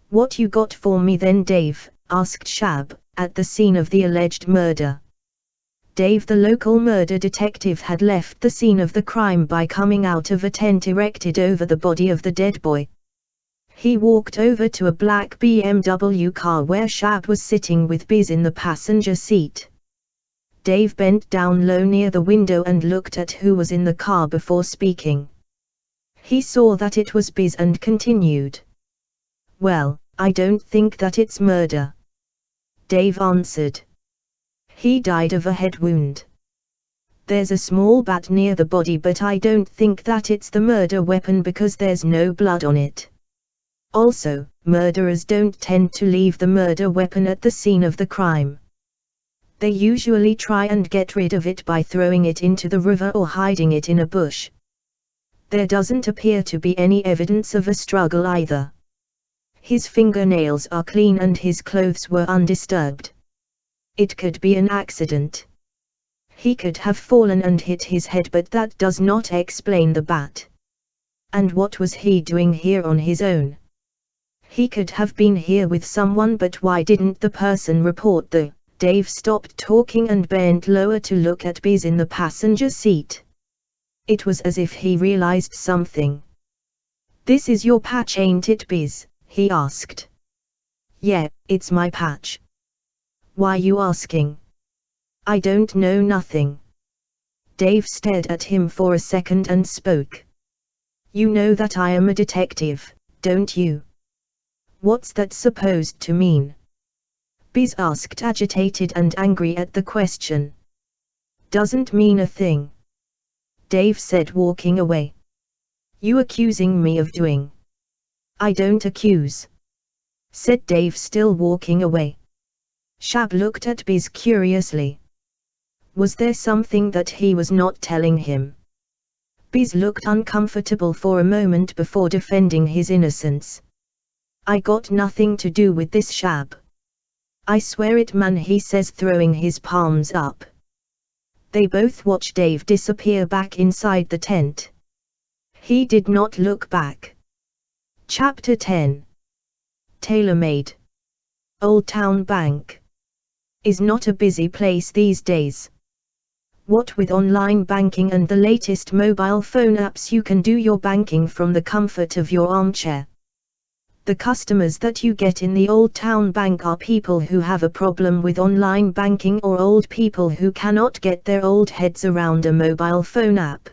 What you got for me then, Dave? Asked Shab, at the scene of the alleged murder. Dave, the local murder detective, had left the scene of the crime by coming out of a tent erected over the body of the dead boy. He walked over to a black BMW car where Shab was sitting with Biz in the passenger seat. Dave bent down low near the window and looked at who was in the car before speaking. He saw that it was Biz and continued. Well, I don't think that it's murder. Dave answered. He died of a head wound. There's a small bat near the body, but I don't think that it's the murder weapon because there's no blood on it. Also, murderers don't tend to leave the murder weapon at the scene of the crime. They usually try and get rid of it by throwing it into the river or hiding it in a bush. There doesn't appear to be any evidence of a struggle either. His fingernails are clean and his clothes were undisturbed. It could be an accident. He could have fallen and hit his head, but that does not explain the bat. And what was he doing here on his own? He could have been here with someone, but why didn't the person report the... Dave stopped talking and bent lower to look at Biz in the passenger seat. It was as if he realized something. This is your patch, ain't it, Biz? He asked. Yeah, it's my patch. Why you asking? I don't know nothing. Dave stared at him for a second and spoke. You know that I am a detective, don't you? What's that supposed to mean? Biz asked, agitated and angry at the question. Doesn't mean a thing. Dave said, walking away. You accusing me of doing? I don't accuse. Said Dave, still walking away. Shab looked at Biz curiously. Was there something that he was not telling him? Biz looked uncomfortable for a moment before defending his innocence. I got nothing to do with this, Shab. I swear it, man, he says, throwing his palms up. They both watched Dave disappear back inside the tent. He did not look back. Chapter 10. Tailor-made. Old Town Bank is not a busy place these days. What with online banking and the latest mobile phone apps, you can do your banking from the comfort of your armchair. The customers that you get in the Old Town Bank are people who have a problem with online banking or old people who cannot get their old heads around a mobile phone app.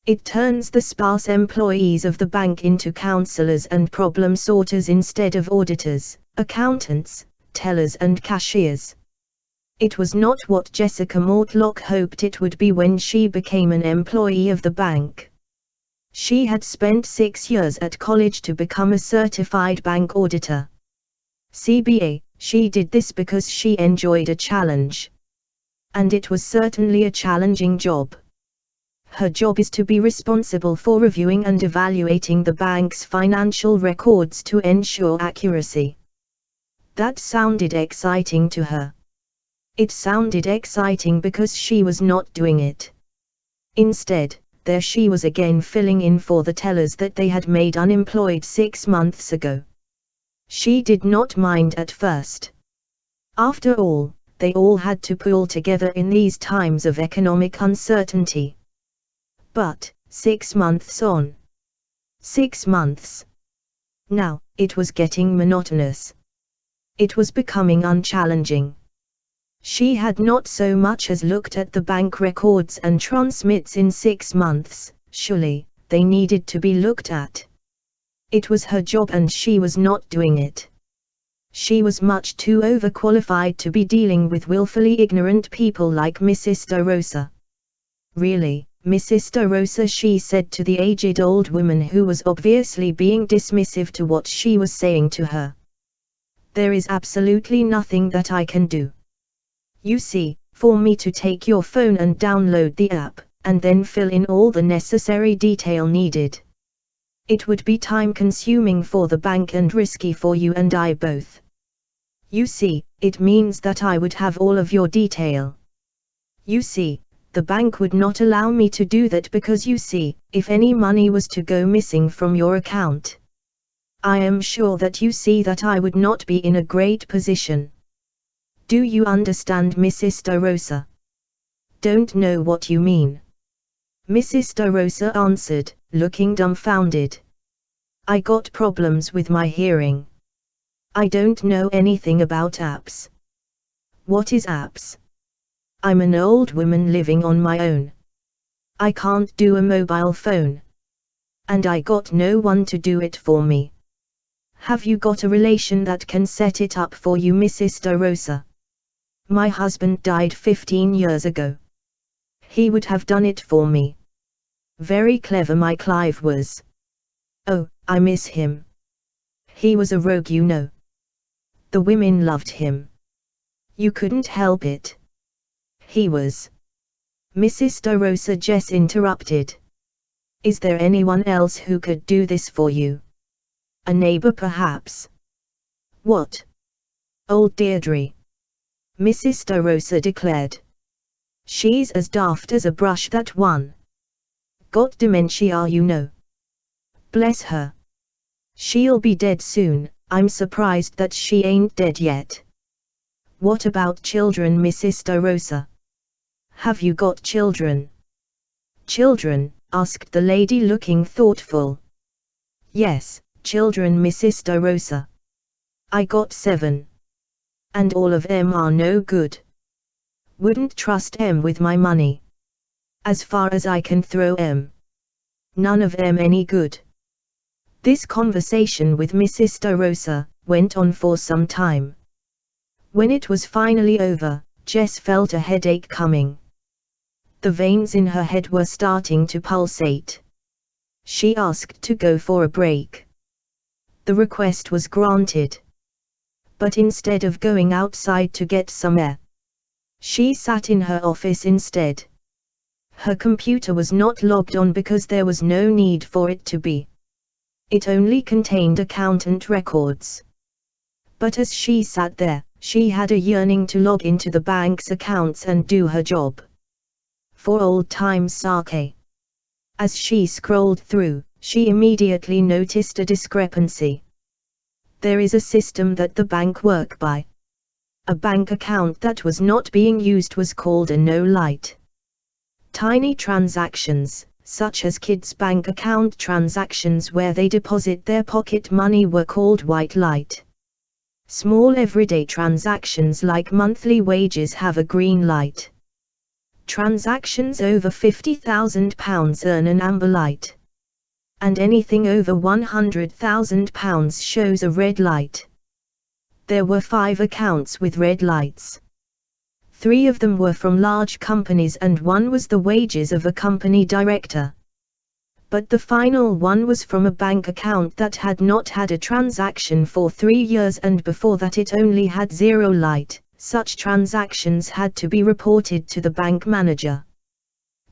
It turns the sparse employees of the bank into counselors and problem sorters instead of auditors, accountants, tellers and cashiers. It was not what Jessica Mortlock hoped it would be when she became an employee of the bank. She had spent 6 years at college to become a certified bank auditor. CBA, she did this because she enjoyed a challenge. And it was certainly a challenging job. Her job is to be responsible for reviewing and evaluating the bank's financial records to ensure accuracy. That sounded exciting to her. It sounded exciting because she was not doing it. Instead, there she was again filling in for the tellers that they had made unemployed 6 months ago. She did not mind at first. After all, they all had to pull together in these times of economic uncertainty. But, 6 months on. 6 months. Now, it was getting monotonous. It was becoming unchallenging. She had not so much as looked at the bank records and transmits in 6 months, surely, they needed to be looked at. It was her job and she was not doing it. She was much too overqualified to be dealing with willfully ignorant people like Mrs. DeRosa. Really, Mrs. DeRosa, she said to the aged old woman who was obviously being dismissive to what she was saying to her. There is absolutely nothing that I can do. You see, for me to take your phone and download the app, and then fill in all the necessary detail needed. It would be time-consuming for the bank and risky for you and I both. You see, it means that I would have all of your detail. You see, the bank would not allow me to do that because you see, if any money was to go missing from your account, I am sure that you see that I would not be in a great position. Do you understand, Mrs. DeRosa? Don't know what you mean. Mrs. DeRosa answered, looking dumbfounded. I got problems with my hearing. I don't know anything about apps. What is apps? I'm an old woman living on my own. I can't do a mobile phone. And I got no one to do it for me. Have you got a relation that can set it up for you, Mrs. DeRosa? My husband died 15 years ago. He would have done it for me. Very clever my Clive was. Oh, I miss him. He was a rogue, you know. The women loved him. You couldn't help it. He was. Mrs. DeRosa Jess interrupted. Is there anyone else who could do this for you? A neighbor perhaps? What? Old Deirdre. Mrs. DeRosa declared. She's as daft as a brush, that one. Got dementia, you know. Bless her. She'll be dead soon. I'm surprised that she ain't dead yet. What about children, Mrs. DeRosa? Have you got children? Children? Asked the lady, looking thoughtful. Yes, children, Mrs. DeRosa. I got 7. And all of them are no good. Wouldn't trust 'em with my money. As far as I can throw 'em. None of 'em any good. This conversation with Mrs. DeRosa went on for some time. When it was finally over, Jess felt a headache coming. The veins in her head were starting to pulsate. She asked to go for a break. The request was granted. But instead of going outside to get some air, she sat in her office instead. Her computer was not logged on because there was no need for it to be. It only contained accountant records. But as she sat there, she had a yearning to log into the bank's accounts and do her job. for old time's sake. As she scrolled through, she immediately noticed a discrepancy. There is a system that the bank work by. A bank account that was not being used was called a no-light. Tiny transactions, such as kids' bank account transactions where they deposit their pocket money, were called white light. Small everyday transactions like monthly wages have a green light. Transactions over £50,000 earn an amber light. And anything over £100,000 shows a red light. There were 5 accounts with red lights. 3 of them were from large companies and 1 was the wages of a company director. But the final one was from a bank account that had not had a transaction for 3 years, and before that it only had 0 light. Such transactions had to be reported to the bank manager.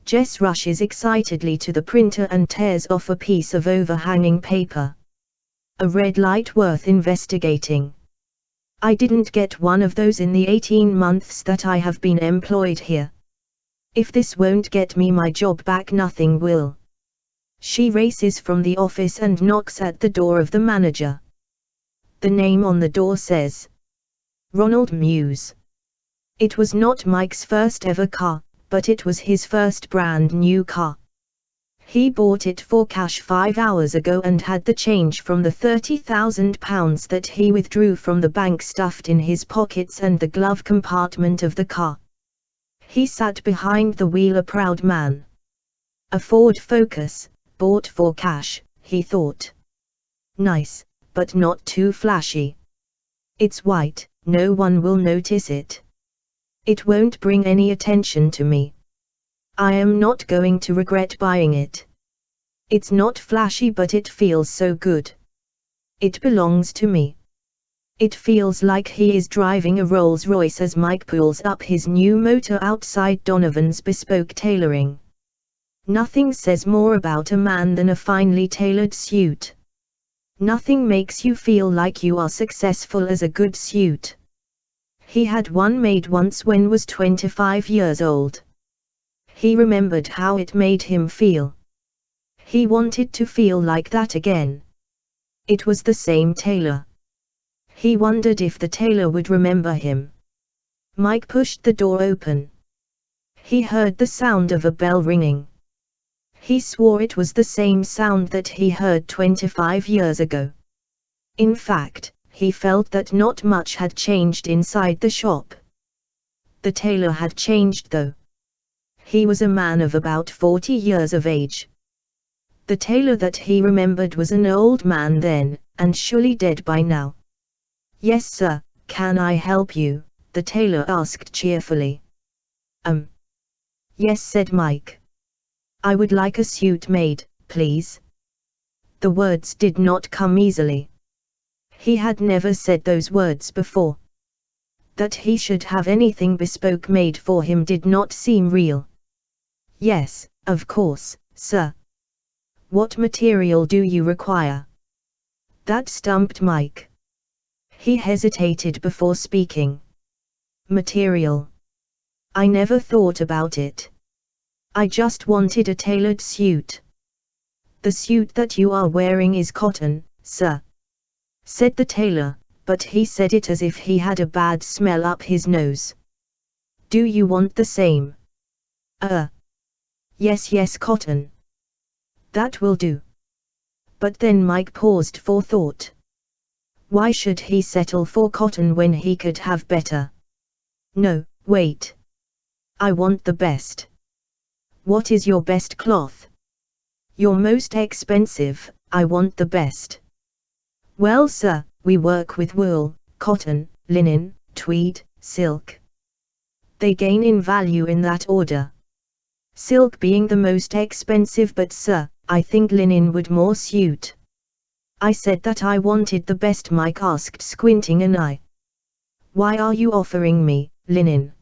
Jess rushes excitedly to the printer and tears off a piece of overhanging paper. A red light worth investigating. I didn't get one of those in the 18 months that I have been employed here. If this won't get me my job back, nothing will. She races from the office and knocks at the door of the manager. The name on the door says Ronald Muse. It was not Mike's first ever car, but it was his first brand new car. He bought it for cash 5 hours ago and had the change from the £30,000 that he withdrew from the bank stuffed in his pockets and the glove compartment of the car. He sat behind the wheel, a proud man. A Ford Focus, bought for cash, he thought. Nice, but not too flashy. It's white, no one will notice it. It won't bring any attention to me. I am not going to regret buying it. It's not flashy, but it feels so good. It belongs to me. It feels like he is driving a Rolls-Royce as Mike pulls up his new motor outside Donovan's Bespoke Tailoring. Nothing says more about a man than a finely tailored suit. Nothing makes you feel like you are successful as a good suit. He had one made once when was 25 years old. He remembered how it made him feel. He wanted to feel like that again. It was the same tailor. He wondered if the tailor would remember him. Mike pushed the door open. He heard the sound of a bell ringing. He swore it was the same sound that he heard 25 years ago. In fact, he felt that not much had changed inside the shop. The tailor had changed though. He was a man of about 40 years of age. The tailor that he remembered was an old man then, and surely dead by now. "Yes sir, can I help you?" the tailor asked cheerfully. Yes, said Mike. "I would like a suit made, please." The words did not come easily. He had never said those words before. That he should have anything bespoke made for him did not seem real. "Yes, of course, sir. What material do you require?" That stumped Mike. He hesitated before speaking. "Material? I never thought about it. I just wanted a tailored suit." "The suit that you are wearing is cotton, sir," said the tailor, but he said it as if he had a bad smell up his nose. "Do you want the same?" Yes, cotton." "That will do." But then Mike paused for thought. Why should he settle for cotton when he could have better? "No, wait. I want the best." "What is your best cloth?" "Your most expensive. I want the best." "Well sir, we work with wool, cotton, linen, tweed, silk. They gain in value in that order. Silk being the most expensive, but sir, I think linen would more suit." "I said that I wanted the best," Mike asked, squinting an eye. "Why are you offering me linen?"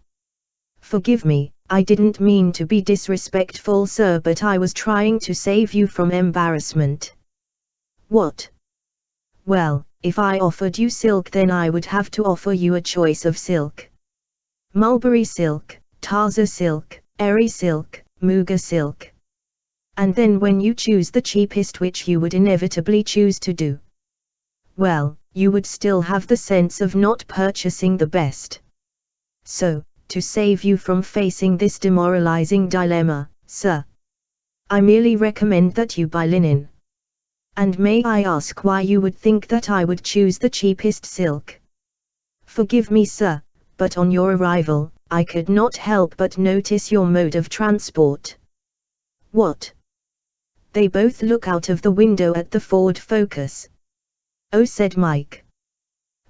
"Forgive me, I didn't mean to be disrespectful sir, but I was trying to save you from embarrassment." "What?" "Well, if I offered you silk then I would have to offer you a choice of silk. Mulberry silk, Tarzan silk, Eri silk, Muga silk. And then when you choose the cheapest, which you would inevitably choose to do, well, you would still have the sense of not purchasing the best. So, to save you from facing this demoralizing dilemma, sir, I merely recommend that you buy linen. And may I ask why you would think that I would choose the cheapest silk? Forgive me, sir, but on your arrival, I could not help but notice your mode of transport. What? They both look out of the window at the Ford Focus. Oh, said Mike.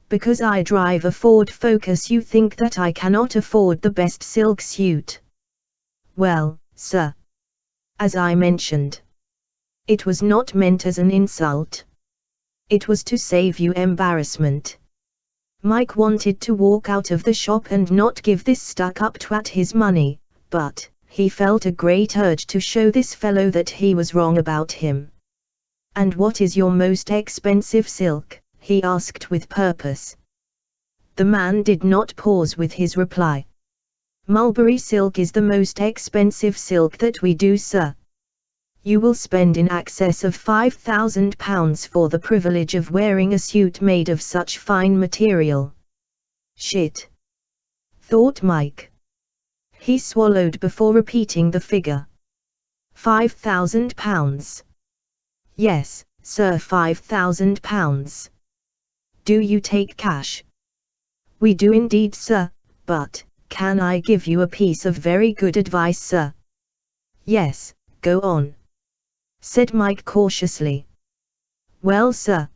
Because I drive a Ford Focus you think that I cannot afford the best silk suit? Well, sir, as I mentioned, it was not meant as an insult. It was to save you embarrassment. Mike wanted to walk out of the shop and not give this stuck-up twat his money, but he felt a great urge to show this fellow that he was wrong about him. And what is your most expensive silk? He asked with purpose. The man did not pause with his reply. Mulberry silk is the most expensive silk that we do, sir. You will spend in excess of £5,000 for the privilege of wearing a suit made of such fine material. Shit, thought Mike. He swallowed before repeating the figure. £5,000. Yes, sir, £5,000. Do you take cash? We do indeed, sir, but can I give you a piece of very good advice, sir? Yes, go on, said Mike cautiously. Well, sir,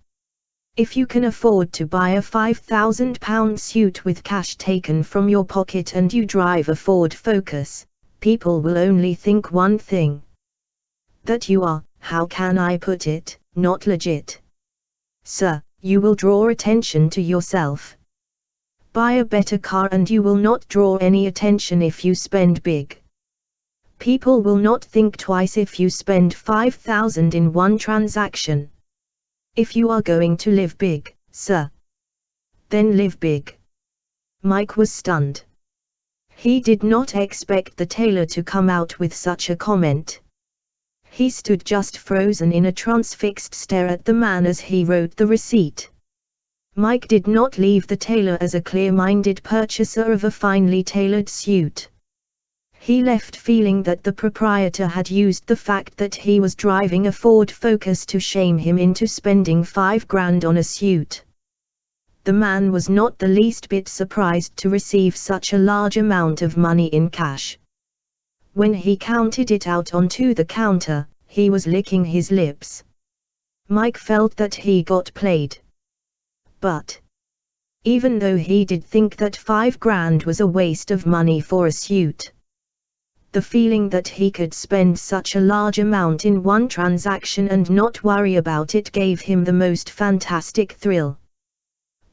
if you can afford to buy a £5,000 suit with cash taken from your pocket and you drive a Ford Focus, people will only think one thing. That you are, how can I put it, not legit. Sir, you will draw attention to yourself. Buy a better car and you will not draw any attention if you spend big. People will not think twice if you spend $5,000 in one transaction. If you are going to live big, sir, then live big. Mike was stunned. He did not expect the tailor to come out with such a comment. He stood just frozen in a transfixed stare at the man as he wrote the receipt. Mike did not leave the tailor as a clear-minded purchaser of a finely tailored suit. He left feeling that the proprietor had used the fact that he was driving a Ford Focus to shame him into spending $5,000 on a suit. The man was not the least bit surprised to receive such a large amount of money in cash. When he counted it out onto the counter, he was licking his lips. Mike felt that he got played. But even though he did think that $5,000 was a waste of money for a suit, the feeling that he could spend such a large amount in one transaction and not worry about it gave him the most fantastic thrill.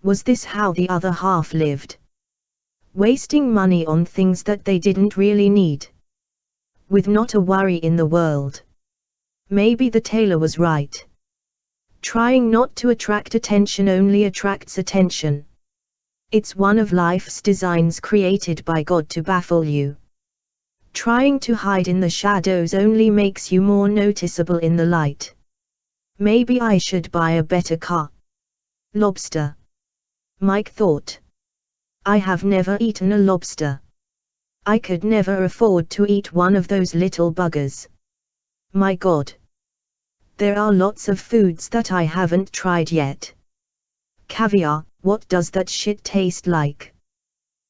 Was this how the other half lived? Wasting money on things that they didn't really need, with not a worry in the world. Maybe the tailor was right. Trying not to attract attention only attracts attention. It's one of life's designs created by God to baffle you. Trying to hide in the shadows only makes you more noticeable in the light. Maybe I should buy a better car. Lobster, Mike thought. I have never eaten a lobster. I could never afford to eat one of those little buggers. My God. There are lots of foods that I haven't tried yet. Caviar, what does that shit taste like?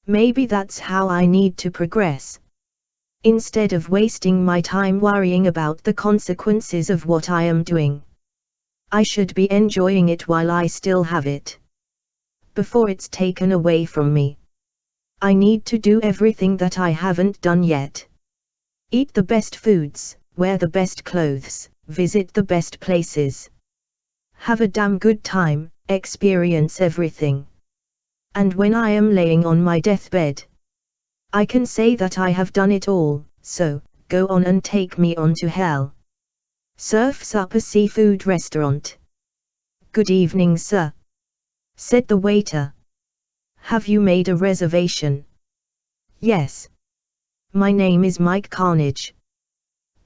Maybe that's how I need to progress. Instead of wasting my time worrying about the consequences of what I am doing, I should be enjoying it while I still have it, before it's taken away from me. I need to do everything that I haven't done yet. Eat the best foods, wear the best clothes, visit the best places. Have a damn good time, experience everything. And when I am laying on my deathbed, I can say that I have done it all, so, go on and take me on to hell. Surf's Up a seafood restaurant. Good evening, sir, said the waiter. Have you made a reservation? Yes. My name is Mike Carnage.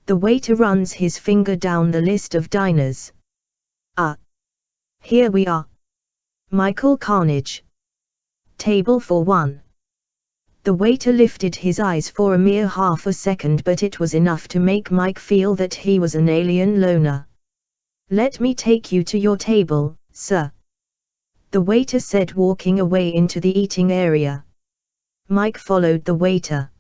The waiter runs his finger down the list of diners. Ah. Here we are. Michael Carnage. Table for one. The waiter lifted his eyes for a mere half a second, but it was enough to make Mike feel that he was an alien loner. Let me take you to your table, sir. The waiter said, walking away into the eating area. Mike followed the waiter.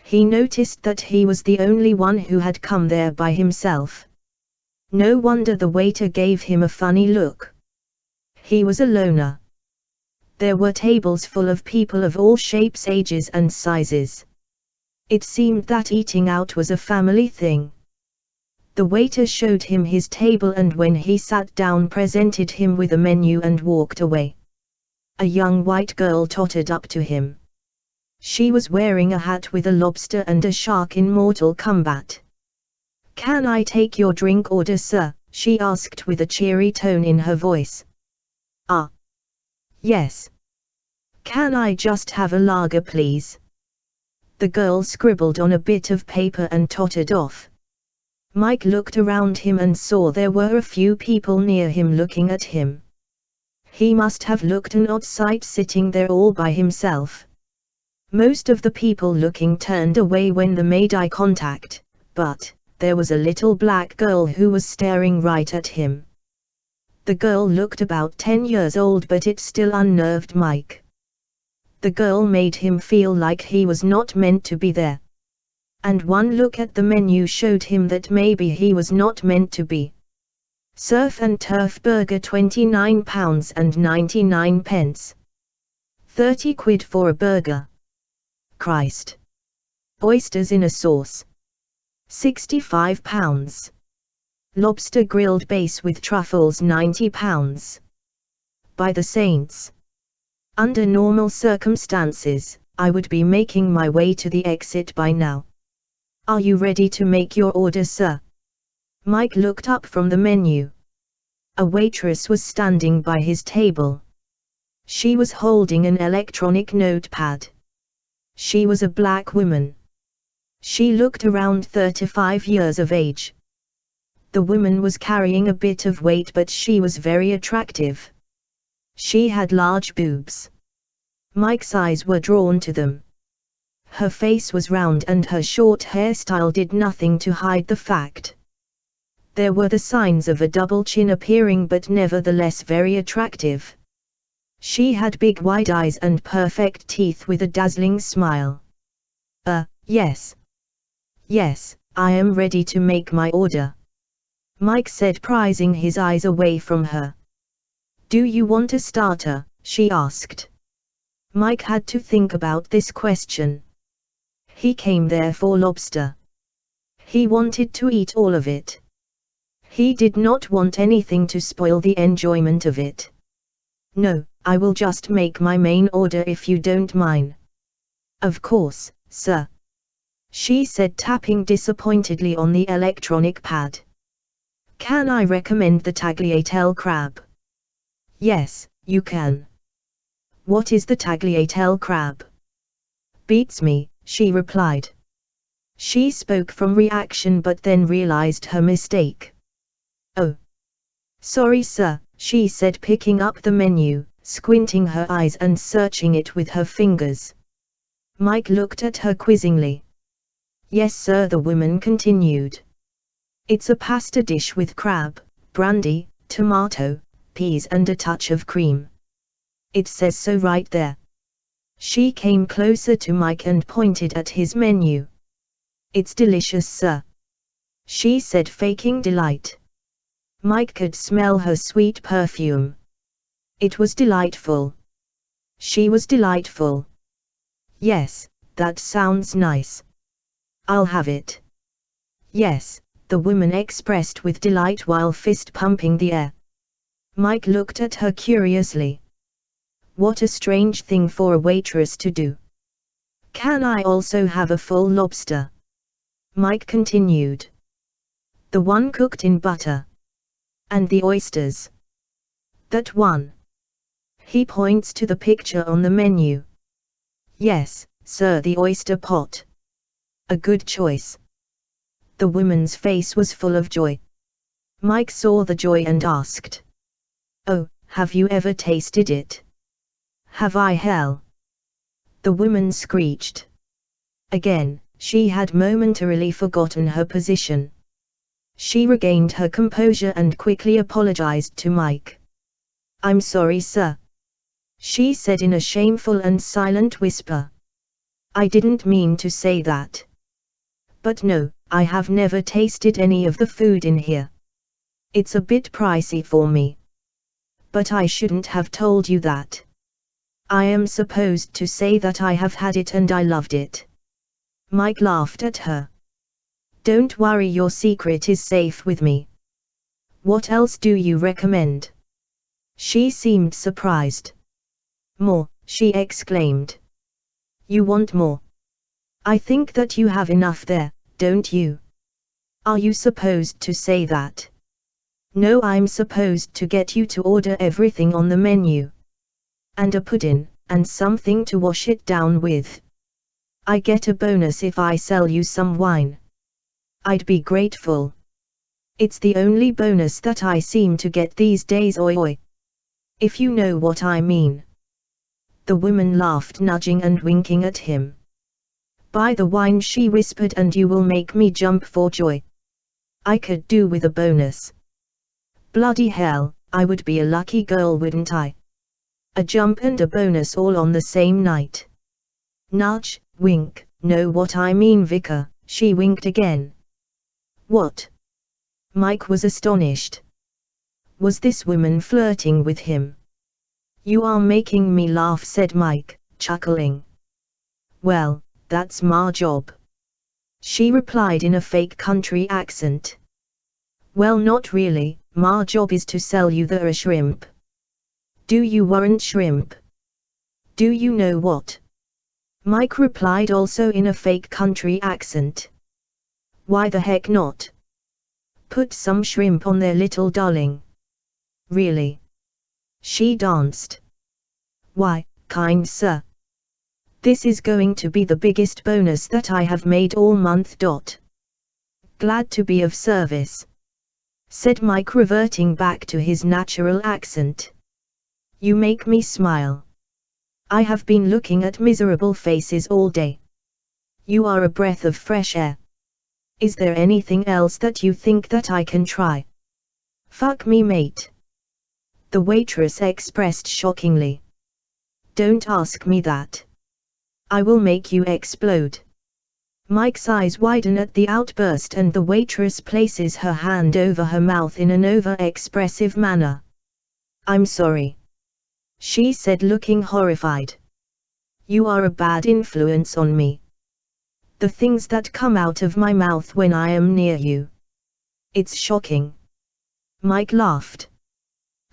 He noticed that he was the only one who had come there by himself. No wonder the waiter gave him a funny look. He was a loner. There were tables full of people of all shapes, ages and sizes. It seemed that eating out was a family thing. The waiter showed him his table, and when he sat down presented him with a menu and walked away. A young white girl tottered up to him. She was wearing a hat with a lobster and a shark in mortal combat. "Can I take your drink order, sir?" she asked with a cheery tone in her voice. "Ah. Yes. Can I just have a lager, please?" The girl scribbled on a bit of paper and tottered off. Mike looked around him and saw there were a few people near him looking at him. He must have looked an odd sight sitting there all by himself. Most of the people looking turned away when they made eye contact, but there was a little black girl who was staring right at him. The girl looked about 10 years old, but it still unnerved Mike. The girl made him feel like he was not meant to be there. And one look at the menu showed him that maybe he was not meant to be. Surf and turf burger, £29.99. 30 quid for a burger. Christ. Oysters in a sauce. £65. Lobster grilled base with truffles, £90. By the saints. Under normal circumstances, I would be making my way to the exit by now. Are you ready to make your order, sir? Mike looked up from the menu. A waitress was standing by his table. She was holding an electronic notepad. She was a black woman. She looked around 35 years of age. The woman was carrying a bit of weight, but she was very attractive. She had large boobs. Mike's eyes were drawn to them. Her face was round and her short hairstyle did nothing to hide the fact. There were the signs of a double chin appearing, but nevertheless very attractive. She had big wide eyes and perfect teeth with a dazzling smile. Yes. Yes, I am ready to make my order," Mike said, prizing his eyes away from her. "Do you want a starter?" she asked. Mike had to think about this question. He came there for lobster. He wanted to eat all of it. He did not want anything to spoil the enjoyment of it. "No, I will just make my main order if you don't mind." "Of course, sir," she said, tapping disappointedly on the electronic pad. "Can I recommend the tagliatelle crab?" "Yes, you can." "What is the tagliatelle crab?" "Beats me," she replied. She spoke from reaction but then realized her mistake. "Oh. Sorry, sir," she said, picking up the menu, squinting her eyes and searching it with her fingers. Mike looked at her quizzingly. "Yes, sir," the woman continued. "It's a pasta dish with crab, brandy, tomato, peas and a touch of cream. It says so right there." She came closer to Mike and pointed at his menu. "It's delicious, sir," she said, faking delight. Mike could smell her sweet perfume. It was delightful. She was delightful. "Yes, that sounds nice. I'll have it." "Yes," the woman expressed with delight while fist pumping the air. Mike looked at her curiously. What a strange thing for a waitress to do. "Can I also have a full lobster?" Mike continued. "The one cooked in butter. And the oysters?" "That one." He points to the picture on the menu. "Yes, sir, the oyster pot." a good choice." The woman's face was full of joy. Mike saw the joy and asked, "Oh, have you ever tasted it?" "Have I, hell?" the woman screeched. Again, she had momentarily forgotten her position. She regained her composure and quickly apologized to Mike. "I'm sorry, sir," she said in a shameful and silent whisper. "I didn't mean to say that. But no, I have never tasted any of the food in here. It's a bit pricey for me. But I shouldn't have told you that. I am supposed to say that I have had it and I loved it." Mike laughed at her. "Don't worry, your secret is safe with me. What else do you recommend?" She seemed surprised. "More," she exclaimed. "You want more? I think that you have enough there, don't you? Are you supposed to say that?" "No, I'm supposed to get you to order everything on the menu. And a pudding, and something to wash it down with. I get a bonus if I sell you some wine. I'd be grateful. It's the only bonus that I seem to get these days, oi. If you know what I mean." The woman laughed, nudging and winking at him. "Buy the wine," she whispered, "and you will make me jump for joy. I could do with a bonus. Bloody hell, I would be a lucky girl, wouldn't I? A jump and a bonus all on the same night." Nudge, wink, know what I mean, Vicar, she winked again. "What?" Mike was astonished. Was this woman flirting with him? "You are making me laugh," said Mike, chuckling. "Well, that's my job," she replied in a fake country accent. "Well, not really, my job is to sell you the shrimp." "Do you warrant shrimp?" "Do you know what?" Mike replied, also in a fake country accent. "Why the heck not? Put some shrimp on there, little darling." "Really?" She danced. "Why, kind sir. This is going to be the biggest bonus that I have made all month. Glad to be of service," said Mike, reverting back to his natural accent. "You make me smile. I have been looking at miserable faces all day. You are a breath of fresh air. Is there anything else that you think that I can try?" "Fuck me, mate," the waitress expressed shockingly. "Don't ask me that. I will make you explode." Mike's eyes widen at the outburst, and the waitress places her hand over her mouth in an over-expressive manner. "I'm sorry," she said, looking horrified. "You are a bad influence on me. The things that come out of my mouth when I am near you. It's shocking." Mike laughed.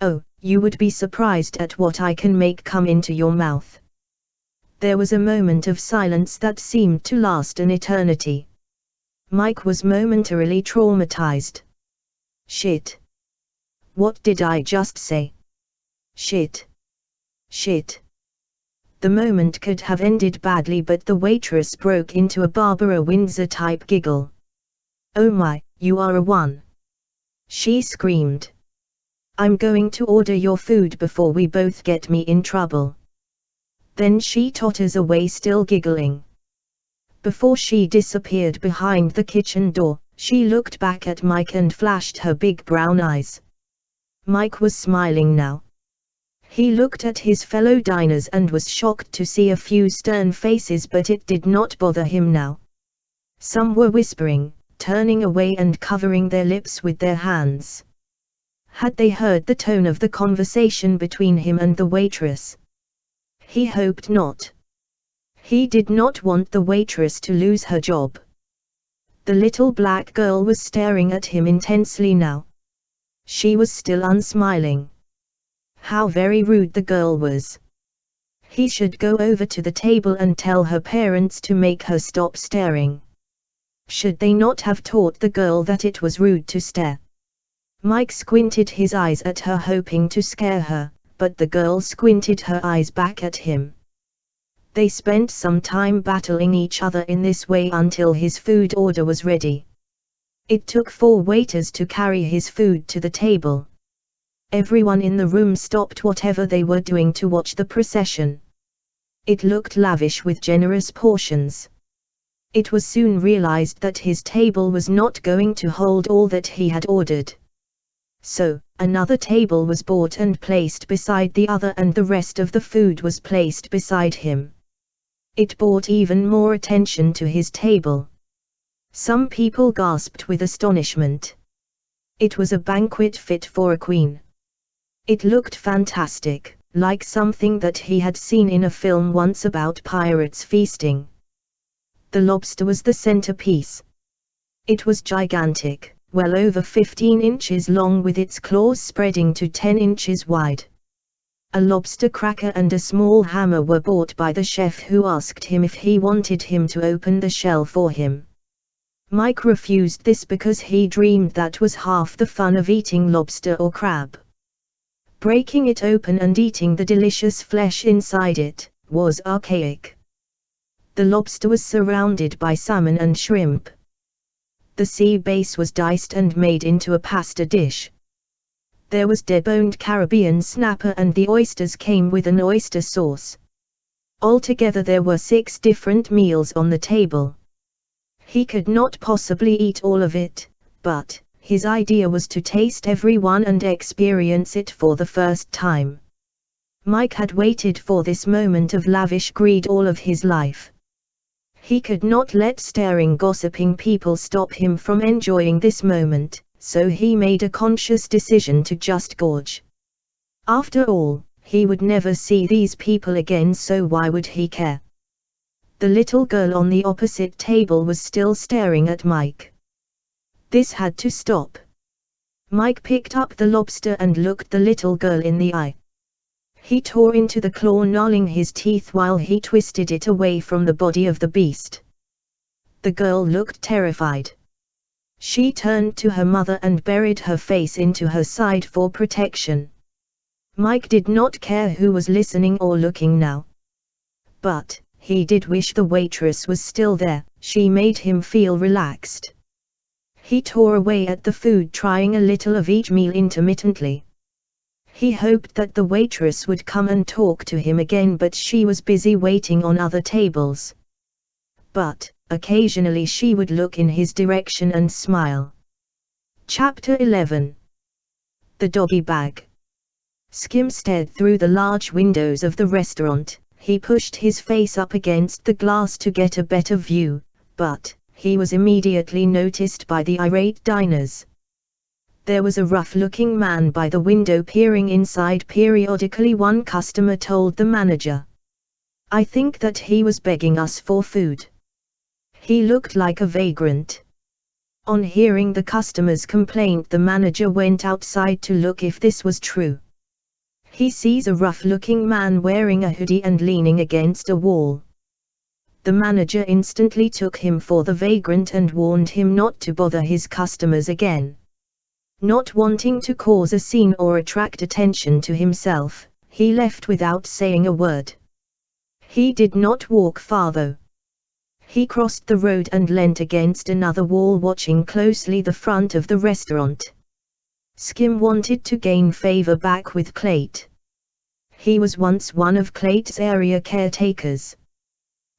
"Oh, you would be surprised at what I can make come into your mouth." There was a moment of silence that seemed to last an eternity. Mike was momentarily traumatized. "Shit. What did I just say? Shit. Shit." The moment could have ended badly, but the waitress broke into a Barbara Windsor-type giggle. "Oh my, you are a one!" she screamed. "I'm going to order your food before we both get me in trouble." Then she totters away, still giggling. Before she disappeared behind the kitchen door, she looked back at Mike and flashed her big brown eyes. Mike was smiling now. He looked at his fellow diners and was shocked to see a few stern faces, but it did not bother him now. Some were whispering, turning away and covering their lips with their hands. Had they heard the tone of the conversation between him and the waitress? He hoped not. He did not want the waitress to lose her job. The little black girl was staring at him intensely now. She was still unsmiling. How very rude the girl was. He should go over to the table and tell her parents to make her stop staring. Should they not have taught the girl that it was rude to stare? Mike squinted his eyes at her, hoping to scare her, but the girl squinted her eyes back at him. They spent some time battling each other in this way until his food order was ready. It took 4 waiters to carry his food to the table. Everyone in the room stopped whatever they were doing to watch the procession. It looked lavish with generous portions. It was soon realized that his table was not going to hold all that he had ordered. So, another table was bought and placed beside the other, and the rest of the food was placed beside him. It brought even more attention to his table. Some people gasped with astonishment. It was a banquet fit for a queen. It looked fantastic, like something that he had seen in a film once about pirates feasting. The lobster was the centerpiece. It was gigantic, well over 15 inches long, with its claws spreading to 10 inches wide. A lobster cracker and a small hammer were bought by the chef, who asked him if he wanted him to open the shell for him. Mike refused this because he dreamed that was half the fun of eating lobster or crab. Breaking it open and eating the delicious flesh inside it was archaic. The lobster was surrounded by salmon and shrimp. The sea bass was diced and made into a pasta dish. There was deboned Caribbean snapper, and the oysters came with an oyster sauce. Altogether there were 6 different meals on the table. He could not possibly eat all of it, but his idea was to taste every one and experience it for the first time. Mike had waited for this moment of lavish greed all of his life. He could not let staring, gossiping people stop him from enjoying this moment, so he made a conscious decision to just gorge. After all, he would never see these people again, so why would he care? The little girl on the opposite table was still staring at Mike. This had to stop. Mike picked up the lobster and looked the little girl in the eye. He tore into the claw, gnawing his teeth while he twisted it away from the body of the beast. The girl looked terrified. She turned to her mother and buried her face into her side for protection. Mike did not care who was listening or looking now. But he did wish the waitress was still there. She made him feel relaxed. He tore away at the food, trying a little of each meal intermittently. He hoped that the waitress would come and talk to him again, but she was busy waiting on other tables. But occasionally she would look in his direction and smile. Chapter 11. The Doggy Bag. Skim stared through the large windows of the restaurant. He pushed his face up against the glass to get a better view, but he was immediately noticed by the irate diners. There was a rough-looking man by the window peering inside periodically, one customer told the manager. I think that he was begging us for food. He looked like a vagrant. On hearing the customer's complaint, the manager went outside to look if this was true. He sees a rough-looking man wearing a hoodie and leaning against a wall. The manager instantly took him for the vagrant and warned him not to bother his customers again. Not wanting to cause a scene or attract attention to himself, he left without saying a word. He did not walk far though. He crossed the road and leant against another wall, watching closely the front of the restaurant. Skim wanted to gain favor back with Clayt. He was once one of Clayt's area caretakers.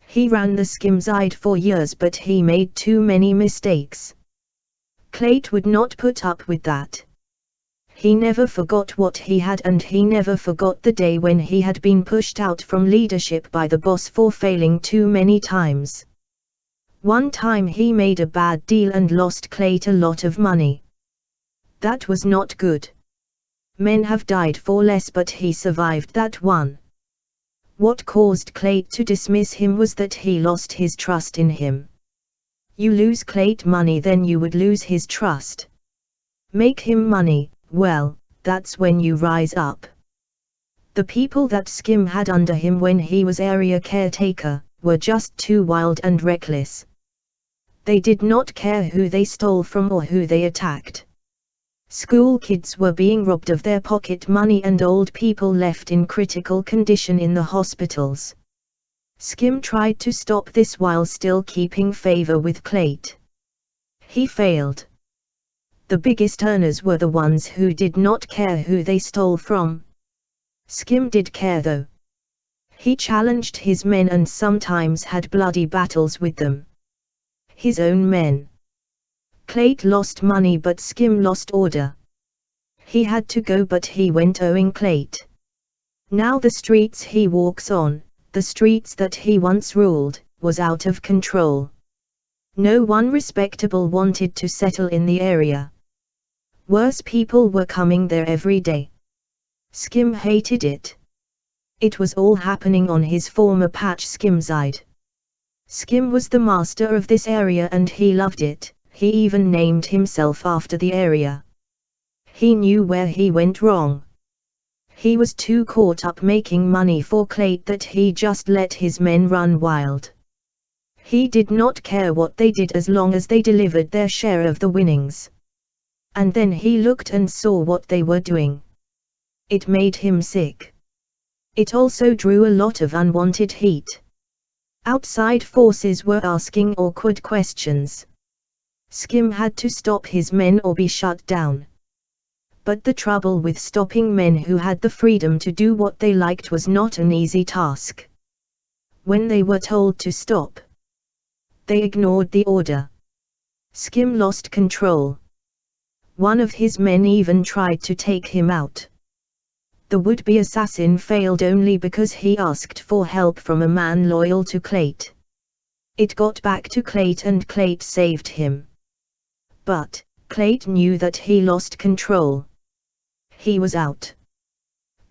He ran the Skim side for years, but he made too many mistakes. Clayt would not put up with that. He never forgot what he had, and he never forgot the day when he had been pushed out from leadership by the boss for failing too many times. One time he made a bad deal and lost Clayt a lot of money. That was not good. Men have died for less, but he survived that one. What caused Clayt to dismiss him was that he lost his trust in him. You lose Clayt money, then you would lose his trust. Make him money, well, that's when you rise up. The people that Skim had under him when he was area caretaker were just too wild and reckless. They did not care who they stole from or who they attacked. School kids were being robbed of their pocket money and old people left in critical condition in the hospitals. Skim tried to stop this while still keeping favor with Clayt. He failed. The biggest earners were the ones who did not care who they stole from. Skim did care though. He challenged his men and sometimes had bloody battles with them. His own men. Clayt lost money but Skim lost order. He had to go but he went owing Clayt. Now the streets he walks on, the streets that he once ruled, was out of control. No one respectable wanted to settle in the area. Worse people were coming there every day. Skim hated it. It was all happening on his former patch Skimside. Skim was the master of this area and he loved it, he even named himself after the area. He knew where he went wrong. He was too caught up making money for Clayt that he just let his men run wild. He did not care what they did as long as they delivered their share of the winnings. And then he looked and saw what they were doing. It made him sick. It also drew a lot of unwanted heat. Outside forces were asking awkward questions. Skim had to stop his men or be shut down. But the trouble with stopping men who had the freedom to do what they liked was not an easy task. When they were told to stop, they ignored the order. Skim lost control. One of his men even tried to take him out. The would-be assassin failed only because he asked for help from a man loyal to Clayt. It got back to Clayt and Clayt saved him. But Clayt knew that he lost control. He was out.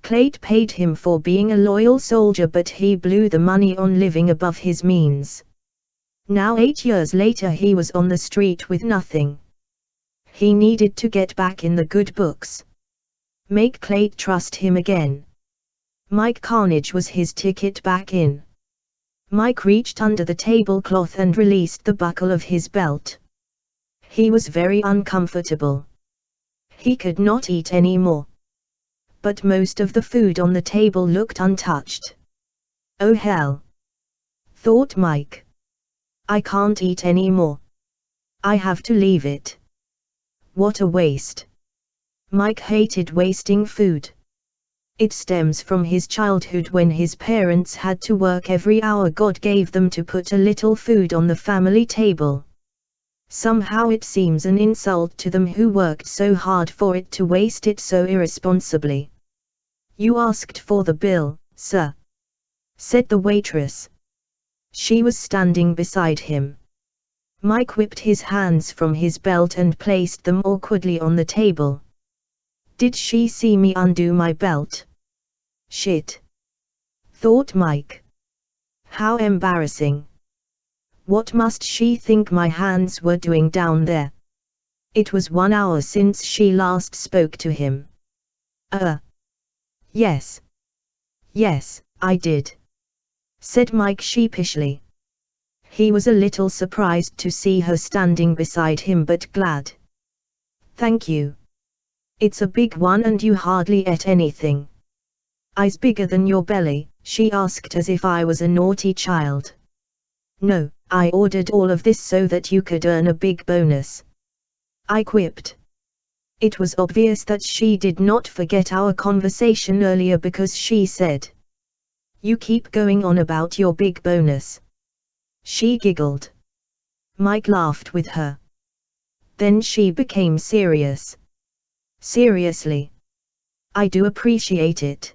Clayt paid him for being a loyal soldier but he blew the money on living above his means. Now 8 years later he was on the street with nothing. He needed to get back in the good books. Make Clayt trust him again. Mike Carnage was his ticket back in. Mike reached under the tablecloth and released the buckle of his belt. He was very uncomfortable. He could not eat any more. But most of the food on the table looked untouched. Oh hell! Thought Mike. I can't eat any more. I have to leave it. What a waste. Mike hated wasting food. It stems from his childhood when his parents had to work every hour God gave them to put a little food on the family table. Somehow it seems an insult to them who worked so hard for it to waste it so irresponsibly. You asked for the bill, sir, said the waitress. She was standing beside him. Mike whipped his hands from his belt and placed them awkwardly on the table. Did she see me undo my belt? Shit, thought Mike. How embarrassing. What must she think my hands were doing down there? It was 1 hour since she last spoke to him. Yes. Yes, I did, said Mike sheepishly. He was a little surprised to see her standing beside him but glad. Thank you. It's a big one and you hardly ate anything. Eyes bigger than your belly, she asked as if I was a naughty child. No, I ordered all of this so that you could earn a big bonus, I quipped. It was obvious that she did not forget our conversation earlier because she said, "You keep going on about your big bonus." She giggled. Mike laughed with her. Then she became serious. Seriously. I do appreciate it.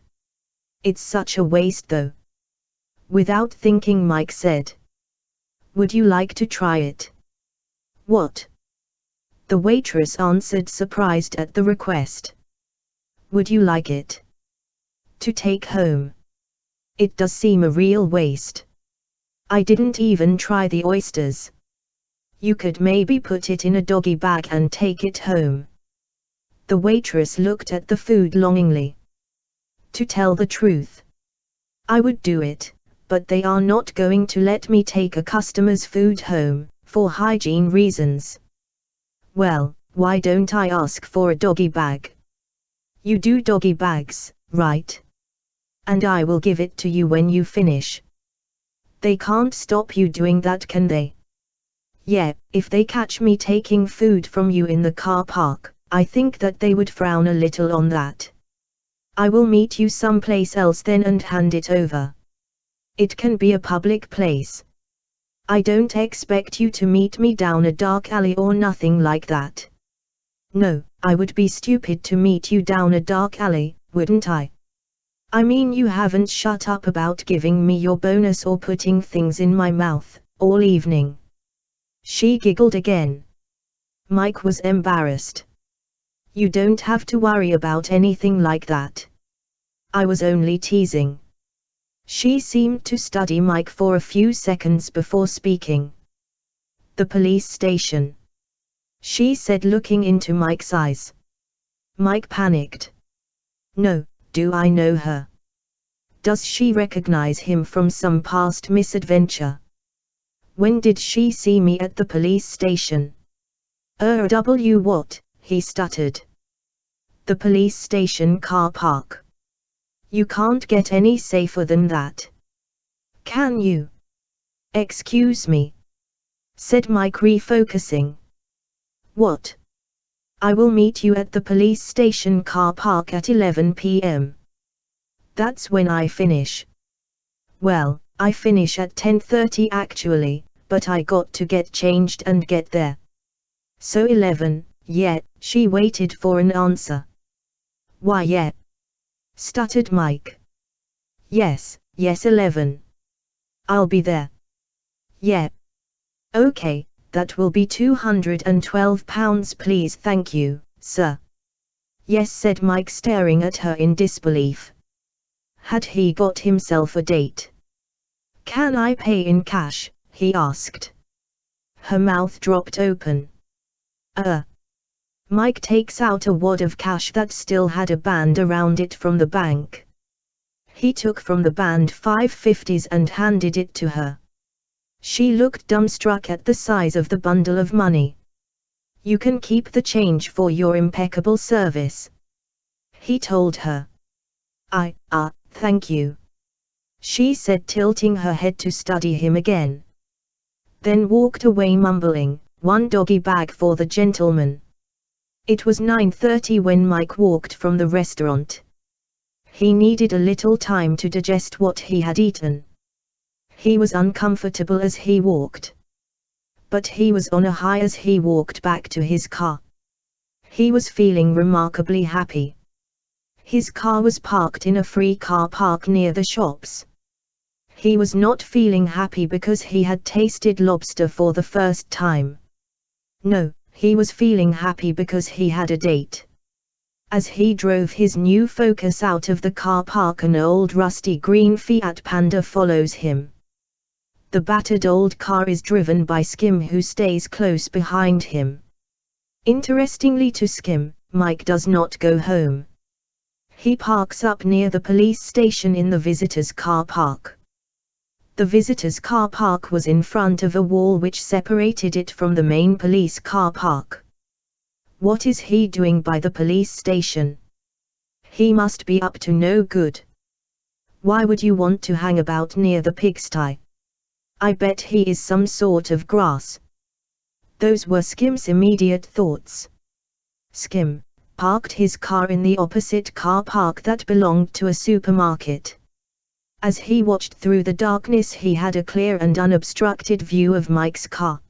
It's such a waste though. Without thinking Mike said, "Would you like to try it?" "What?" The waitress answered, surprised at the request. "Would you like it to take home? It does seem a real waste. I didn't even try the oysters. You could maybe put it in a doggy bag and take it home." The waitress looked at the food longingly. To tell the truth, I would do it, but they are not going to let me take a customer's food home, for hygiene reasons. Well, why don't I ask for a doggy bag? You do doggy bags, right? And I will give it to you when you finish. They can't stop you doing that, can they? Yeah, if they catch me taking food from you in the car park, I think that they would frown a little on that. I will meet you someplace else then and hand it over. It can be a public place. I don't expect you to meet me down a dark alley or nothing like that. No, I would be stupid to meet you down a dark alley, wouldn't I? I mean, you haven't shut up about giving me your bonus or putting things in my mouth, all evening. She giggled again. Mike was embarrassed. You don't have to worry about anything like that. I was only teasing. She seemed to study Mike for a few seconds before speaking. The police station, she said, looking into Mike's eyes. Mike panicked. No, do I know her? Does she recognize him from some past misadventure? When did she see me at the police station? What? He stuttered. The police station car park. You can't get any safer than that. Can you? Excuse me, said Mike, refocusing. What? I will meet you at the police station car park at 11 p.m. That's when I finish. Well, I finish at 10:30 actually, but I got to get changed and get there. So 11, yeah, she waited for an answer. Why yeah? Stuttered Mike. Yes, 11. I'll be there. Yeah. Okay, that will be £212 please, thank you, sir. Yes, said Mike, staring at her in disbelief. Had he got himself a date? Can I pay in cash? He asked. Her mouth dropped open. Mike takes out a wad of cash that still had a band around it from the bank. He took from the band 5 50s and handed it to her. She looked dumbstruck at the size of the bundle of money. You can keep the change for your impeccable service, he told her. Thank you, she said, tilting her head to study him again. Then walked away mumbling, one doggy bag for the gentleman. It was 9:30 when Mike walked from the restaurant. He needed a little time to digest what he had eaten. He was uncomfortable as he walked. But he was on a high as he walked back to his car. He was feeling remarkably happy. His car was parked in a free car park near the shops. He was not feeling happy because he had tasted lobster for the first time. No, he was feeling happy because he had a date. As he drove his new Focus out of the car park, an old rusty green Fiat Panda follows him. The battered old car is driven by Skim, who stays close behind him. Interestingly to Skim, Mike does not go home. He parks up near the police station in the visitors' car park. The visitors' car park was in front of a wall which separated it from the main police car park. What is he doing by the police station? He must be up to no good. Why would you want to hang about near the pigsty? I bet he is some sort of grass. Those were Skim's immediate thoughts. Skim parked his car in the opposite car park that belonged to a supermarket. As he watched through the darkness, he had a clear and unobstructed view of Mike's car.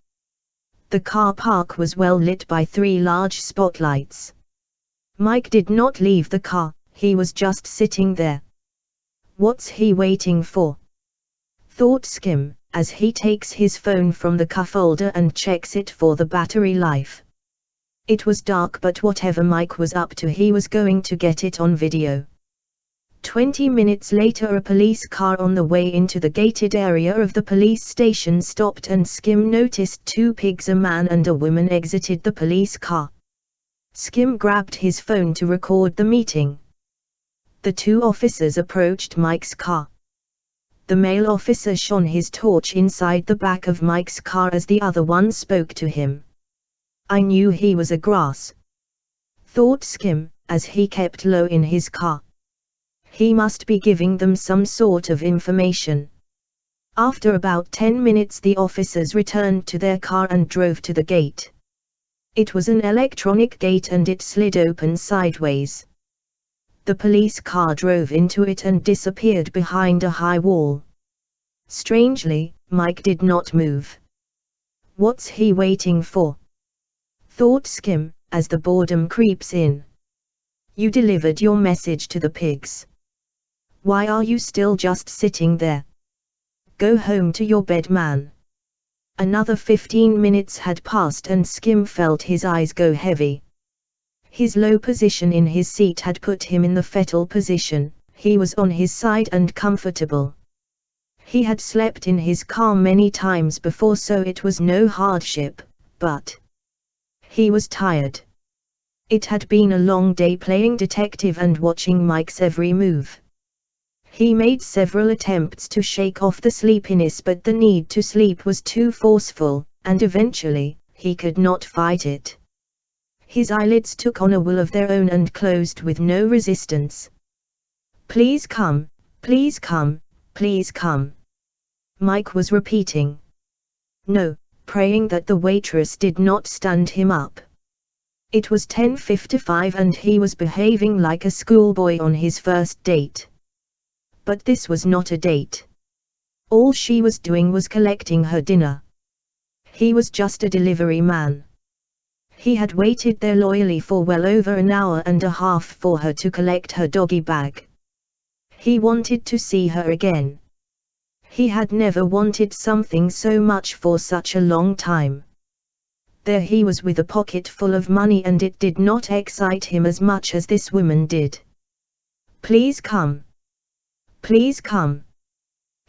The car park was well lit by 3 large spotlights. Mike did not leave the car, he was just sitting there. What's he waiting for? Thought Skim, as he takes his phone from the cuff holder and checks it for the battery life. It was dark, but whatever Mike was up to, he was going to get it on video. 20 minutes later, a police car on the way into the gated area of the police station stopped, and Skim noticed 2 pigs, a man and a woman, exited the police car. Skim grabbed his phone to record the meeting. The 2 officers approached Mike's car. The male officer shone his torch inside the back of Mike's car as the other one spoke to him. I knew he was a grass, thought Skim, as he kept low in his car. He must be giving them some sort of information. After about 10 minutes the officers returned to their car and drove to the gate. It was an electronic gate and it slid open sideways. The police car drove into it and disappeared behind a high wall. Strangely, Mike did not move. What's he waiting for? Thought Skim, as the boredom creeps in. You delivered your message to the pigs. Why are you still just sitting there? Go home to your bed, man. Another 15 minutes had passed and Skim felt his eyes go heavy. His low position in his seat had put him in the fetal position. He was on his side and comfortable. He had slept in his car many times before, so it was no hardship, but he was tired. It had been a long day playing detective and watching Mike's every move. He made several attempts to shake off the sleepiness, but the need to sleep was too forceful, and eventually, he could not fight it. His eyelids took on a will of their own and closed with no resistance. Please come, please come, please come. Mike was repeating. No, praying that the waitress did not stand him up. It was 10:55 and he was behaving like a schoolboy on his first date. But this was not a date. All she was doing was collecting her dinner. He was just a delivery man. He had waited there loyally for well over an hour and a half for her to collect her doggy bag. He wanted to see her again. He had never wanted something so much for such a long time. There he was with a pocket full of money and it did not excite him as much as this woman did. Please come. Please come.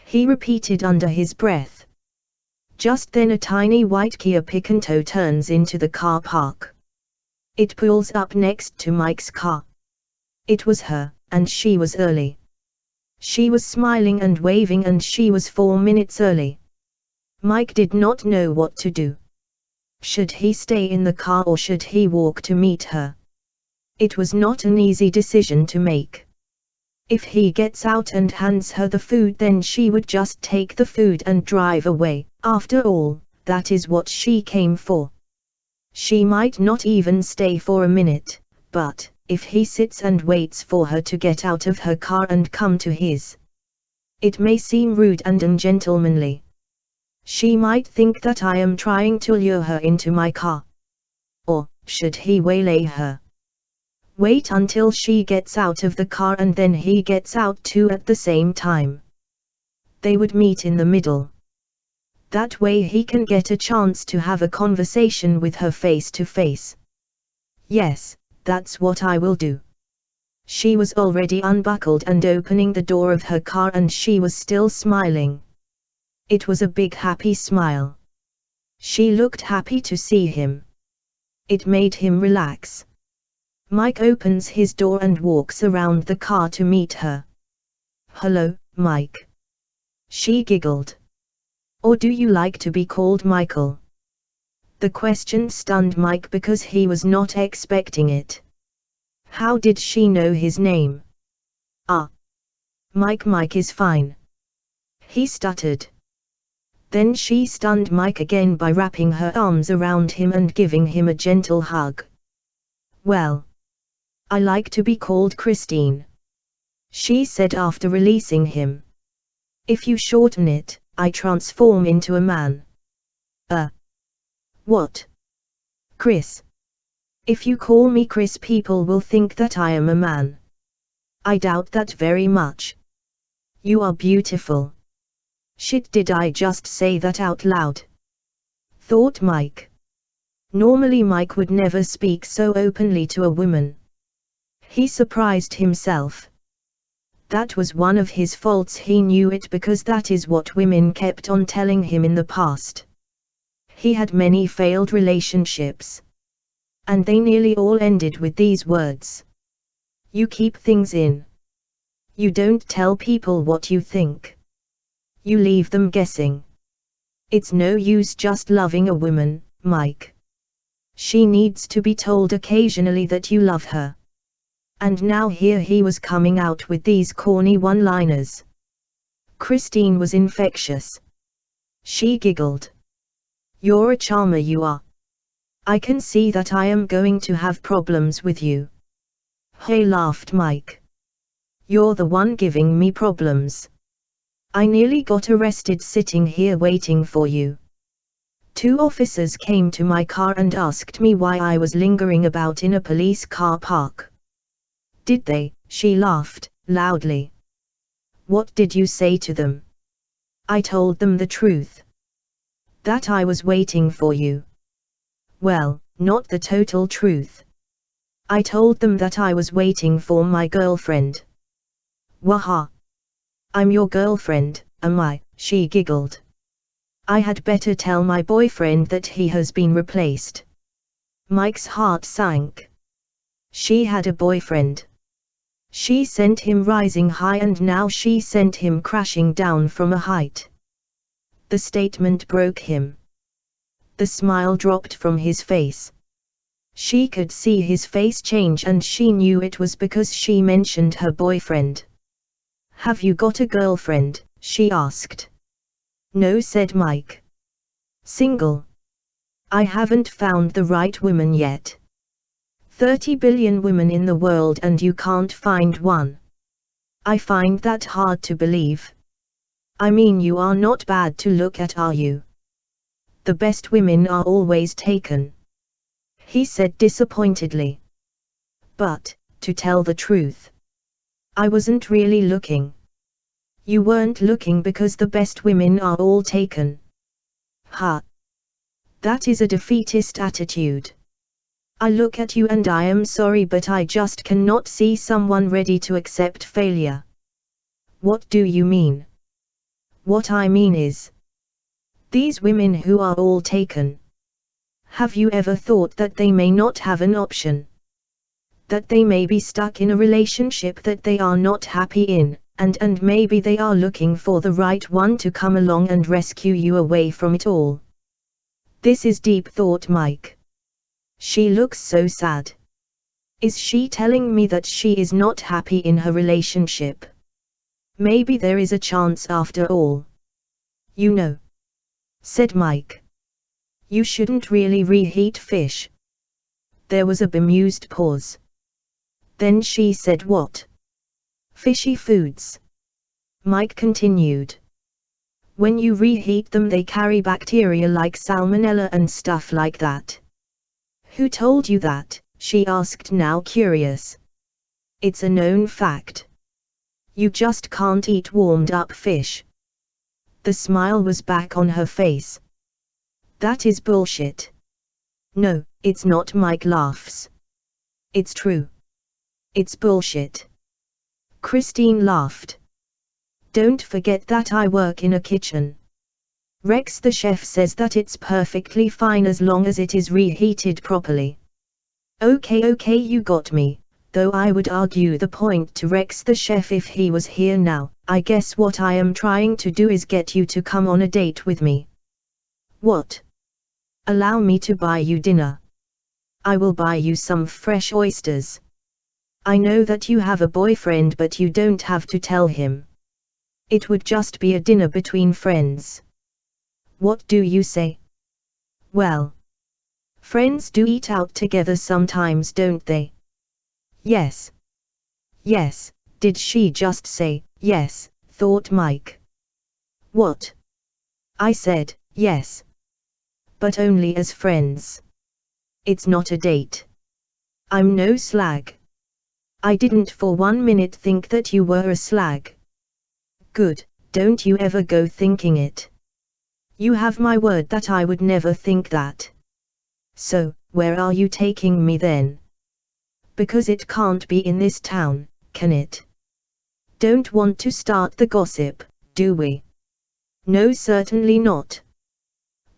He repeated under his breath. Just then a tiny white Kia Picanto turns into the car park. It pulls up next to Mike's car. It was her, and she was early. She was smiling and waving and she was 4 minutes early. Mike did not know what to do. Should he stay in the car or should he walk to meet her? It was not an easy decision to make. If he gets out and hands her the food, then she would just take the food and drive away. After all, that is what she came for. She might not even stay for a minute, but if he sits and waits for her to get out of her car and come to his, it may seem rude and ungentlemanly. She might think that I am trying to lure her into my car. Or, should he waylay her? Wait until she gets out of the car and then he gets out too at the same time. They would meet in the middle. That way he can get a chance to have a conversation with her face to face. Yes, that's what I will do. She was already unbuckled and opening the door of her car and she was still smiling. It was a big happy smile. She looked happy to see him. It made him relax. Mike opens his door and walks around the car to meet her. Hello, Mike. She giggled. Or do you like to be called Michael? The question stunned Mike because he was not expecting it. How did she know his name? Ah. Mike is fine. He stuttered. Then she stunned Mike again by wrapping her arms around him and giving him a gentle hug. Well, I like to be called Christine, she said after releasing him. If you shorten it, I transform into a man. What? Chris. If you call me Chris, people will think that I am a man. I doubt that very much. You are beautiful. Shit, did I just say that out loud? Thought Mike. Normally Mike would never speak so openly to a woman. He surprised himself. That was one of his faults. He knew it because that is what women kept on telling him in the past. He had many failed relationships. And they nearly all ended with these words. You keep things in. You don't tell people what you think. You leave them guessing. It's no use just loving a woman, Mike. She needs to be told occasionally that you love her. And now here he was coming out with these corny one-liners. Christine was infectious. She giggled. You're a charmer, you are. I can see that I am going to have problems with you. Hey, laughed Mike. You're the one giving me problems. I nearly got arrested sitting here waiting for you. 2 officers came to my car and asked me why I was lingering about in a police car park. Did they? She laughed, loudly. What did you say to them? I told them the truth. That I was waiting for you. Well, not the total truth. I told them that I was waiting for my girlfriend. Waha. I'm your girlfriend, am I? She giggled. I had better tell my boyfriend that he has been replaced. Mike's heart sank. She had a boyfriend. She sent him rising high and now she sent him crashing down from a height. The statement broke him. The smile dropped from his face. She could see his face change and she knew it was because she mentioned her boyfriend. Have you got a girlfriend? She asked. No, said Mike. Single. I haven't found the right woman yet. 30 billion women in the world and you can't find one. I find that hard to believe. I mean, you are not bad to look at, are you? The best women are always taken. He said disappointedly. But, to tell the truth, I wasn't really looking. You weren't looking because the best women are all taken. Ha! That is a defeatist attitude. I look at you and I am sorry, but I just cannot see someone ready to accept failure. What do you mean? What I mean is, these women who are all taken. Have you ever thought that they may not have an option? That they may be stuck in a relationship that they are not happy in, and maybe they are looking for the right one to come along and rescue you away from it all. This is deep thought, Mike. She looks so sad. Is she telling me that she is not happy in her relationship? Maybe there is a chance after all. You know, said Mike. You shouldn't really reheat fish. There was a bemused pause. Then she said, what? Fishy foods. Mike continued. When you reheat them they carry bacteria like salmonella and stuff like that. Who told you that? She asked, now curious. It's a known fact. You just can't eat warmed up fish. The smile was back on her face. That is bullshit. No, it's not. Mike laughs. It's true. It's bullshit. Christine laughed. Don't forget that I work in a kitchen. Rex the chef says that it's perfectly fine as long as it is reheated properly. Okay, you got me, though I would argue the point to Rex the chef if he was here now. I guess what I am trying to do is get you to come on a date with me. What? Allow me to buy you dinner. I will buy you some fresh oysters. I know that you have a boyfriend, but you don't have to tell him. It would just be a dinner between friends. What do you say? Well, friends do eat out together sometimes, don't they? Yes. Yes, did she just say, yes, thought Mike. What? I said, yes. But only as friends. It's not a date. I'm no slag. I didn't for 1 minute think that you were a slag. Good, don't you ever go thinking it. You have my word that I would never think that. So, where are you taking me then? Because it can't be in this town, can it? Don't want to start the gossip, do we? No, certainly not.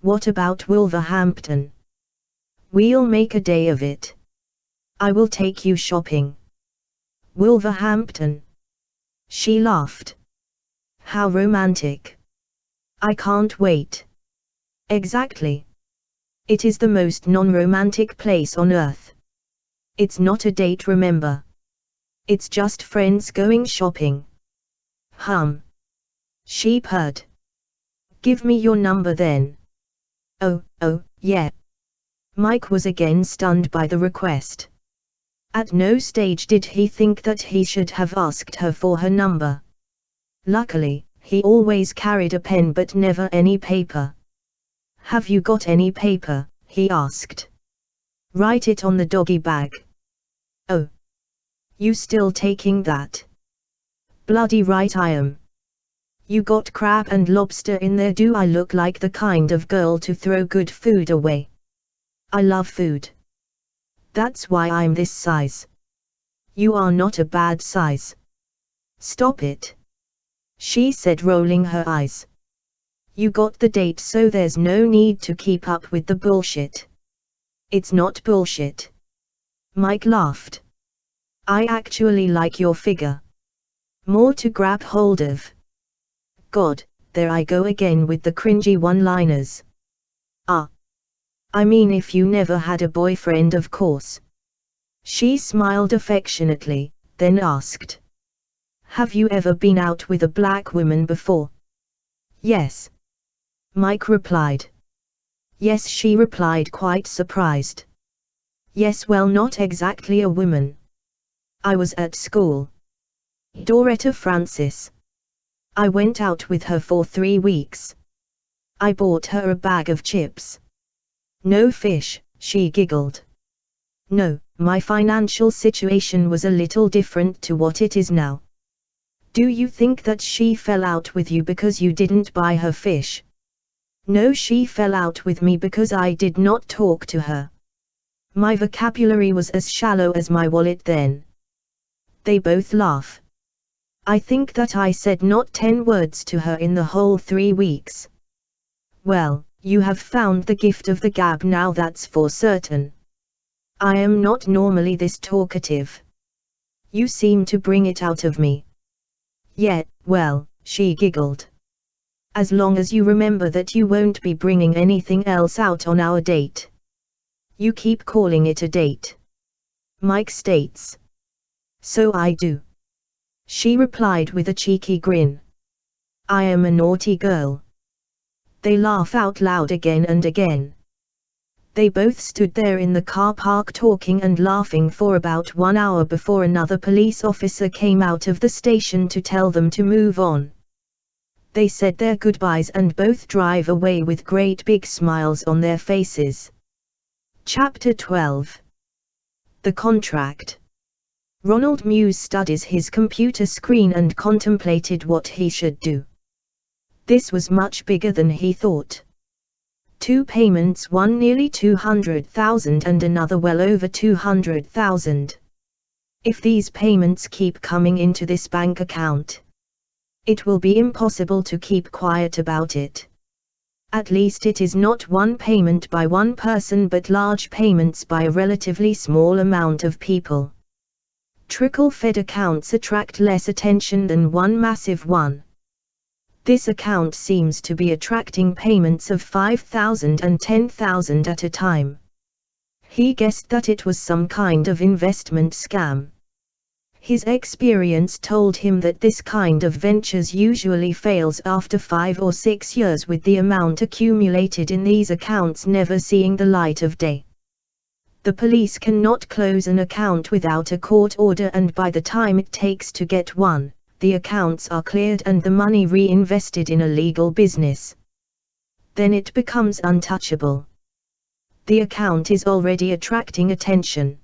What about Wolverhampton? We'll make a day of it. I will take you shopping. Wolverhampton. She laughed. How romantic. I can't wait. Exactly. It is the most non-romantic place on earth. It's not a date, remember. It's just friends going shopping. she purred. Give me your number then. Oh, yeah. Mike was again stunned by the request. At no stage did he think that he should have asked her for her number. Luckily, he always carried a pen but never any paper. Have you got any paper? He asked. Write it on the doggy bag. Oh. You still taking that? Bloody right I am. You got crab and lobster in there. Do I look like the kind of girl to throw good food away? I love food. That's why I'm this size. You are not a bad size. Stop it. She said, rolling her eyes. You got the date, so there's no need to keep up with the bullshit. It's not bullshit. Mike laughed. I actually like your figure. More to grab hold of. God, there I go again with the cringy one-liners. I mean, if you never had a boyfriend, of course. She smiled affectionately, then asked. Have you ever been out with a black woman before? Yes. Mike replied. Yes, she replied, quite surprised. Yes, well, not exactly a woman. I was at school. Doretta Francis. I went out with her for 3 weeks. I bought her a bag of chips. No fish, she giggled. No, my financial situation was a little different to what it is now. Do you think that she fell out with you because you didn't buy her fish? No, she fell out with me because I did not talk to her. My vocabulary was as shallow as my wallet then. They both laugh. I think that I said not 10 words to her in the whole 3 weeks. Well, you have found the gift of the gab now, that's for certain. I am not normally this talkative. You seem to bring it out of me. Yeah, well, she giggled. As long as you remember that you won't be bringing anything else out on our date. You keep calling it a date. Mike states. So I do. She replied with a cheeky grin. I am a naughty girl. They laugh out loud again and again. They both stood there in the car park talking and laughing for about 1 hour before another police officer came out of the station to tell them to move on. They said their goodbyes and both drive away with great big smiles on their faces. Chapter 12. The Contract. Ronald Muse studies his computer screen and contemplated what he should do. This was much bigger than he thought. 2 payments, one nearly 200,000 and another well over 200,000. If these payments keep coming into this bank account, it will be impossible to keep quiet about it. At least it is not one payment by one person but large payments by a relatively small amount of people. Trickle-fed accounts attract less attention than one massive one. This account seems to be attracting payments of 5,000 and 10,000 at a time. He guessed that it was some kind of investment scam. His experience told him that this kind of ventures usually fails after 5 or 6 years, with the amount accumulated in these accounts never seeing the light of day. The police cannot close an account without a court order, and by the time it takes to get one, the accounts are cleared and the money reinvested in a legal business. Then it becomes untouchable. The account is already attracting attention.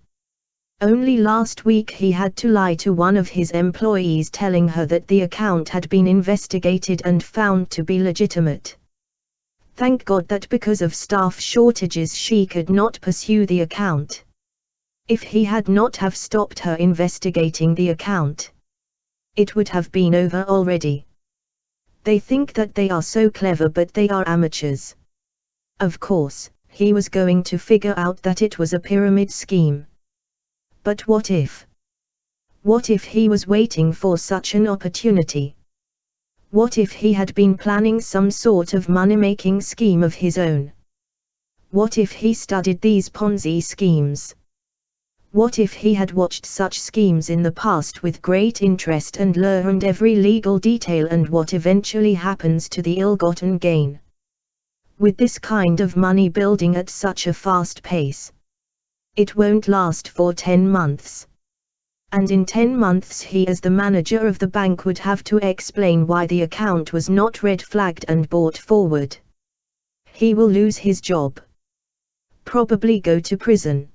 Only last week he had to lie to one of his employees, telling her that the account had been investigated and found to be legitimate. Thank God that because of staff shortages she could not pursue the account. If he had not have stopped her investigating the account, it would have been over already. They think that they are so clever, but they are amateurs. Of course, he was going to figure out that it was a pyramid scheme. But what if? What if he was waiting for such an opportunity? What if he had been planning some sort of money-making scheme of his own? What if he studied these Ponzi schemes? What if he had watched such schemes in the past with great interest and learned every legal detail and what eventually happens to the ill-gotten gain? With this kind of money building at such a fast pace, it won't last for 10 months. And in 10 months he as the manager of the bank would have to explain why the account was not red-flagged and brought forward. He will lose his job. Probably go to prison.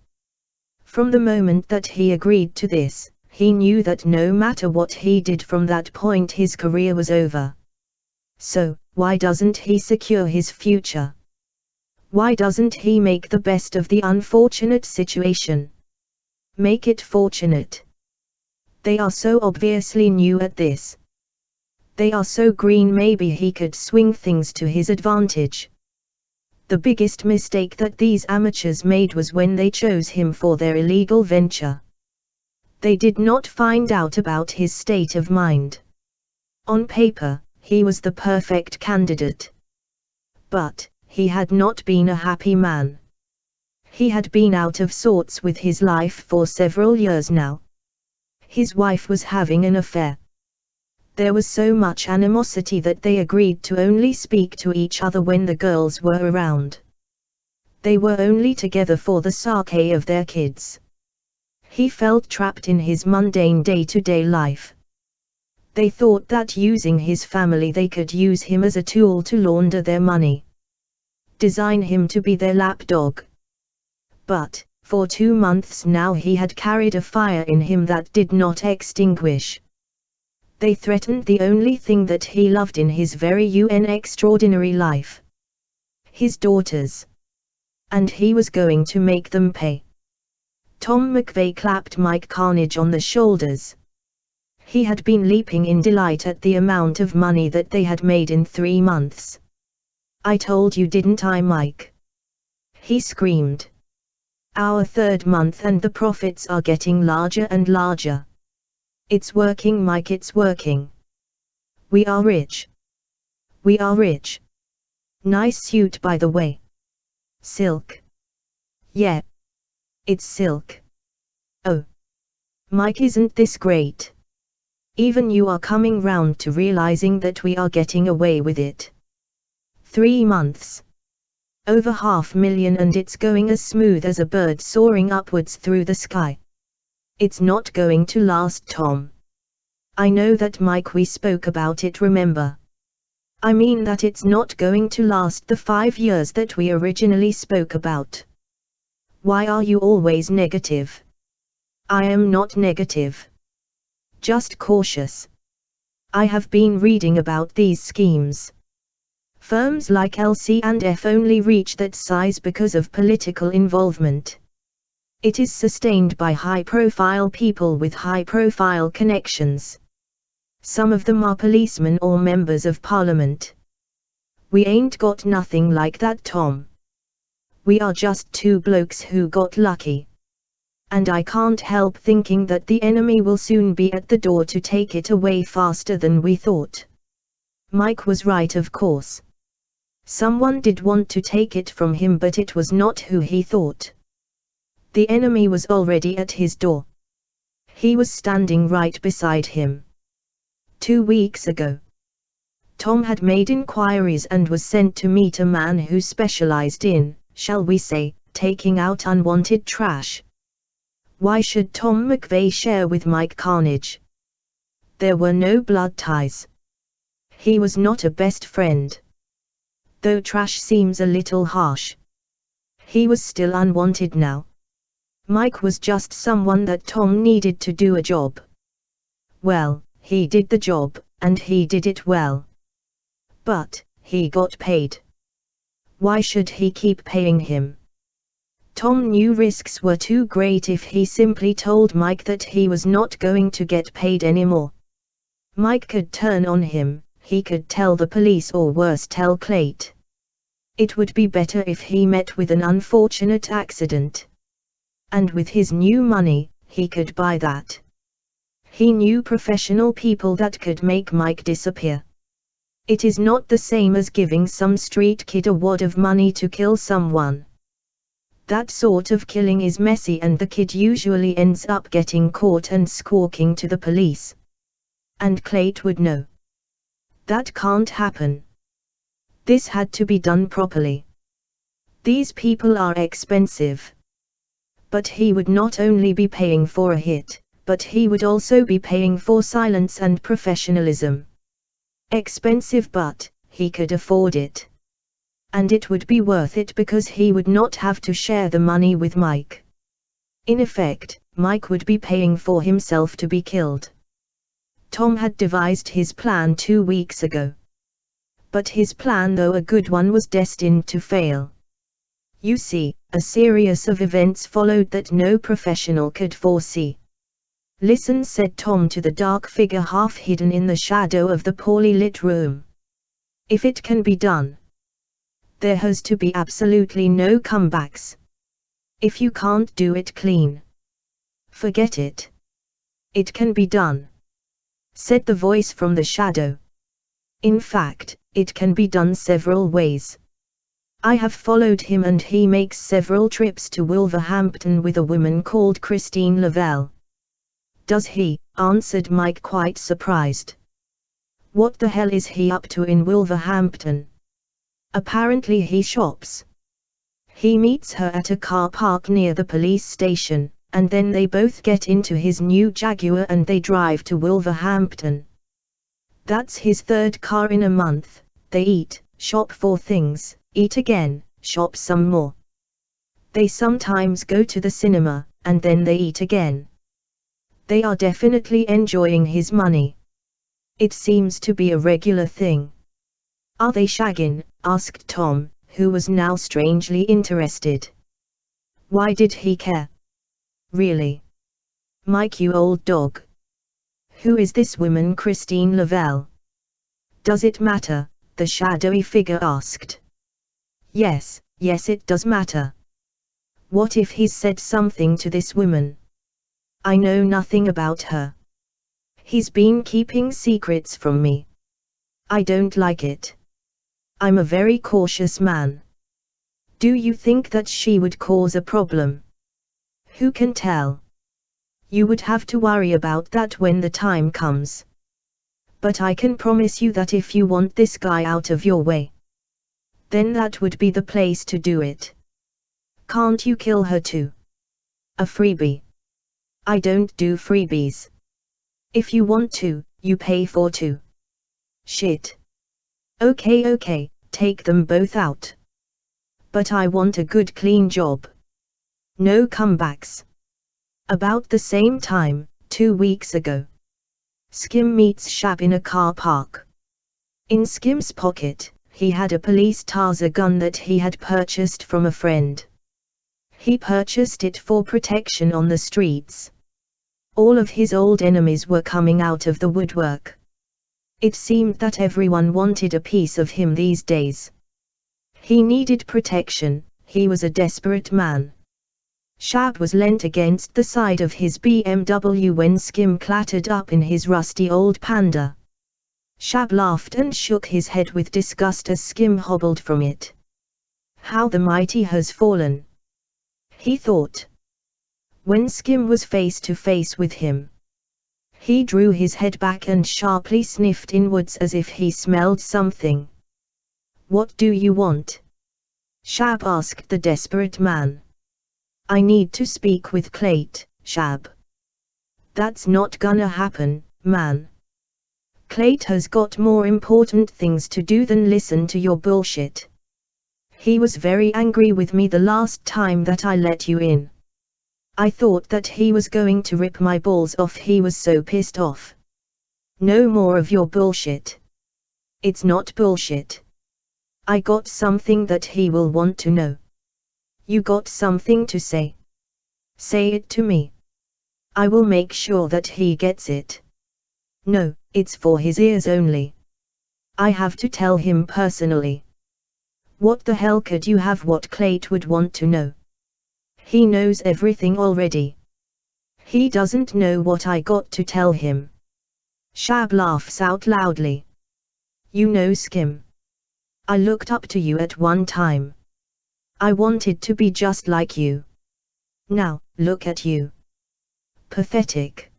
From the moment that he agreed to this, he knew that no matter what he did from that point his career was over. So, why doesn't he secure his future? Why doesn't he make the best of the unfortunate situation? Make it fortunate. They are so obviously new at this. They are so green, maybe he could swing things to his advantage. The biggest mistake that these amateurs made was when they chose him for their illegal venture. They did not find out about his state of mind. On paper, he was the perfect candidate. But he had not been a happy man. He had been out of sorts with his life for several years now. His wife was having an affair. There was so much animosity that they agreed to only speak to each other when the girls were around. They were only together for the sake of their kids. He felt trapped in his mundane day-to-day life. They thought that using his family they could use him as a tool to launder their money. Design him to be their lapdog. But, for 2 months now he had carried a fire in him that did not extinguish. They threatened the only thing that he loved in his very extraordinary life. His daughters. And he was going to make them pay. Tom McVeigh clapped Mike Carnage on the shoulders. He had been leaping in delight at the amount of money that they had made in 3 months. "I told you, didn't I, Mike?" he screamed. "Our 3rd month and the profits are getting larger and larger. It's working, Mike, it's working. We are rich. We are rich. Nice suit, by the way. Silk. Yeah. It's silk. Oh. Mike, isn't this great? Even you are coming round to realizing that we are getting away with it. 3 months. Over 500,000 and it's going as smooth as a bird soaring upwards through the sky. It's not going to last, Tom. I know that, Mike, we spoke about it, remember? I mean that it's not going to last the 5 years that we originally spoke about. Why are you always negative? I am not negative. Just cautious. I have been reading about these schemes. Firms like LC&F only reach that size because of political involvement. It is sustained by high-profile people with high-profile connections. Some of them are policemen or members of parliament. We ain't got nothing like that, Tom. We are just 2 blokes who got lucky. And I can't help thinking that the enemy will soon be at the door to take it away faster than we thought. Mike was right, of course. Someone did want to take it from him, but it was not who he thought. The enemy was already at his door. He was standing right beside him. 2 weeks ago, Tom had made inquiries and was sent to meet a man who specialized in, shall we say, taking out unwanted trash. Why should Tom McVeigh share with Mike Carnage? There were no blood ties. He was not a best friend. Though trash seems a little harsh. He was still unwanted now. Mike was just someone that Tom needed to do a job. Well, he did the job, and he did it well. But, he got paid. Why should he keep paying him? Tom knew risks were too great if he simply told Mike that he was not going to get paid anymore. Mike could turn on him. He could tell the police, or worse, tell Clayt. It would be better if he met with an unfortunate accident. And with his new money, he could buy that. He knew professional people that could make Mike disappear. It is not the same as giving some street kid a wad of money to kill someone. That sort of killing is messy and the kid usually ends up getting caught and squawking to the police. And Clayt would know. That can't happen. This had to be done properly. These people are expensive. But he would not only be paying for a hit, but he would also be paying for silence and professionalism. Expensive, but he could afford it. And it would be worth it because he would not have to share the money with Mike. In effect, Mike would be paying for himself to be killed. Tom had devised his plan 2 weeks ago. But his plan, though a good one, was destined to fail. You see, a series of events followed that no professional could foresee. Listen, said Tom to the dark figure half hidden in the shadow of the poorly lit room. If it can be done, there has to be absolutely no comebacks. If you can't do it clean, forget it. It can be done, said the voice from the shadow. In fact, it can be done several ways. I have followed him and he makes several trips to Wolverhampton with a woman called Christine Lavelle. Does he? Answered Mike, quite surprised. What the hell is he up to in Wolverhampton? Apparently he shops. He meets her at a car park near the police station, and then they both get into his new Jaguar and they drive to Wolverhampton. That's his 3rd car in a month. They eat, shop for things, eat again, shop some more. They sometimes go to the cinema, and then they eat again. They are definitely enjoying his money. It seems to be a regular thing. Are they shagging? Asked Tom, who was now strangely interested. Why did he care? Really? Mike, you old dog. Who is this woman Christine Lavelle? Does it matter? The shadowy figure asked. Yes, it does matter. What if he's said something to this woman? I know nothing about her. He's been keeping secrets from me. I don't like it. I'm a very cautious man. Do you think that she would cause a problem? Who can tell? You would have to worry about that when the time comes. But I can promise you that if you want this guy out of your way, then that would be the place to do it. Can't you kill her too? A freebie? I don't do freebies. If you want to, you pay for two. Shit. Okay, take them both out. But I want a good clean job. No comebacks. About the same time, 2 weeks ago, Skim meets Shab in a car park. In Skim's pocket, he had a police taser gun that he had purchased from a friend. He purchased it for protection on the streets. All of his old enemies were coming out of the woodwork. It seemed that everyone wanted a piece of him these days. He needed protection, he was a desperate man. Shab was leant against the side of his BMW when Skim clattered up in his rusty old Panda. Shab laughed and shook his head with disgust as Skim hobbled from it. How the mighty has fallen, he thought. When Skim was face to face with him, he drew his head back and sharply sniffed inwards as if he smelled something. What do you want? Shab asked the desperate man. I need to speak with Clayt, Shab. That's not gonna happen, man. Clayt has got more important things to do than listen to your bullshit. He was very angry with me the last time that I let you in. I thought that he was going to rip my balls off, he was so pissed off. No more of your bullshit. It's not bullshit. I got something that he will want to know. You got something to say? Say it to me. I will make sure that he gets it. No, it's for his ears only. I have to tell him personally. What the hell could you have? What Clayt would want to know? He knows everything already. He doesn't know what I got to tell him. Shab laughs out loudly. You know Skim. I looked up to you at one time. I wanted to be just like you. Now, look at you. Pathetic.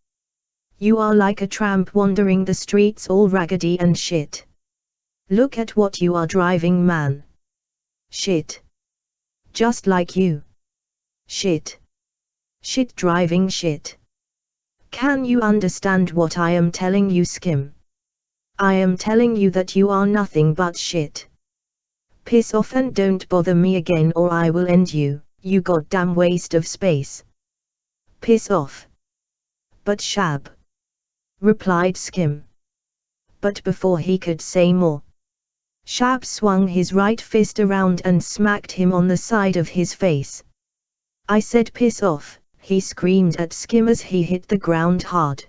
You are like a tramp wandering the streets all raggedy and shit. Look at what you are driving, man. Shit. Just like you. Shit. Shit driving shit. Can you understand what I am telling you, Skim? I am telling you that you are nothing but shit. Piss off and don't bother me again or I will end you, you goddamn waste of space. Piss off. But Shab, replied Skim. But before he could say more, Shab swung his right fist around and smacked him on the side of his face. I said piss off, he screamed at Skim as he hit the ground hard.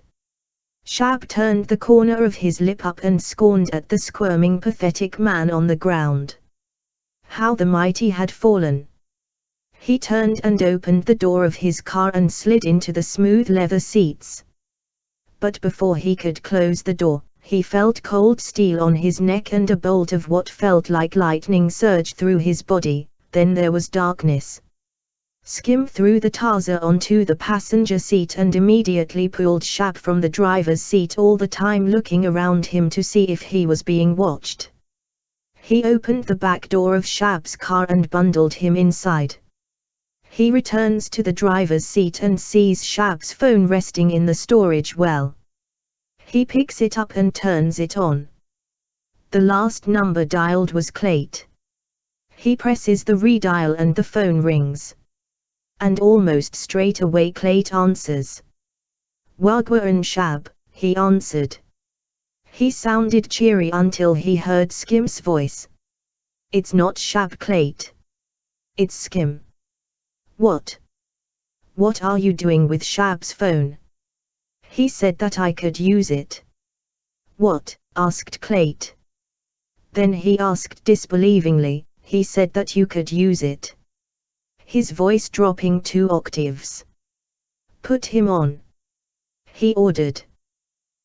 Shab turned the corner of his lip up and scorned at the squirming pathetic man on the ground. How the mighty had fallen. He turned and opened the door of his car and slid into the smooth leather seats. But before he could close the door, he felt cold steel on his neck and a bolt of what felt like lightning surged through his body. Then there was darkness. Skim threw the Taser onto the passenger seat and immediately pulled Shab from the driver's seat, all the time looking around him to see if he was being watched. He opened the back door of Shab's car and bundled him inside. He returns to the driver's seat and sees Shab's phone resting in the storage well. He picks it up and turns it on. The last number dialed was Clayt. He presses the redial and the phone rings. And almost straight away Clayt answers. Wagwan Shab, he answered. He sounded cheery until he heard Skim's voice. It's not Shab, Clayt. It's Skim. What? What are you doing with Shab's phone? He said that I could use it. What? Asked Clayt. Then he asked disbelievingly, he said that you could use it. His voice dropping 2 octaves. Put him on. He ordered.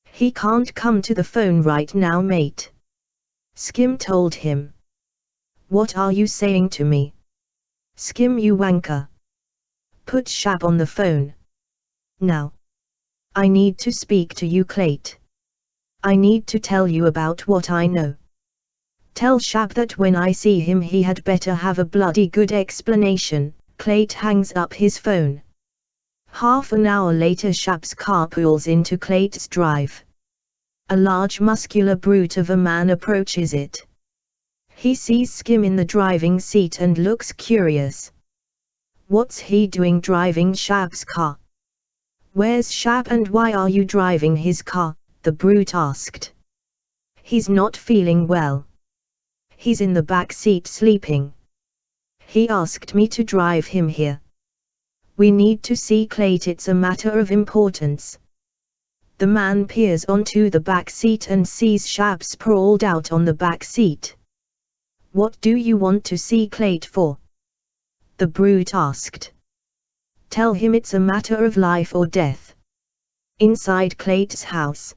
He can't come to the phone right now, mate. Skim told him. What are you saying to me? Skim, you wanker. Put Shab on the phone. Now. I need to speak to you, Clayt. I need to tell you about what I know. Tell Shab that when I see him he had better have a bloody good explanation. Clayt hangs up his phone. Half an hour later Shab's car pulls into Clayt's drive. A large muscular brute of a man approaches it. He sees Skim in the driving seat and looks curious. What's he doing driving Shab's car? Where's Shab and why are you driving his car? The brute asked. He's not feeling well. He's in the back seat sleeping. He asked me to drive him here. We need to see Clayt, it's a matter of importance. The man peers onto the back seat and sees Shab sprawled out on the back seat. What do you want to see Clayt for? The brute asked. Tell him it's a matter of life or death. Inside Clayt's house,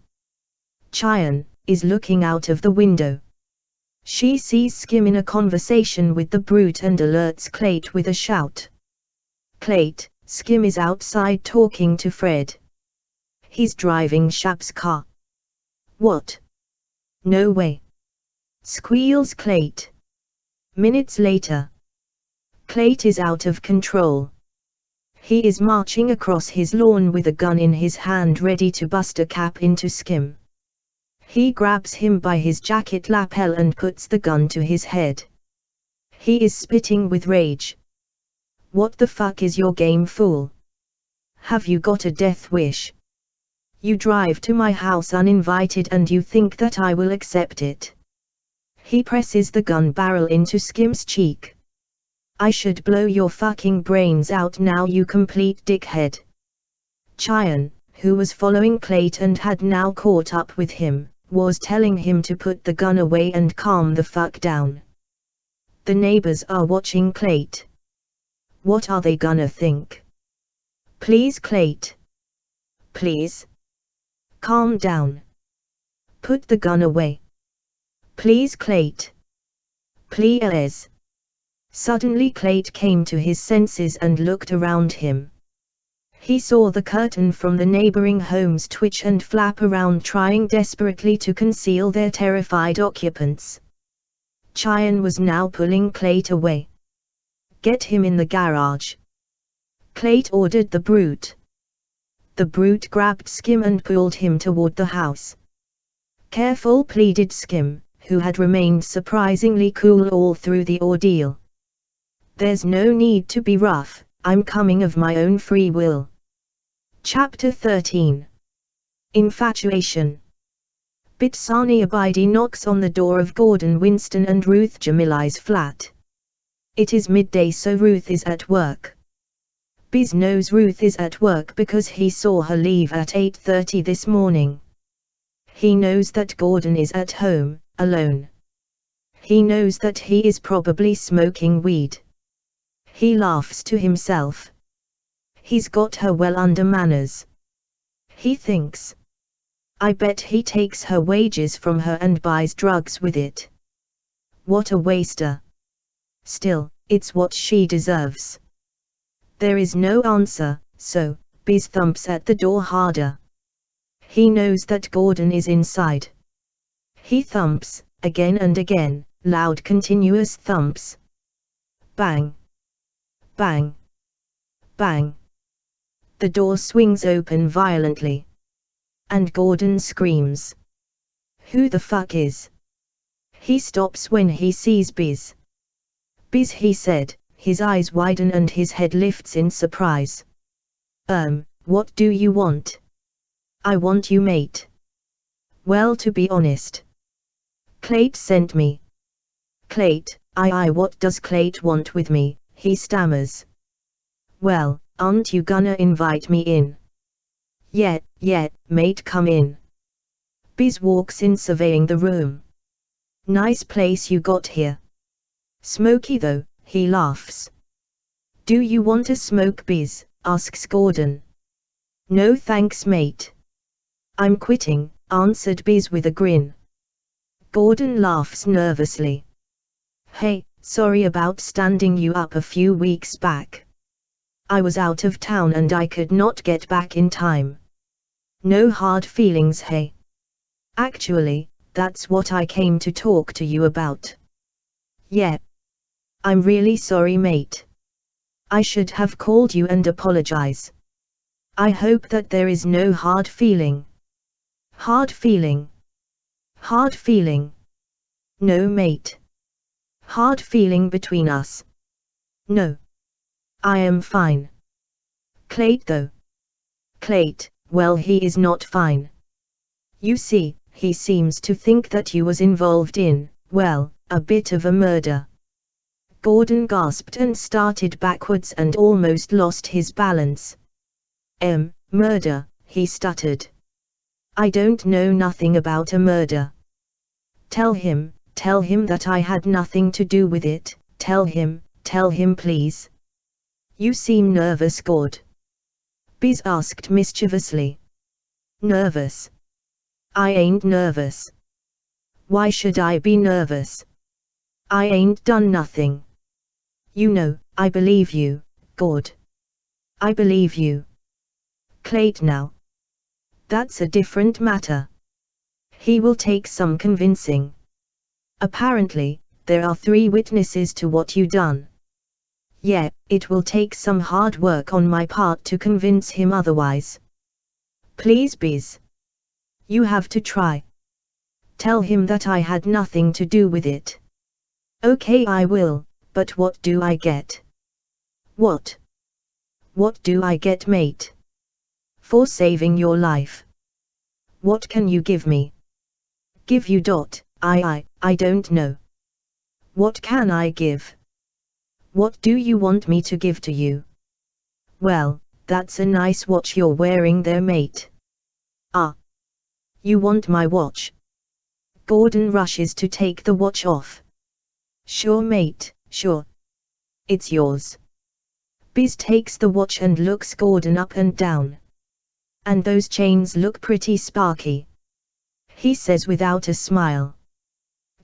Cheyenne is looking out of the window. She sees Skim in a conversation with the brute and alerts Clayt with a shout. Clayt, Skim is outside talking to Fred. He's driving Shab's car. What? No way. Squeals Clayt. Minutes later. Clayt is out of control. He is marching across his lawn with a gun in his hand ready to bust a cap into Skim. He grabs him by his jacket lapel and puts the gun to his head. He is spitting with rage. What the fuck is your game, fool? Have you got a death wish? You drive to my house uninvited and you think that I will accept it. He presses the gun barrel into Skim's cheek. I should blow your fucking brains out now, you complete dickhead. Cheyenne, who was following Clayt and had now caught up with him, was telling him to put the gun away and calm the fuck down. The neighbors are watching Clayt. What are they gonna think? Please, Clayt. Please. Calm down. Put the gun away. Please, Clayt. Please. Suddenly Clayt came to his senses and looked around him. He saw the curtain from the neighboring homes twitch and flap around, trying desperately to conceal their terrified occupants. Cheyenne was now pulling Clayt away. "Get him in the garage," Clayt ordered the brute. The brute grabbed Skim and pulled him toward the house. "Careful," pleaded Skim, who had remained surprisingly cool all through the ordeal. "There's no need to be rough, I'm coming of my own free will." Chapter 13. Infatuation. Bitsani Abidi knocks on the door of Gordon Winston and Ruth Jamilai's flat. It is midday, so Ruth is at work. Biz knows Ruth is at work because he saw her leave at 8:30 this morning. He knows that Gordon is at home, alone. He knows that he is probably smoking weed. He laughs to himself. He's got her well under manners. He thinks, "I bet he takes her wages from her and buys drugs with it. What a waster. Still, it's what she deserves." There is no answer, so Biz thumps at the door harder. He knows that Gordon is inside. He thumps, again and again, loud continuous thumps. Bang. Bang. Bang. The door swings open violently. And Gordon screams. "Who the fuck is?" He stops when he sees Biz. "Biz," he said, his eyes widen and his head lifts in surprise. What do you want?" "I want you, mate." "Well, to be honest, Clayt sent me." "Clayt, what does Clayt want with me?" he stammers. "Well, aren't you gonna invite me in?" Yeah, mate, come in." Biz walks in, surveying the room. "Nice place you got here. Smoky though," he laughs. "Do you want a smoke, Biz?" asks Gordon. "No thanks, mate. I'm quitting," answered Biz with a grin. Gordon laughs nervously. "Hey, sorry about standing you up a few weeks back. I was out of town and I could not get back in time. No hard feelings, hey? Actually, that's what I came to talk to you about." "Yeah. I'm really sorry, mate. I should have called you and apologize. I hope that there is no hard feeling." "Hard feeling? Hard feeling? No, mate. Hard feeling between us? No. I am fine." "Clayt though?" "Clayt, well, he is not fine. You see, he seems to think that you was involved in, well, a bit of a murder." Gordon gasped and started backwards and almost lost his balance. Murder," he stuttered. "I don't know nothing about a murder." Tell him that I had nothing to do with it, tell him, please." "You seem nervous, Gord," Biz asked mischievously. "Nervous? I ain't nervous. Why should I be nervous? I ain't done nothing. You know, I believe you, Gord. I believe you. Clayt now. That's a different matter. He will take some convincing. Apparently, there are 3 witnesses to what you done. Yeah, it will take some hard work on my part to convince him otherwise. Please, Biz. You have to try. Tell him that I had nothing to do with it." "Okay, I will, but what do I get?" "What? What do I get, mate?" "For saving your life. What can you give me?" "Give you dot, I don't know. What can I give?" "What do you want me to give to you?" "Well, that's a nice watch you're wearing there, mate." "Ah. You want my watch?" Gordon rushes to take the watch off. "Sure, mate, sure. It's yours." Biz takes the watch and looks Gordon up and down. "And those chains look pretty sparky," he says without a smile.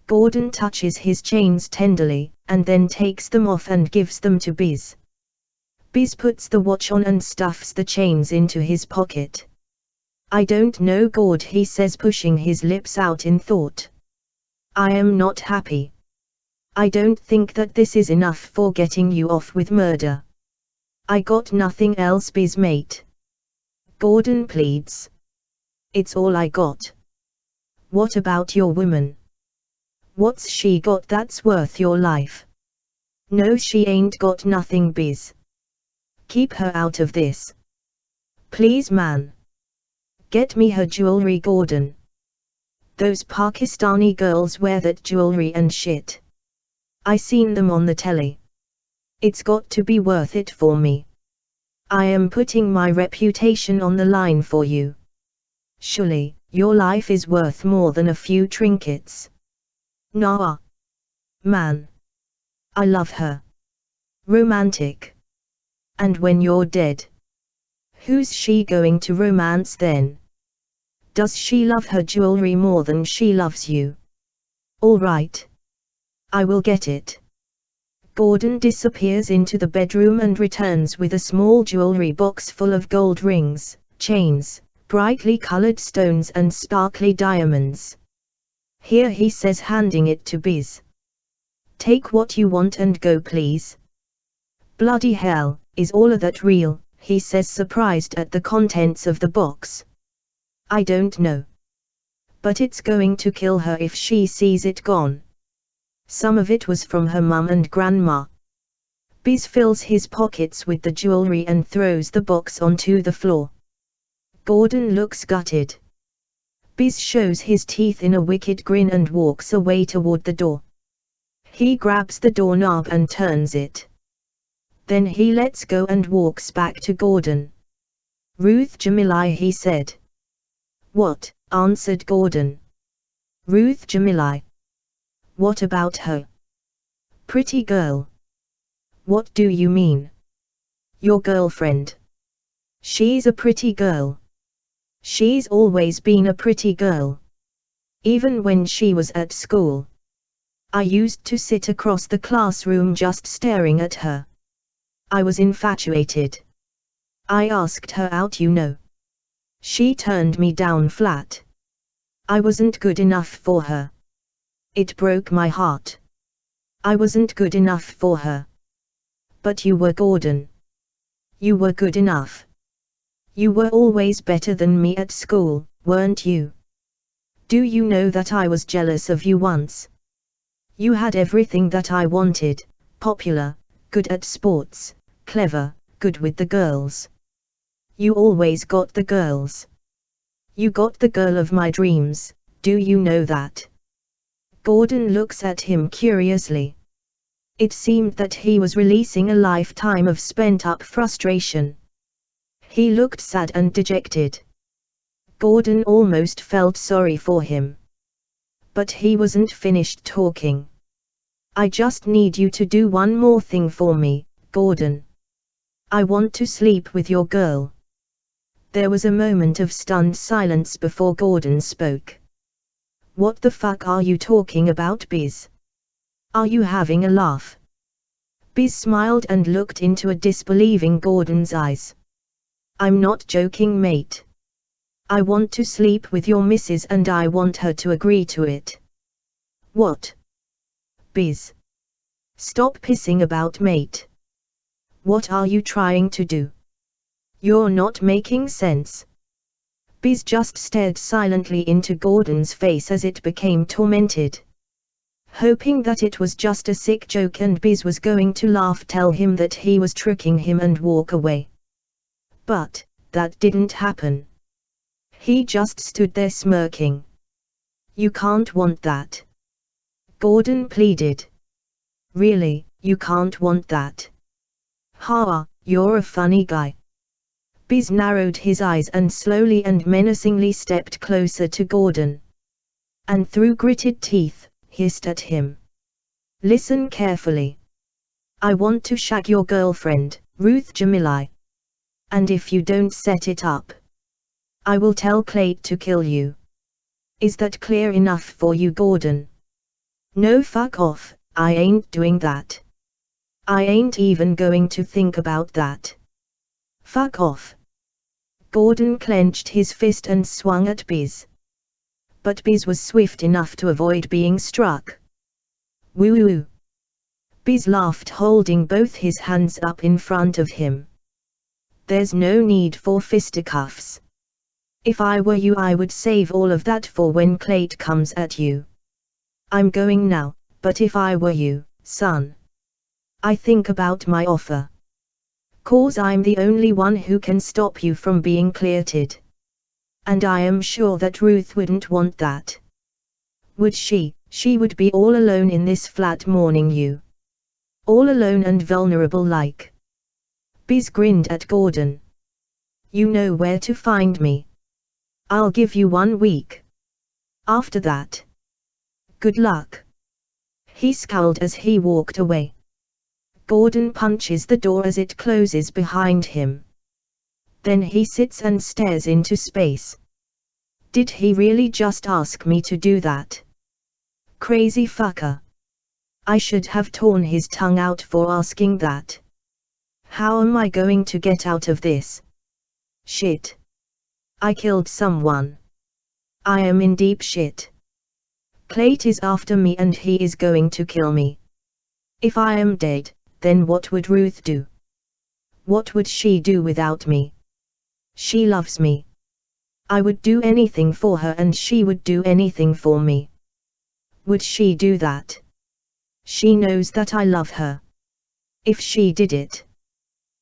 Gordon touches his chains tenderly, and then takes them off and gives them to Biz. Biz puts the watch on and stuffs the chains into his pocket. I don't know, Gord, he says, pushing his lips out in thought. I am not happy. I don't think that this is enough for getting you off with murder. I got nothing else, Biz mate. Gordon pleads. It's all I got. What about your woman? What's she got that's worth your life? No, she ain't got nothing, Biz. Keep her out of this. Please, man. Get me her jewelry, Gordon. Those Pakistani girls wear that jewelry and shit. I seen them on the telly. It's got to be worth it for me. I am putting my reputation on the line for you. Surely, your life is worth more than a few trinkets. Nah. Man. I love her. Romantic. And when you're dead, who's she going to romance then? Does she love her jewelry more than she loves you? All right. I will get it. Gordon disappears into the bedroom and returns with a small jewelry box full of gold rings, chains, brightly colored stones and sparkly diamonds. Here, he says, handing it to Biz. Take what you want and go, please. Bloody hell, is all of that real? He says, surprised at the contents of the box. I don't know. But it's going to kill her if she sees it gone. Some of it was from her mum and grandma. Biz fills his pockets with the jewelry and throws the box onto the floor. Gordon looks gutted. Biz shows his teeth in a wicked grin and walks away toward the door. He grabs the doorknob and turns it. Then he lets go and walks back to Gordon. Ruth Jamilai, he said. What? Answered Gordon. Ruth Jamilai. What about her? Pretty girl. What do you mean? Your girlfriend. She's a pretty girl. She's always been a pretty girl. Even when she was at school. I used to sit across the classroom just staring at her. I was infatuated. I asked her out, you know. She turned me down flat. I wasn't good enough for her. It broke my heart. I wasn't good enough for her. But you were, Gordon. You were good enough. You were always better than me at school, weren't you? Do you know that I was jealous of you once? You had everything that I wanted, popular, good at sports, clever, good with the girls. You always got the girls. You got the girl of my dreams, do you know that? Gordon looks at him curiously. It seemed that he was releasing a lifetime of spent-up frustration. He looked sad and dejected. Gordon almost felt sorry for him. But he wasn't finished talking. I just need you to do one more thing for me, Gordon. I want to sleep with your girl. There was a moment of stunned silence before Gordon spoke. What the fuck are you talking about, Biz? Are you having a laugh? Biz smiled and looked into a disbelieving Gordon's eyes. I'm not joking, mate. I want to sleep with your missus and I want her to agree to it. What? Biz. Stop pissing about, mate. What are you trying to do? You're not making sense. Biz just stared silently into Gordon's face as it became tormented. Hoping that it was just a sick joke and Biz was going to laugh, tell him that he was tricking him and walk away. But that didn't happen. He just stood there smirking. You can't want that. Gordon pleaded. Really, you can't want that. Ha, you're a funny guy. Biz narrowed his eyes and slowly and menacingly stepped closer to Gordon. And through gritted teeth, hissed at him. Listen carefully. I want to shag your girlfriend, Ruth Jamilai. And if you don't set it up, I will tell Clayt to kill you. Is that clear enough for you, Gordon? No, fuck off, I ain't doing that. I ain't even going to think about that. Fuck off. Gordon clenched his fist and swung at Biz. But Biz was swift enough to avoid being struck. Woo-woo. Biz laughed, holding both his hands up in front of him. There's no need for fisticuffs. If I were you, I would save all of that for when Clayt comes at you. I'm going now, but if I were you, son, I think about my offer. 'Cause I'm the only one who can stop you from being cleared. And I am sure that Ruth wouldn't want that. Would she? She would be all alone in this flat mourning you. All alone and vulnerable like. Biz grinned at Gordon. You know where to find me. I'll give you 1 week. After that, good luck. He scowled as he walked away. Gordon punches the door as it closes behind him. Then he sits and stares into space. Did he really just ask me to do that? Crazy fucker. I should have torn his tongue out for asking that. How am I going to get out of this? Shit. I killed someone. I am in deep shit. Clayt is after me and he is going to kill me. If I am dead, then what would Ruth do? What would she do without me? She loves me. I would do anything for her and she would do anything for me. Would she do that? She knows that I love her. If she did it,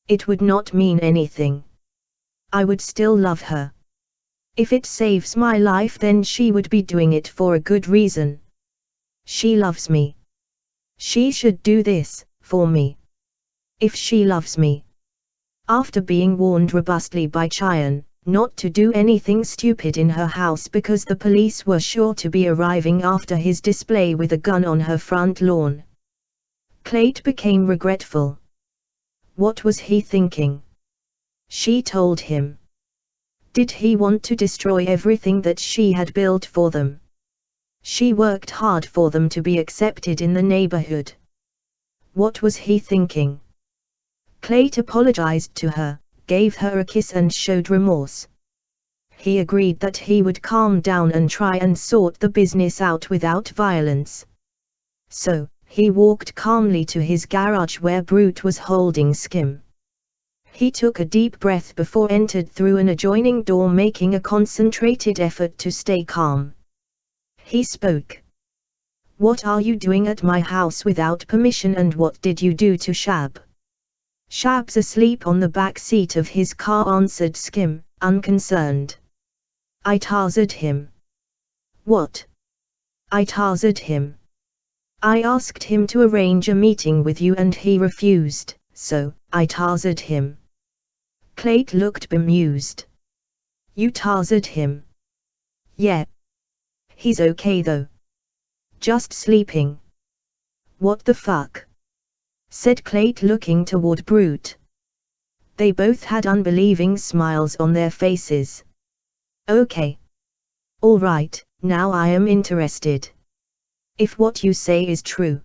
it would not mean anything. I would still love her. If it saves my life, then she would be doing it for a good reason. She loves me. She should do this for me. If she loves me. After being warned robustly by Cheyenne not to do anything stupid in her house because the police were sure to be arriving after his display with a gun on her front lawn, Clayt became regretful. What was he thinking? She told him. Did he want to destroy everything that she had built for them? She worked hard for them to be accepted in the neighborhood. What was he thinking? Clayt apologized to her, gave her a kiss and showed remorse. He agreed that he would calm down and try and sort the business out without violence. So, he walked calmly to his garage where Brute was holding Skim. He took a deep breath before entered through an adjoining door, making a concentrated effort to stay calm. He spoke. What are you doing at my house without permission, and what did you do to Shab? Shab's asleep on the back seat of his car, answered Skim, unconcerned. I tasered him. What? I tasered him. I asked him to arrange a meeting with you and he refused, so I tasered him. Clayt looked bemused. You tasered him? Yeah. He's okay though. Just sleeping. What the fuck? Said Clayt, looking toward Brute. They both had unbelieving smiles on their faces. Okay. All right, now I am interested. If what you say is true,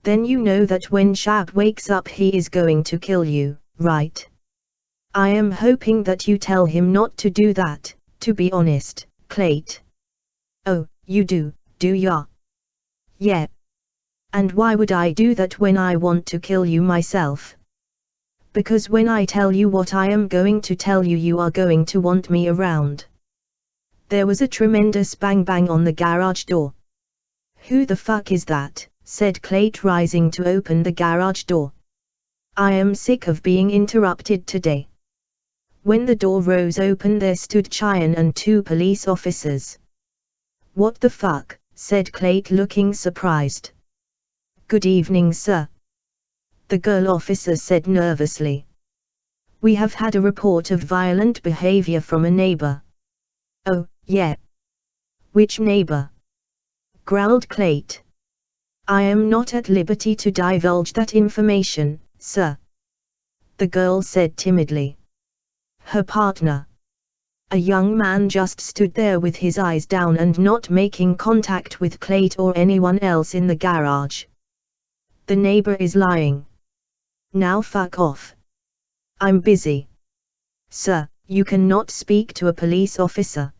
then you know that when Shab wakes up he is going to kill you, right? I am hoping that you tell him not to do that, to be honest, Clayt. Oh, you do ya? Yeah. And why would I do that when I want to kill you myself? Because when I tell you what I am going to tell you, you are going to want me around. There was a tremendous bang bang on the garage door. Who the fuck is that? Said Clayt, rising to open the garage door. I am sick of being interrupted today. When the door rose open, there stood Cheyenne and 2 police officers. What the fuck? Said Clayt, looking surprised. Good evening, sir. The girl officer said nervously. We have had a report of violent behavior from a neighbor. Oh, yeah. Which neighbor? Growled Clayt. I am not at liberty to divulge that information, sir. The girl said timidly. Her partner. A young man just stood there with his eyes down and not making contact with Clayt or anyone else in the garage. The neighbor is lying. Now fuck off. I'm busy. Sir, you cannot speak to a police officer.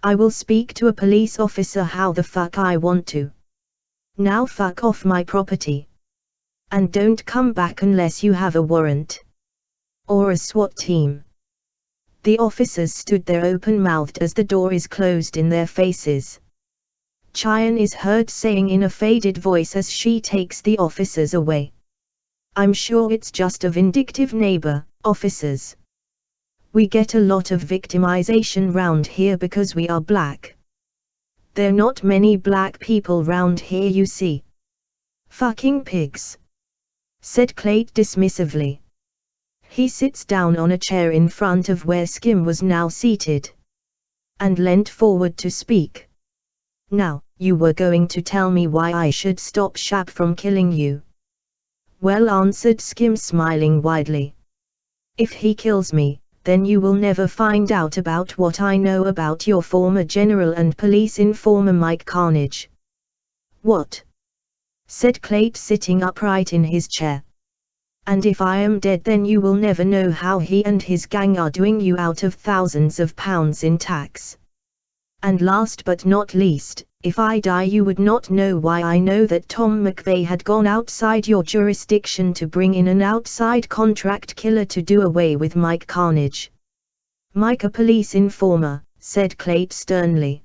I will speak to a police officer how the fuck I want to. Now fuck off my property. And don't come back unless you have a warrant. Or a SWAT team. The officers stood there open-mouthed as the door is closed in their faces. Cheyenne is heard saying in a faded voice as she takes the officers away. I'm sure it's just a vindictive neighbor, officers. We get a lot of victimization round here because we are black. There not many black people round here, you see. Fucking pigs, said Clayt dismissively. He sits down on a chair in front of where Skim was now seated, and leant forward to speak. Now, you were going to tell me why I should stop Shab from killing you. Well, answered Skim, smiling widely. If he kills me, then you will never find out about what I know about your former general and police informer Mike Carnage. What? Said Clayt, sitting upright in his chair. And if I am dead, then you will never know how he and his gang are doing you out of thousands of pounds in tax. And last but not least, if I die, you would not know why I know that Tom McVeigh had gone outside your jurisdiction to bring in an outside contract killer to do away with Mike Carnage. Mike, a police informer, said Clayt sternly.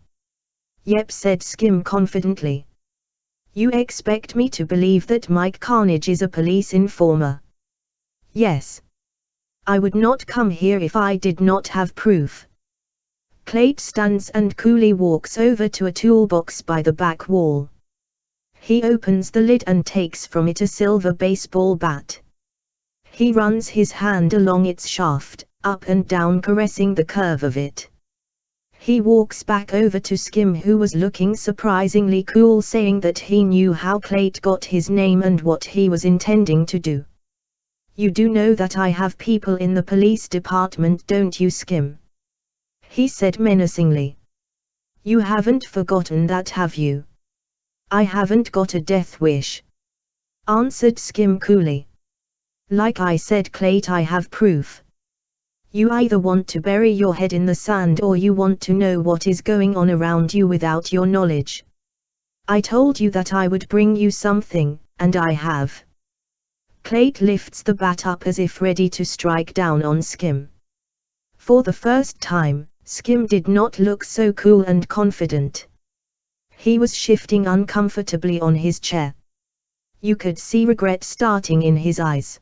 Yep, said Skim confidently. You expect me to believe that Mike Carnage is a police informer? Yes. I would not come here if I did not have proof. Clayt stands and coolly walks over to a toolbox by the back wall. He opens the lid and takes from it a silver baseball bat. He runs his hand along its shaft, up and down, caressing the curve of it. He walks back over to Skim, who was looking surprisingly cool, saying that he knew how Clayt got his name and what he was intending to do. You do know that I have people in the police department, don't you, Skim? He said menacingly. You haven't forgotten that, have you? I haven't got a death wish, answered Skim coolly. Like I said, Clayt, I have proof. You either want to bury your head in the sand or you want to know what is going on around you without your knowledge. I told you that I would bring you something, and I have. Clayt lifts the bat up as if ready to strike down on Skim. For the first time, Skim did not look so cool and confident. He was shifting uncomfortably on his chair. You could see regret starting in his eyes.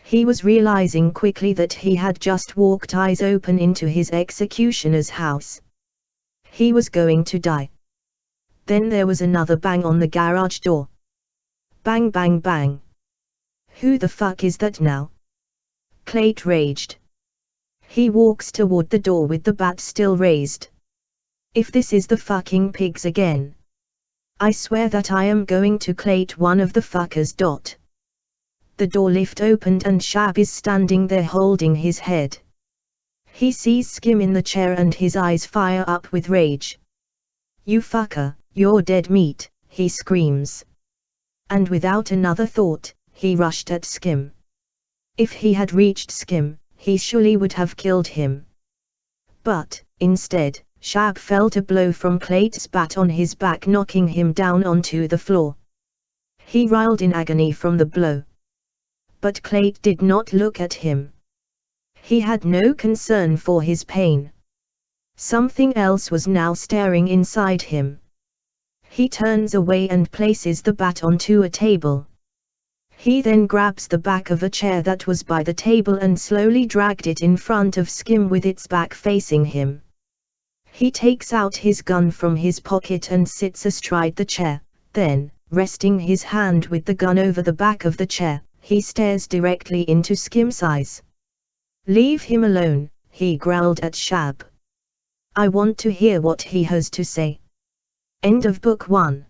He was realizing quickly that he had just walked eyes open into his executioner's house. He was going to die. Then there was another bang on the garage door. Bang, bang, bang. Who the fuck is that now? Clayt raged. He walks toward the door with the bat still raised. If this is the fucking pigs again, I swear that I am going to Clayt one of the fuckers. The door lift opened and Shab is standing there holding his head. He sees Skim in the chair and his eyes fire up with rage. You fucker, you're dead meat, he screams. And without another thought, he rushed at Skim. If he had reached Skim, he surely would have killed him. But, instead, Shab felt a blow from Clayt's bat on his back, knocking him down onto the floor. He writhed in agony from the blow. But Clayt did not look at him. He had no concern for his pain. Something else was now staring inside him. He turns away and places the bat onto a table. He then grabs the back of a chair that was by the table and slowly dragged it in front of Skim with its back facing him. He takes out his gun from his pocket and sits astride the chair, then, resting his hand with the gun over the back of the chair, he stares directly into Skim's eyes. Leave him alone, he growled at Shab. I want to hear what he has to say. End of Book 1.